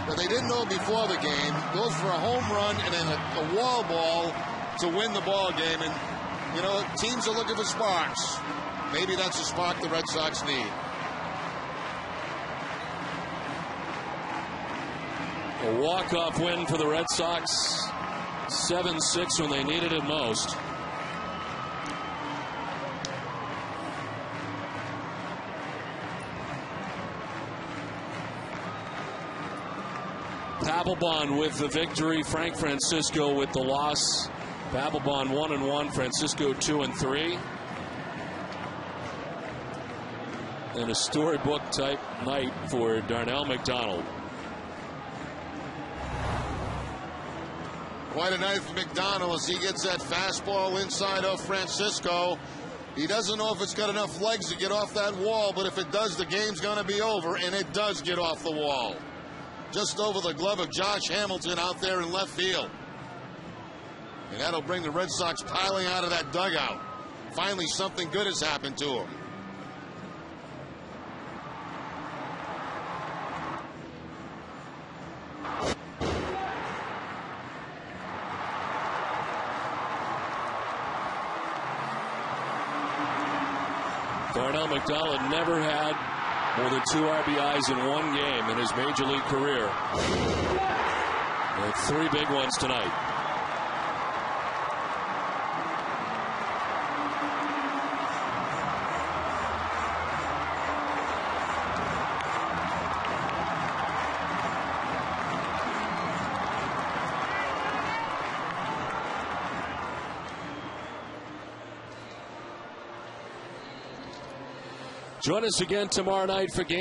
but they didn't know it before the game. Goes for a home run and then a wall ball to win the ball game. And, you know, teams are looking for sparks. Maybe that's the spark the Red Sox need. A walk-off win for the Red Sox, 7-6 when they needed it most. Papelbon with the victory, Frank Francisco with the loss. Papelbon 1-1, Francisco 2-3. And a storybook type night for Darnell McDonald. Quite a night for McDonald as he gets that fastball inside of Francisco. He doesn't know if it's got enough legs to get off that wall, but if it does, the game's going to be over, and it does get off the wall. Just over the glove of Josh Hamilton out there in left field. And that'll bring the Red Sox piling out of that dugout. Finally, something good has happened to them. Darnell McDonald never had more than 2 RBIs in one game in his major league career. And 3 big ones tonight. Join us again tomorrow night for game